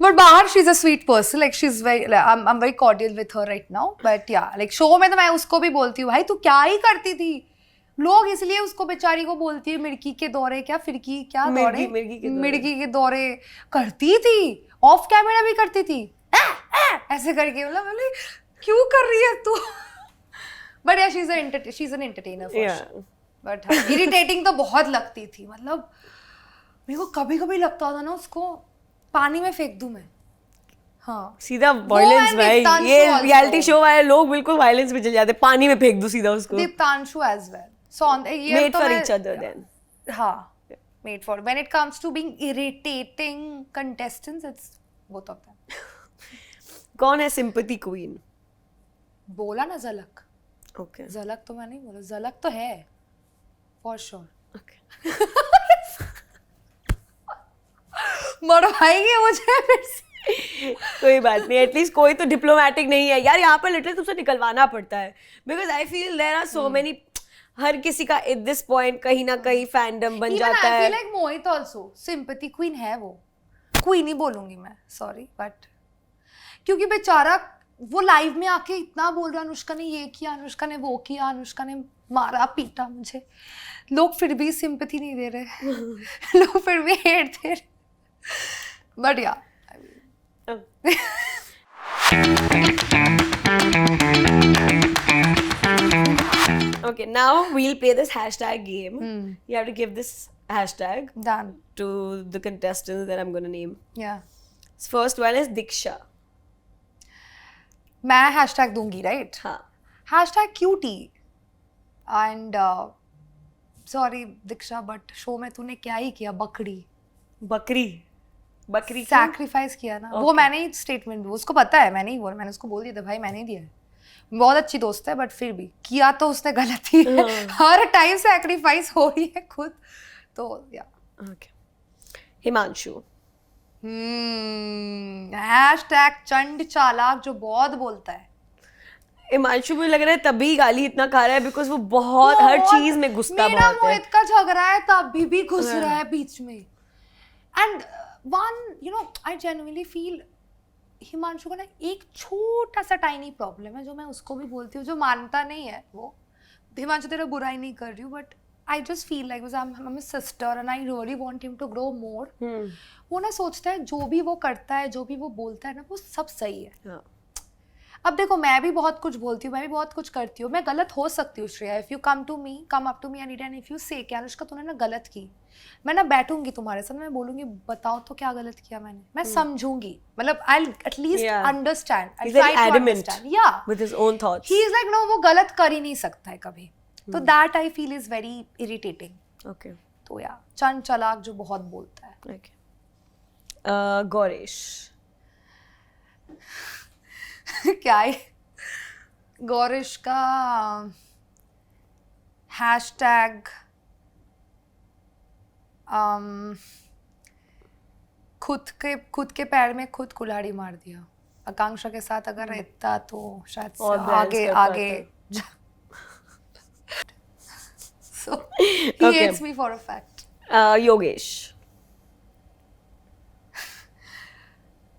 But बाहर she's a sweet person, like she's very, like, I'm very cordial with her right now. But yeah, like show में तो मैं उसको भी बोलती हूँ, भाई तू क्या ही करती थी. लोग इसलिए उसको बेचारी को बोलती है मिर्गी के दौरे, क्या फिरकी क्या दौरे, मिर्गी के दौरे करती थी. ऑफ कैमरा भी करती थी ऐसे करके. मतलब क्यों कर रही है तू. बट यार she's an entertainer for sure. But irritating तो बहुत लगती थी. मतलब मेरे को कभी कभी लगता था ना उसको पानी में फेंक दूं मैं. हाँ, सीधा वायलेंस भाई. ये रियलिटी शो वाले लोग बिल्कुल वायलेंस में चले जाते. पानी में फेंक दूं सीधा उसको. Diptanshu as well. So made for each other then. हाँ, made for. When it comes to being irritating contestants, it's both of them. कौन है सिंपैथी क्वीन? बोला ना झलक. Okay. झलक तो मैं नहीं बोला. झलक तो है for sure. Okay. मरवाएंगे मुझे फिर से. कोई बात नहीं. एटलीस्ट कोई तो डिप्लोमेटिक नहीं है यार यहाँ पर. लिटरली तुमसे निकलवाना पड़ता है. Because I feel there are so many. हर किसी का एट दिस पॉइंट कहीं ना कहीं फैंडम बन जाता है. लाइक मोहित आल्सो सिंपैथी क्वीन है. वो क्वीन ही बोलूंगी मैं, सॉरी, बट क्योंकि बेचारा वो लाइव में आके इतना बोल रहा, अनुष्का ने ये किया, अनुष्का ने वो किया, अनुष्का ने मारा पीटा मुझे. लोग फिर भी सिंपैथी नहीं दे रहे. लोग फिर भी हेट दे रहे. But yeah. Okay, now we'll play this hashtag game. You have to give this hashtag Done. to the contestants that I'm going to name. Yeah. First one is Diksha. मैं hashtag दूंगी, राइट? हाँ. Hashtag cutie. And sorry Diksha, but show में तूने क्या ही किया, बकरी क्यों? सैक्रिफाइस किया ना. वो मैंने ही स्टेटमेंट, उसको पता है, मैंने ही बोला, मैंने उसको बोल दिया था भाई मैंने ही दिया है. बहुत अच्छी दोस्त है बट फिर भी किया तो उसने गलत ही है. हर टाइम सैक्रिफाइस हो रही है खुद तो या. Okay. हिमांशु. हैशटैग चंड चालाक, जो बहुत बोलता है. हिमांशु मुझे लग रहा है तभी गाली इतना खा रहा है बिकॉज वो बहुत हर चीज में घुसता मेरा बहुत है. मोहित का झगड़ा है तभी भी घुस रहा है बीच में. And one I genuinely feel Himanshu का ना एक छोटा सा टाइनी प्रॉब्लम है जो मैं उसको भी बोलती हूँ, जो मानता नहीं है वो. हिमांशु तेरा बुराई नहीं कर रही हूँ but I just feel like I'm his sister and I really want him to grow more. वो ना सोचता है जो भी वो करता है, जो भी वो बोलता है ना, वो सब सही है. हाँ. अब देखो मैं भी बहुत कुछ बोलती हूँ, मैं भी बहुत कुछ करती हूँ, मैं गलत हो सकती हूँ Shreya. If you come up to me and if you say कि अनुष्का तूने ना गलत की, मैं ना बैठूंगी तुम्हारे साथ, मैं बोलूंगी बताओ तो क्या गलत किया मैंने, मैं समझूंगी, मतलब I at least understand, I try to understand. या with his own thoughts. He is like no, वो गलत कर ही नहीं सकता है कभी. तो that I feel is very irritating. Okay. तो या चंड चालाक जो बहुत बोलता है. Okay. गौरेश. क्या है गौरेश का हैशटैग खुद के पैर में खुद कुल्हाड़ी मार दिया. आकांक्षा के साथ अगर रहता तो शायद से आगे so he hates me for a fact. Yogesh.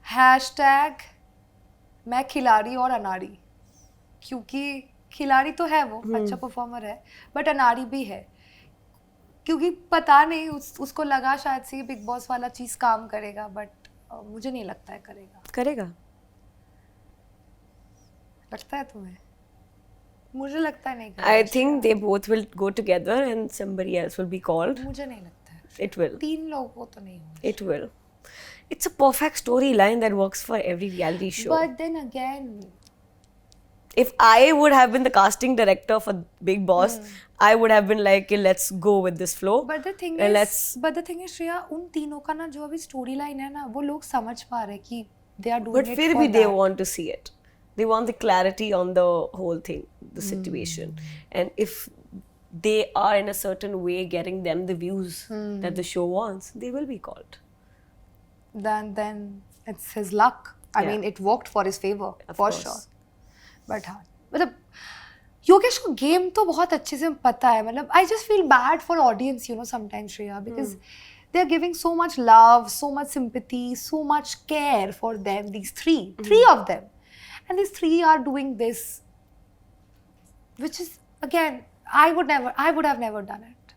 Hashtag मैं खिलाड़ी और अनाड़ी, क्योंकि खिलाड़ी तो है वो, अच्छा परफॉर्मर है, बट अनाड़ी भी है. क्योंकि पता नहीं उसको लगा शायद से बिग बॉस वाला चीज काम करेगा, बट मुझे नहीं लगता है करेगा. लगता है तुम्हें? मुझे लगता है नहीं करेगा. I think they both will go together and somebody else will be called. मुझे नहीं लगता है. It will. 3 लोगों तो नहीं होंगे. It will. It's a perfect storyline that works for every reality show. But then again, if I would have been the casting director for Big Boss, I would have been like, okay, let's go with this flow. but the thing and is Shreya, उन तीनों का ना जो अभी story line है ना, वो लोग समझ पा रहे कि they are doing But it फिर for भी they that. want to see it. They want the clarity on the whole thing, the situation. And if they are in a certain way getting them the views that the show wants, they will be called. Then it's his luck. I Yeah. mean, it worked for his favor, Of for course. sure. But हाँ, मतलब योगेश को game तो बहुत अच्छे से पता है. मतलब I just feel bad for audience, sometimes Shreya, because they are giving so much love, so much sympathy, so much care for them. These three of them, and these 3 are doing this, which is again, I would have never done it.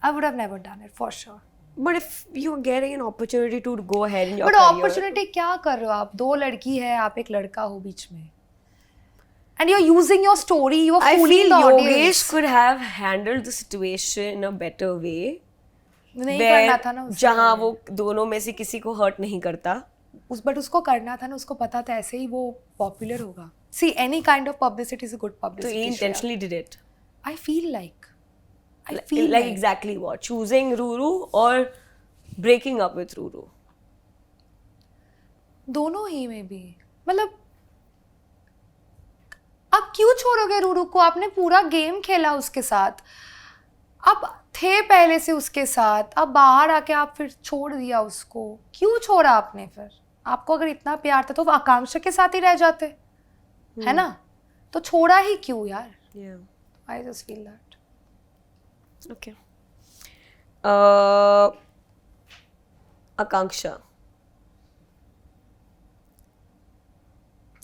I would have never done it for sure. But if you're getting an opportunity to go ahead in your But career, opportunity क्या कर रहे हो आप? 2 लड़की है, आप एक लड़का हो बीच में. And you're using your story, you're I fooling feel the Yogesh audience. could have handled the situation in a better way. नहीं करना था ना Where उसको. जहाँ वो दोनों में से किसी को hurt नहीं करता. बट उसको करना था ना, उसको पता था ऐसे ही वो पॉपुलर होगा. See, any kind of publicity is a good So publicity. he intentionally did it. I feel like Like exactly what? Choosing Ruru or breaking up with Ruru? दोनों ही में भी. मतलब आप क्यों छोड़ोगे रूरू को? आपने पूरा गेम खेला उसके साथ, आप थे पहले से उसके साथ, अब बाहर आके आप फिर छोड़ दिया उसको. क्यों छोड़ा आपने फिर? आपको अगर इतना प्यार था तो आकांक्षा के साथ ही रह जाते, है ना? तो छोड़ा ही क्यों यार? Yeah. I just feel that. Okay. Akanksha.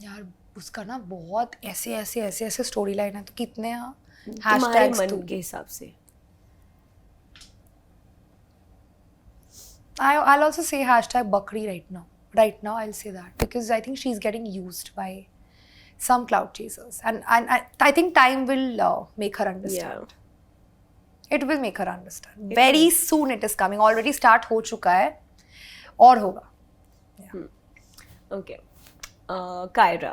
यार उसका ना बहुत ऐसे स्टोरी लाइन है, तो कितने तुम्हारे hashtags मन के हिसाब से. I'll also say hashtag Bakri right now. Right now, I'll say that because I think she's getting used by some cloud chasers, and I think time will make her understand. It will make her understand. Very soon it is coming. Already start हो चुका है और होगा. Okay. Kyra.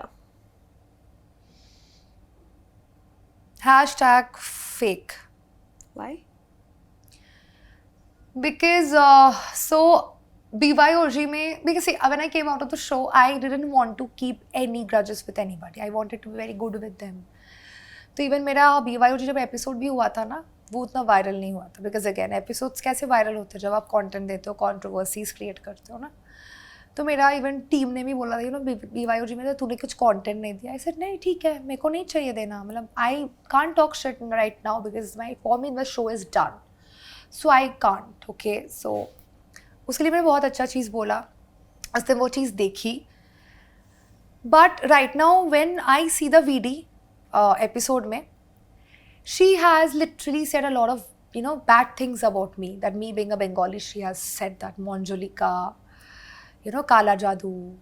#fake. Why? Because so BYOG में, because see, when I came out of the show, I didn't want to keep any grudges with anybody. I wanted to be very good with them. तो even मेरा BYOG जब episode भी हुआ था ना, वो उतना वायरल नहीं हुआ था, बिकॉज अगेन एपिसोड्स कैसे वायरल होते हैं जब आप कंटेंट देते हो, कंट्रोवर्सीज क्रिएट करते हो ना. तो मेरा इवन टीम ने भी बोला था, यू नो BYOG में, तो तूने कुछ कंटेंट नहीं दिया. आई सेड नहीं ठीक है, मेरे को नहीं चाहिए देना, मतलब I can't talk shit right now because my for me the show is done, so I can't. Okay, so उसके लिए मैंने बहुत अच्छा चीज़ बोला, उसने वो चीज़ देखी. But right now when I see the VD episode में, she has literally said a lot of, you know, bad things about me, that me being a Bengali, she has said that Monjolika, you know, Kala Jadoo,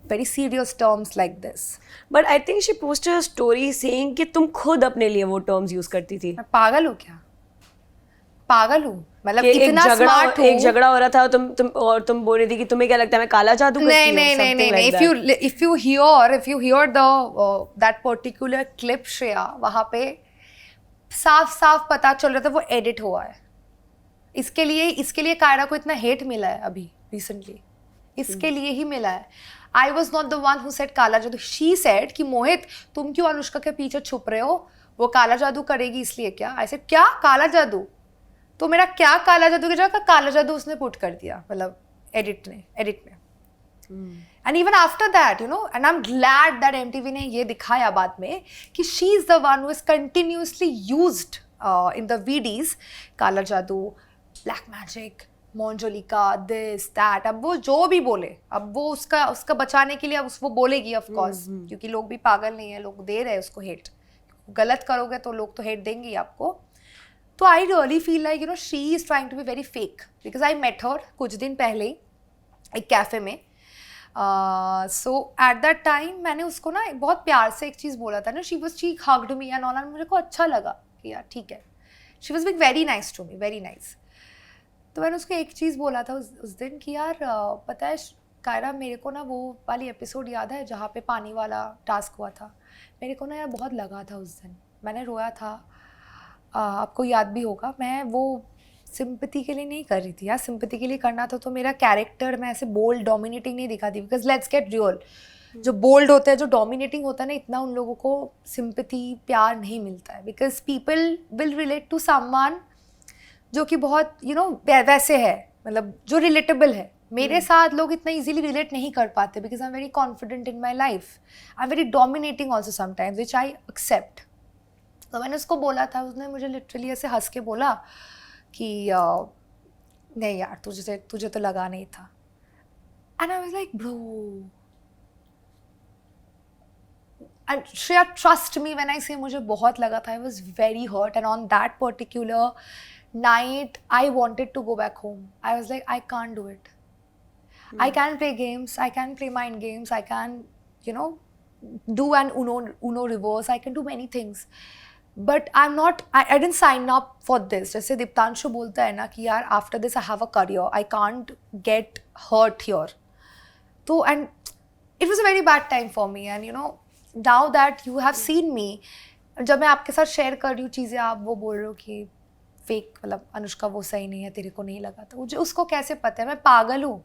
very serious terms like this. But I think she posted a story saying कि तुम खुद अपने लिए वो terms use करती थी. मैं पागल हूँ क्या? पागल हूँ, मतलब कि इतना स्मार्ट हूँ. एक झगड़ा हो रहा था और तुम बोल रही थी कि तुम्हें क्या लगता है मैं काला जादू करती हूँ. नहीं. If you hear the that particular clip, Shreya, वहाँ पे साफ पता चल रहा था वो एडिट हुआ है. इसके लिए कायरा को इतना हेट मिला है अभी रिसेंटली, इसके लिए ही मिला है. I was not the one who said काला जादू. शी सेड कि मोहित तुम क्यों अनुष्का के पीछे छुप रहे हो, वो काला जादू करेगी इसलिए क्या. आई सेड क्या काला जादू, तो मेरा क्या काला जादू की जगह काला जादू उसने पुट कर दिया, मतलब एडिट में. And even after that, you know, and I'm glad that MTV ने ये दिखाया बाद में कि she is the one who is continuously used in the VDs, काला जादू, black magic, Manjulika, this that. अब वो जो भी बोले, अब वो उसका बचाने के लिए अब वो बोलेगी of course, क्योंकि लोग भी पागल नहीं है, लोग दे रहे हैं उसको हेट. गलत करोगे तो लोग तो हेट देंगे ही आपको. तो I really feel like, you know, she is trying to be very fake, because I met her कुछ दिन पहले एक कैफे में. सो एट दैट टाइम मैंने उसको ना बहुत प्यार से एक चीज़ बोला था ना, she hugged me and all, and मुझे को अच्छा लगा कि यार ठीक है. She was being very nice to me, very nice. तो मैंने उसको एक चीज़ बोला था उस दिन कि यार पता है कायरा, मेरे को ना वो वाली एपिसोड याद है जहाँ पे पानी वाला टास्क हुआ था, मेरे को ना यार बहुत लगा था उस दिन, मैंने रोया था. आपको याद भी होगा, मैं वो सिंपैथी के लिए नहीं कर रही थी यार. सिंपैथी के लिए करना था तो मेरा कैरेक्टर मैं ऐसे बोल्ड डोमिनेटिंग नहीं दिखाती, बिकॉज लेट्स गेट रियल, जो बोल्ड होता है, जो डोमिनेटिंग होता है ना, इतना उन लोगों को सिंपैथी प्यार नहीं मिलता है, because people will relate to someone जो कि बहुत यू नो वैसे है, मतलब जो रिलेटेबल है. मेरे साथ लोग इतना इजीली रिलेट नहीं कर पाते, because I am very confident in my life. I am very dominating also sometimes, which I accept. तो मैंने उसको बोला था, उसने मुझे लिटरली ऐसे हंस के बोला कि नहीं यार तुझे तो लगा नहीं था. And I was like bro, and Shreya trust me when I say मुझे बहुत लगा था. I was very hurt, and on that particular night I wanted to go back home. I was like I can't do it. I can play games, I can play mind games, I can you know do an uno reverse, I can do many things, but I'm not, I didn't sign up for this. जैसे दीप्तांशु बोलता है ना कि यार after this I have a career, I can't get hurt here. तो and it was a very bad time for me, and you know now that you have seen me, जब मैं आपके साथ शेयर कर रही हूँ चीज़ें, आप वो बोल रहे हो कि फेक, मतलब अनुष्का वो सही नहीं है, तेरे को नहीं लगा. तो मुझे उसको कैसे पता है, मैं पागल हूँ.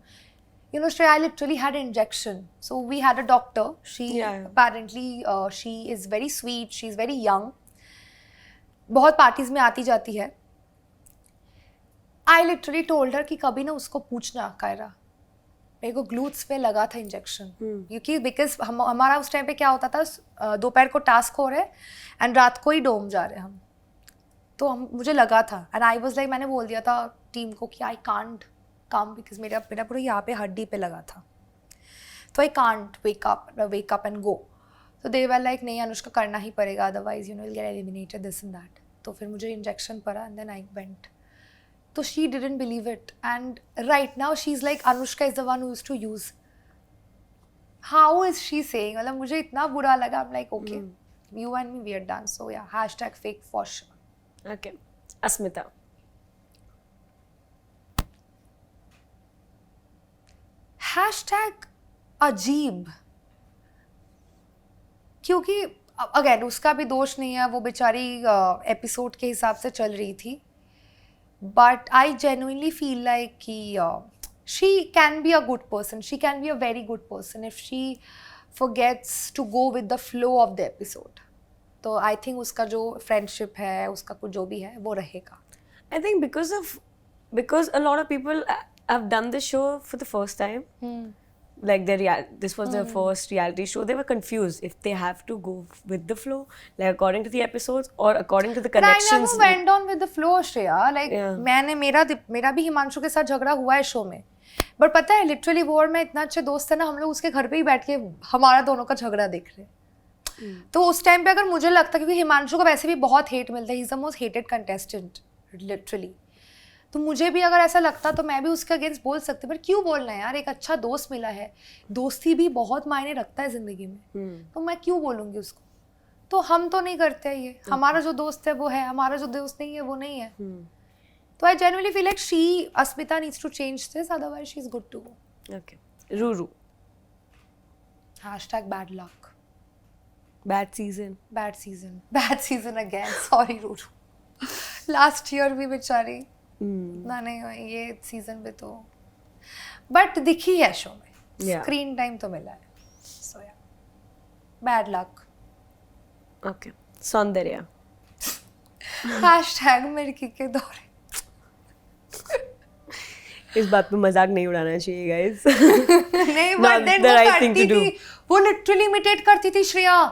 You know, Shreya, I literally had an injection. So we had a doctor. She apparently, she is very sweet. She's very young. बहुत पार्टीज में आती जाती है. I literally told her कि कभी ना उसको पूछना कायरा, मेरे को ग्लूट्स पे लगा था इंजेक्शन. क्योंकि बिकॉज हमारा उस टाइम पे क्या होता था, दोपहर को टास्क हो रहे एंड रात को ही डोम जा रहे हम. तो मुझे लगा था, एंड आई वॉज लाइक, मैंने बोल दिया था टीम को कि आई कांट कम, बिकॉज मेरा पूरा यहाँ पे हड्डी पे लगा था. तो I can't wake up and go. तो दे वर लाइक नहीं अनुष्का करना ही पड़ेगा, otherwise you know will get eliminated, this and that. तो फिर मुझे इंजेक्शन पड़ा एंड देन आई वेंट. तो she didn't believe it, and right now she is like Anushka is the one who used to use. How is she saying, मतलब मुझे इतना बुरा लगा. I am like okay, you and me we are done. So yeah #fake for sure. Okay, Asmita. #अजीब, क्योंकि again उसका भी दोष नहीं है, वो बेचारी एपिसोड के हिसाब से चल रही थी. But I genuinely feel like she can be a good person. She can be a very good person if she forgets to go with the flow of the episode. तो I think उसका जो friendship है, उसका कुछ जो भी है, वो रहेगा. I think because a lot of people have done this show for the first time. Like this was their first reality show. They were confused if they have to go with the flow, like according to the episodes or according to the But I connections. never went on with the flow, Shreya. Like Yeah. मैंने मेरा भी हिमांशु के साथ झगड़ा हुआ है show में. But पता है लिटरली वो और मैं इतना अच्छे दोस्त है ना, हम लोग उसके घर पे ही बैठ के हमारा दोनों का झगड़ा देख रहे हैं. तो उस टाइम पे अगर मुझे लगता, क्योंकि हिमांशु को वैसे भी बहुत हेट मिलता है, he is the most hated contestant literally, तो मुझे भी अगर ऐसा लगता तो मैं भी उसके अगेंस्ट बोल सकती. पर क्यों बोलना है यार, एक अच्छा दोस्त मिला है, दोस्ती भी बहुत मायने रखता है जिंदगी में, तो मैं क्यों बोलूँगी उसको. तो हम तो नहीं करते हैं ये, हमारा जो दोस्त है वो है, हमारा जो दोस्त नहीं है वो नहीं है. तो I genuinely feel like Asmita needs to change this, otherwise she is good to go. Okay. Ruru. #bad luck. Bad season. Bad season. Bad season again. Sorry Ruru. Last year भी बेचारी ना नहीं हुई, ये सीजन पे तो बट दिखी है शो में, Yeah. स्क्रीन टाइम तो मिला है. सो या बैड लक. Okay. Saundarya. #मिर्की के दौरे. इस बात पे मजाक नहीं उड़ाना चाहिए guys. नहीं Not बट देन the वो right thing करती to do. थी, वो लिटरली इमिटेट करती थी श्रेया,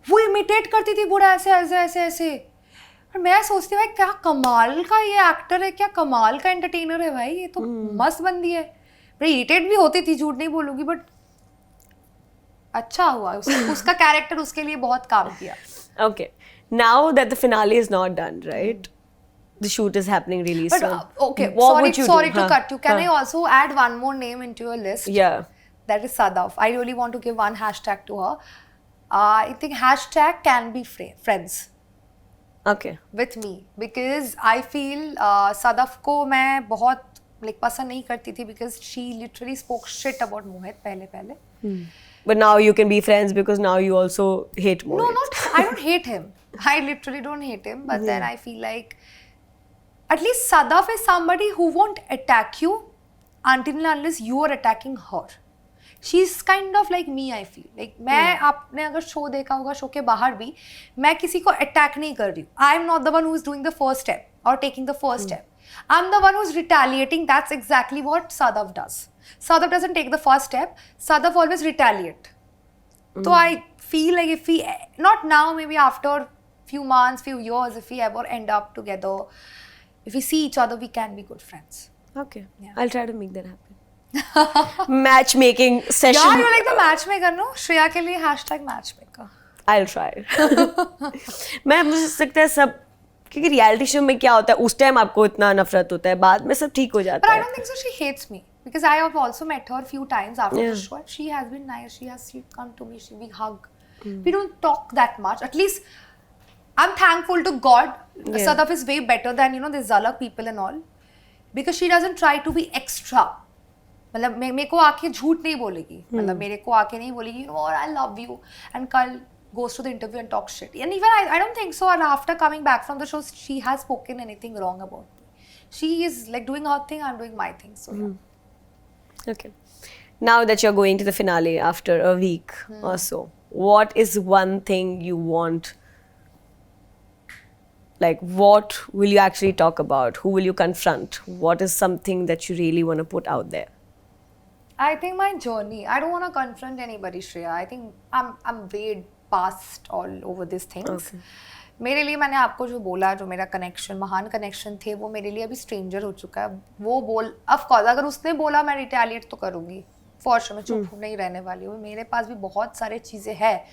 वो इमिटेट करती थी बुरा ऐसे ऐसे ऐसे ऐसे. और मैं सोचती हूँ भाई क्या कमाल का ये एक्टर है, क्या कमाल का एंटरटेनर है भाई, ये तो मस्त बंदी है. बड़ी इरिटेट भी होती थी, झूठ नहीं बोलूंगी, बट अच्छा हुआ उसका कैरेक्टर उसके लिए बहुत काम किया. Okay. Now that the finale is not done, right? The shoot is happening really But soon. okay, What would you sorry do? to Huh? cut you. Can Huh. I also add one more name into your list? Yeah. That is Sadaf. I really want to give one hashtag to her. I think hashtag can be friends Okay. with me because I feel Sadaf को मैं बहुत like पसंद नहीं करती थी because she literally spoke shit about Mohit पहले. But now you can be friends because now you also hate Mohit. No, not I don't hate him. I literally don't hate him. But then I feel like at least Sadaf is somebody who won't attack you until and unless you are attacking her. She's kind of like me, I feel. Like मैं आपने अगर show देखा होगा, show के बाहर भी मैं किसी को अटैक नहीं कर रही हूँ. I am not the one who is doing the first step or taking the first step. I'm the one who's retaliating. That's exactly what Sadaf does. Sadaf doesn't take the first step. Sadaf always retaliate. So I feel like if we, not now, maybe after few months, few years, if we ever end up together, if we see each other, we can be good friends. Okay. Yeah. I'll try to make that happen. Matchmaking session. Yeah, you're like the matchmaker, no? Shreya के लिए hashtag matchmaker. I'll try. मैं मुझे लगता है सब, क्योंकि reality show में क्या होता है उस टाइम आपको इतना नफरत होता है, बाद में सब ठीक हो But जाता I है. don't think so. She hates me because I have also met her a few times after Yeah. the show. And she has been nice. She come to me. We hug. We don't talk that much. At least I'm thankful to God. Yeah. Sadaf is way better than the Zalak people and all because she doesn't try to be extra. मतलब मेरे को आके झूठ नहीं बोलेगी, मतलब मेरे को आके नहीं बोलेगी I love you and कल goes to the interview and talks shit. And even I don't think so. And after coming back from the show, she has spoken anything wrong about me. She is like doing her thing, I'm doing my thing. So yeah. Okay. Now that you're going to the finale after a week or so, what is one thing you want? Like, what will you actually talk about? Who will you confront? What is something that you really want to put out there? I think my journey. I don't want to confront anybody, Shreya. I think I'm way past all over these things. Okay. मेरे लिए मैंने आपको जो बोला, जो मेरा connection, महान connection थे, वो मेरे लिए अभी स्ट्रेंजर हो चुका है. वो बोल, ऑफ कोर्स अगर उसने बोला मैं रिटेलिएट तो करूँगी, फॉर श्योर. मैं चुप नहीं रहने वाली हूँ. मेरे पास भी बहुत सारे चीज़ें हैं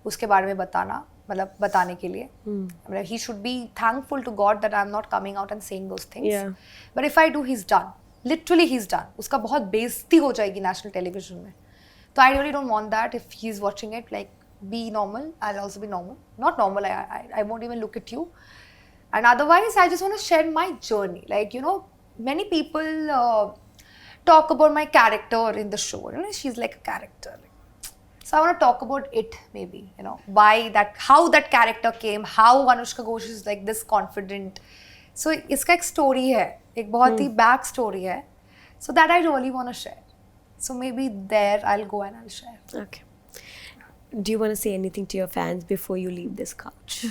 उसके बारे में बताना, मतलब बताने के लिए. मतलब he should be thankful to God that I'm not coming out and saying those things. Yeah. But if I do, he's done. Literally he's done. उसका बहुत बेइज्जती हो जाएगी नेशनल टेलीविजन में. तो I really don't want that. If he's watching it, like, be normal. I'll also be normal. Not normal. I won't even look at you. And otherwise, I just want to share my journey. Like, many people talk about my character in the show. She's like a character. So I want to talk about it, maybe, you know, why that, how that character came, how Anushka Ghosh is like this confident. So इसका एक story है, एक बहुत ही back story है. So that I really want to share. So maybe there I'll go and I'll share. Okay. Do you want to say anything to your fans before you leave this couch?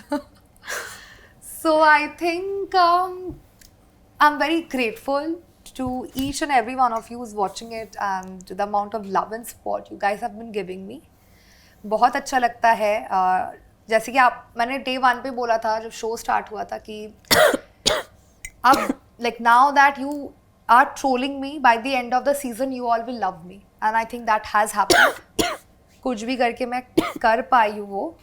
So I think I'm very grateful to each and every one of you who's watching it and the amount of love and support you guys have been giving me. बहुत अच्छा लगता है. जैसे कि मैंने day 1 पे बोला था जब show start हुआ था कि अब like now that you are trolling me, by the end of the season you all will love me, and I think that has happened. कुछ भी करके मैं कर पाई हूँ वो.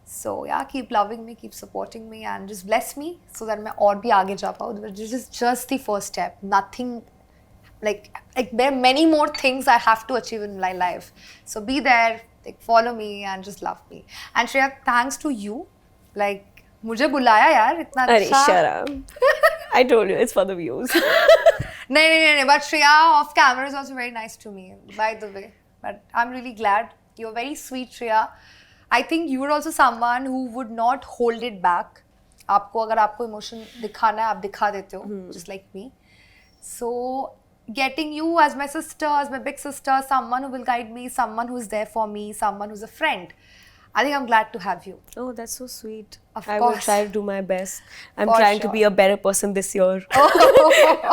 So yeah, keep loving me, keep supporting me, and just bless me so that मैं और भी आगे जा पाऊँ. This is just the first step. Nothing like there are many more things I have to achieve in my life. So be there, like follow me and just love me. And Shreya, thanks to you, like मुझे बुलाया यार इतना अच्छा. Shut up. I told you it's for the views. नहीं. But Shreya off camera is also very nice to me, by the way. But I'm really glad. You're very sweet, Shreya. I think you are also someone who would not hold it back. आपको अगर आपको emotion दिखाना है आप दिखा देते हो, just like me. So getting you as my sister, as my big sister, someone who will guide me, someone who is there for me, someone who's a friend. I think I'm glad to have you. Oh, that's so sweet. Of I will course. try to do my best. I'm For trying to sure. be a better person this year.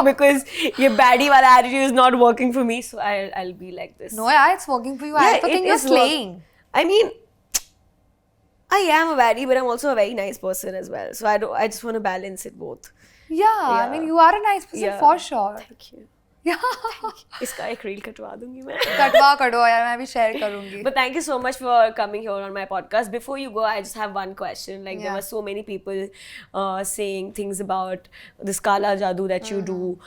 Because your baddie wala attitude is not working for me, so I'll be like this. No, yeah, it's working for you. I also it think you're is work- slaying. I mean, I am a baddie, but I'm also a very nice person as well. So I just want to balance it both. Yeah, I mean, you are a nice person Yeah. for sure. Thank you. Yeah. इसका एक reel कटवा दूंगी मैं. कटवा यार मैं भी share करूँगी. But thank you so much for coming here on my podcast. Before you go, I just have one question. Like there Yeah. were so many people saying things about this Kala Jadoo that you do.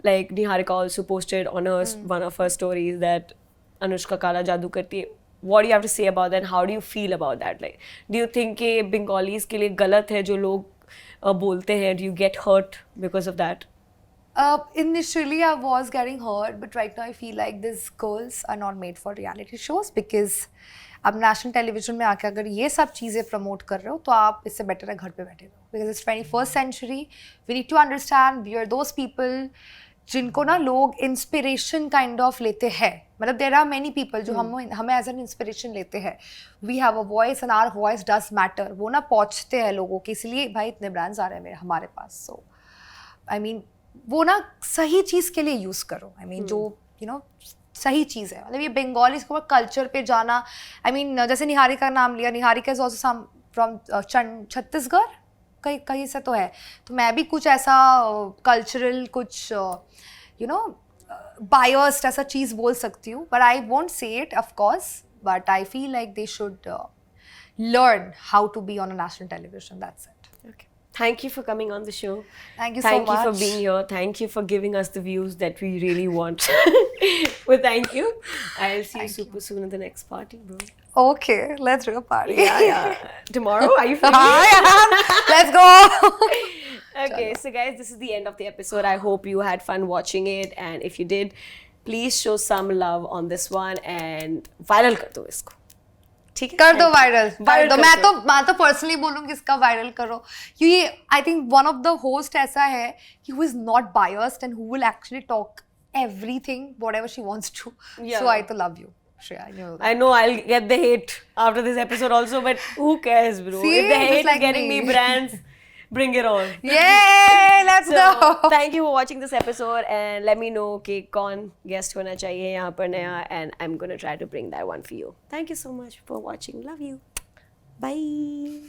Like Niharika also posted on her one of her stories that Anushka Kala Jadoo करती है. What do you have to say about that? And how do you feel about that? Like, do you think कि Bengalis के लिए गलत है जो लोग बोलते हैं? Do you get hurt because of that? Initially, I was getting hurt, but right now I feel like these girls are not made for reality shows because अब national television में आके अगर ये सब चीज़ें promote कर रहे हो तो आप इससे better है घर पे बैठे रहो. Because it's 21st century, we need to understand we are those people जिनको ना लोग inspiration kind of लेते हैं. मतलब there are many people जो हमें as an inspiration लेते हैं. We have a voice and our voice does matter. वो ना पहुँचते हैं लोगों के, इसलिए भाई इतने brands आ रहे हैं हमारे पास. So I mean वो ना सही चीज़ के लिए यूज़ करो. I mean जो you know सही चीज़ है. मतलब ये बंगाली को कल्चर पे जाना. I mean जैसे निहारिका का नाम लिया, Niharika is also some from Chhattisgarh कहीं से तो है. तो मैं भी कुछ ऐसा कल्चरल कुछ you know biased ऐसा चीज़ बोल सकती हूँ. But I won't say it of course. But I feel like they should learn how to be on a national television. That's it. Okay. Thank you for coming on the show. Thank you so Thank you much. for being here. Thank you for giving us the views that we really want. Well, thank you. I'll see you super soon at the next party, bro. Okay, let's do a party. Yeah. Tomorrow? Are you free? Let's go. Okay, so guys, this is the end of the episode. I hope you had fun watching it. And if you did, please show some love on this one and viral कर दो इसको. ठीक है? कर दो viral. Viral कर दो. मैं तो पर्सनली बोलूँगी इसका वायरल करो. क्योंकि I think one of the host ऐसा है कि who is not biased and who will actually talk everything whatever she wants to. Yeah. So I to love you, Shreya. I know that. I know I'll get the hate after this episode also, but who cares, bro? See, if the just hate like is getting me brands, bring it on. Yay! Let's So, go. thank you for watching this episode and let me know कि कौन guest होना चाहिए यहाँ पर नया, and I'm gonna try to bring that one for you. Thank you so much for watching. Love you. Bye.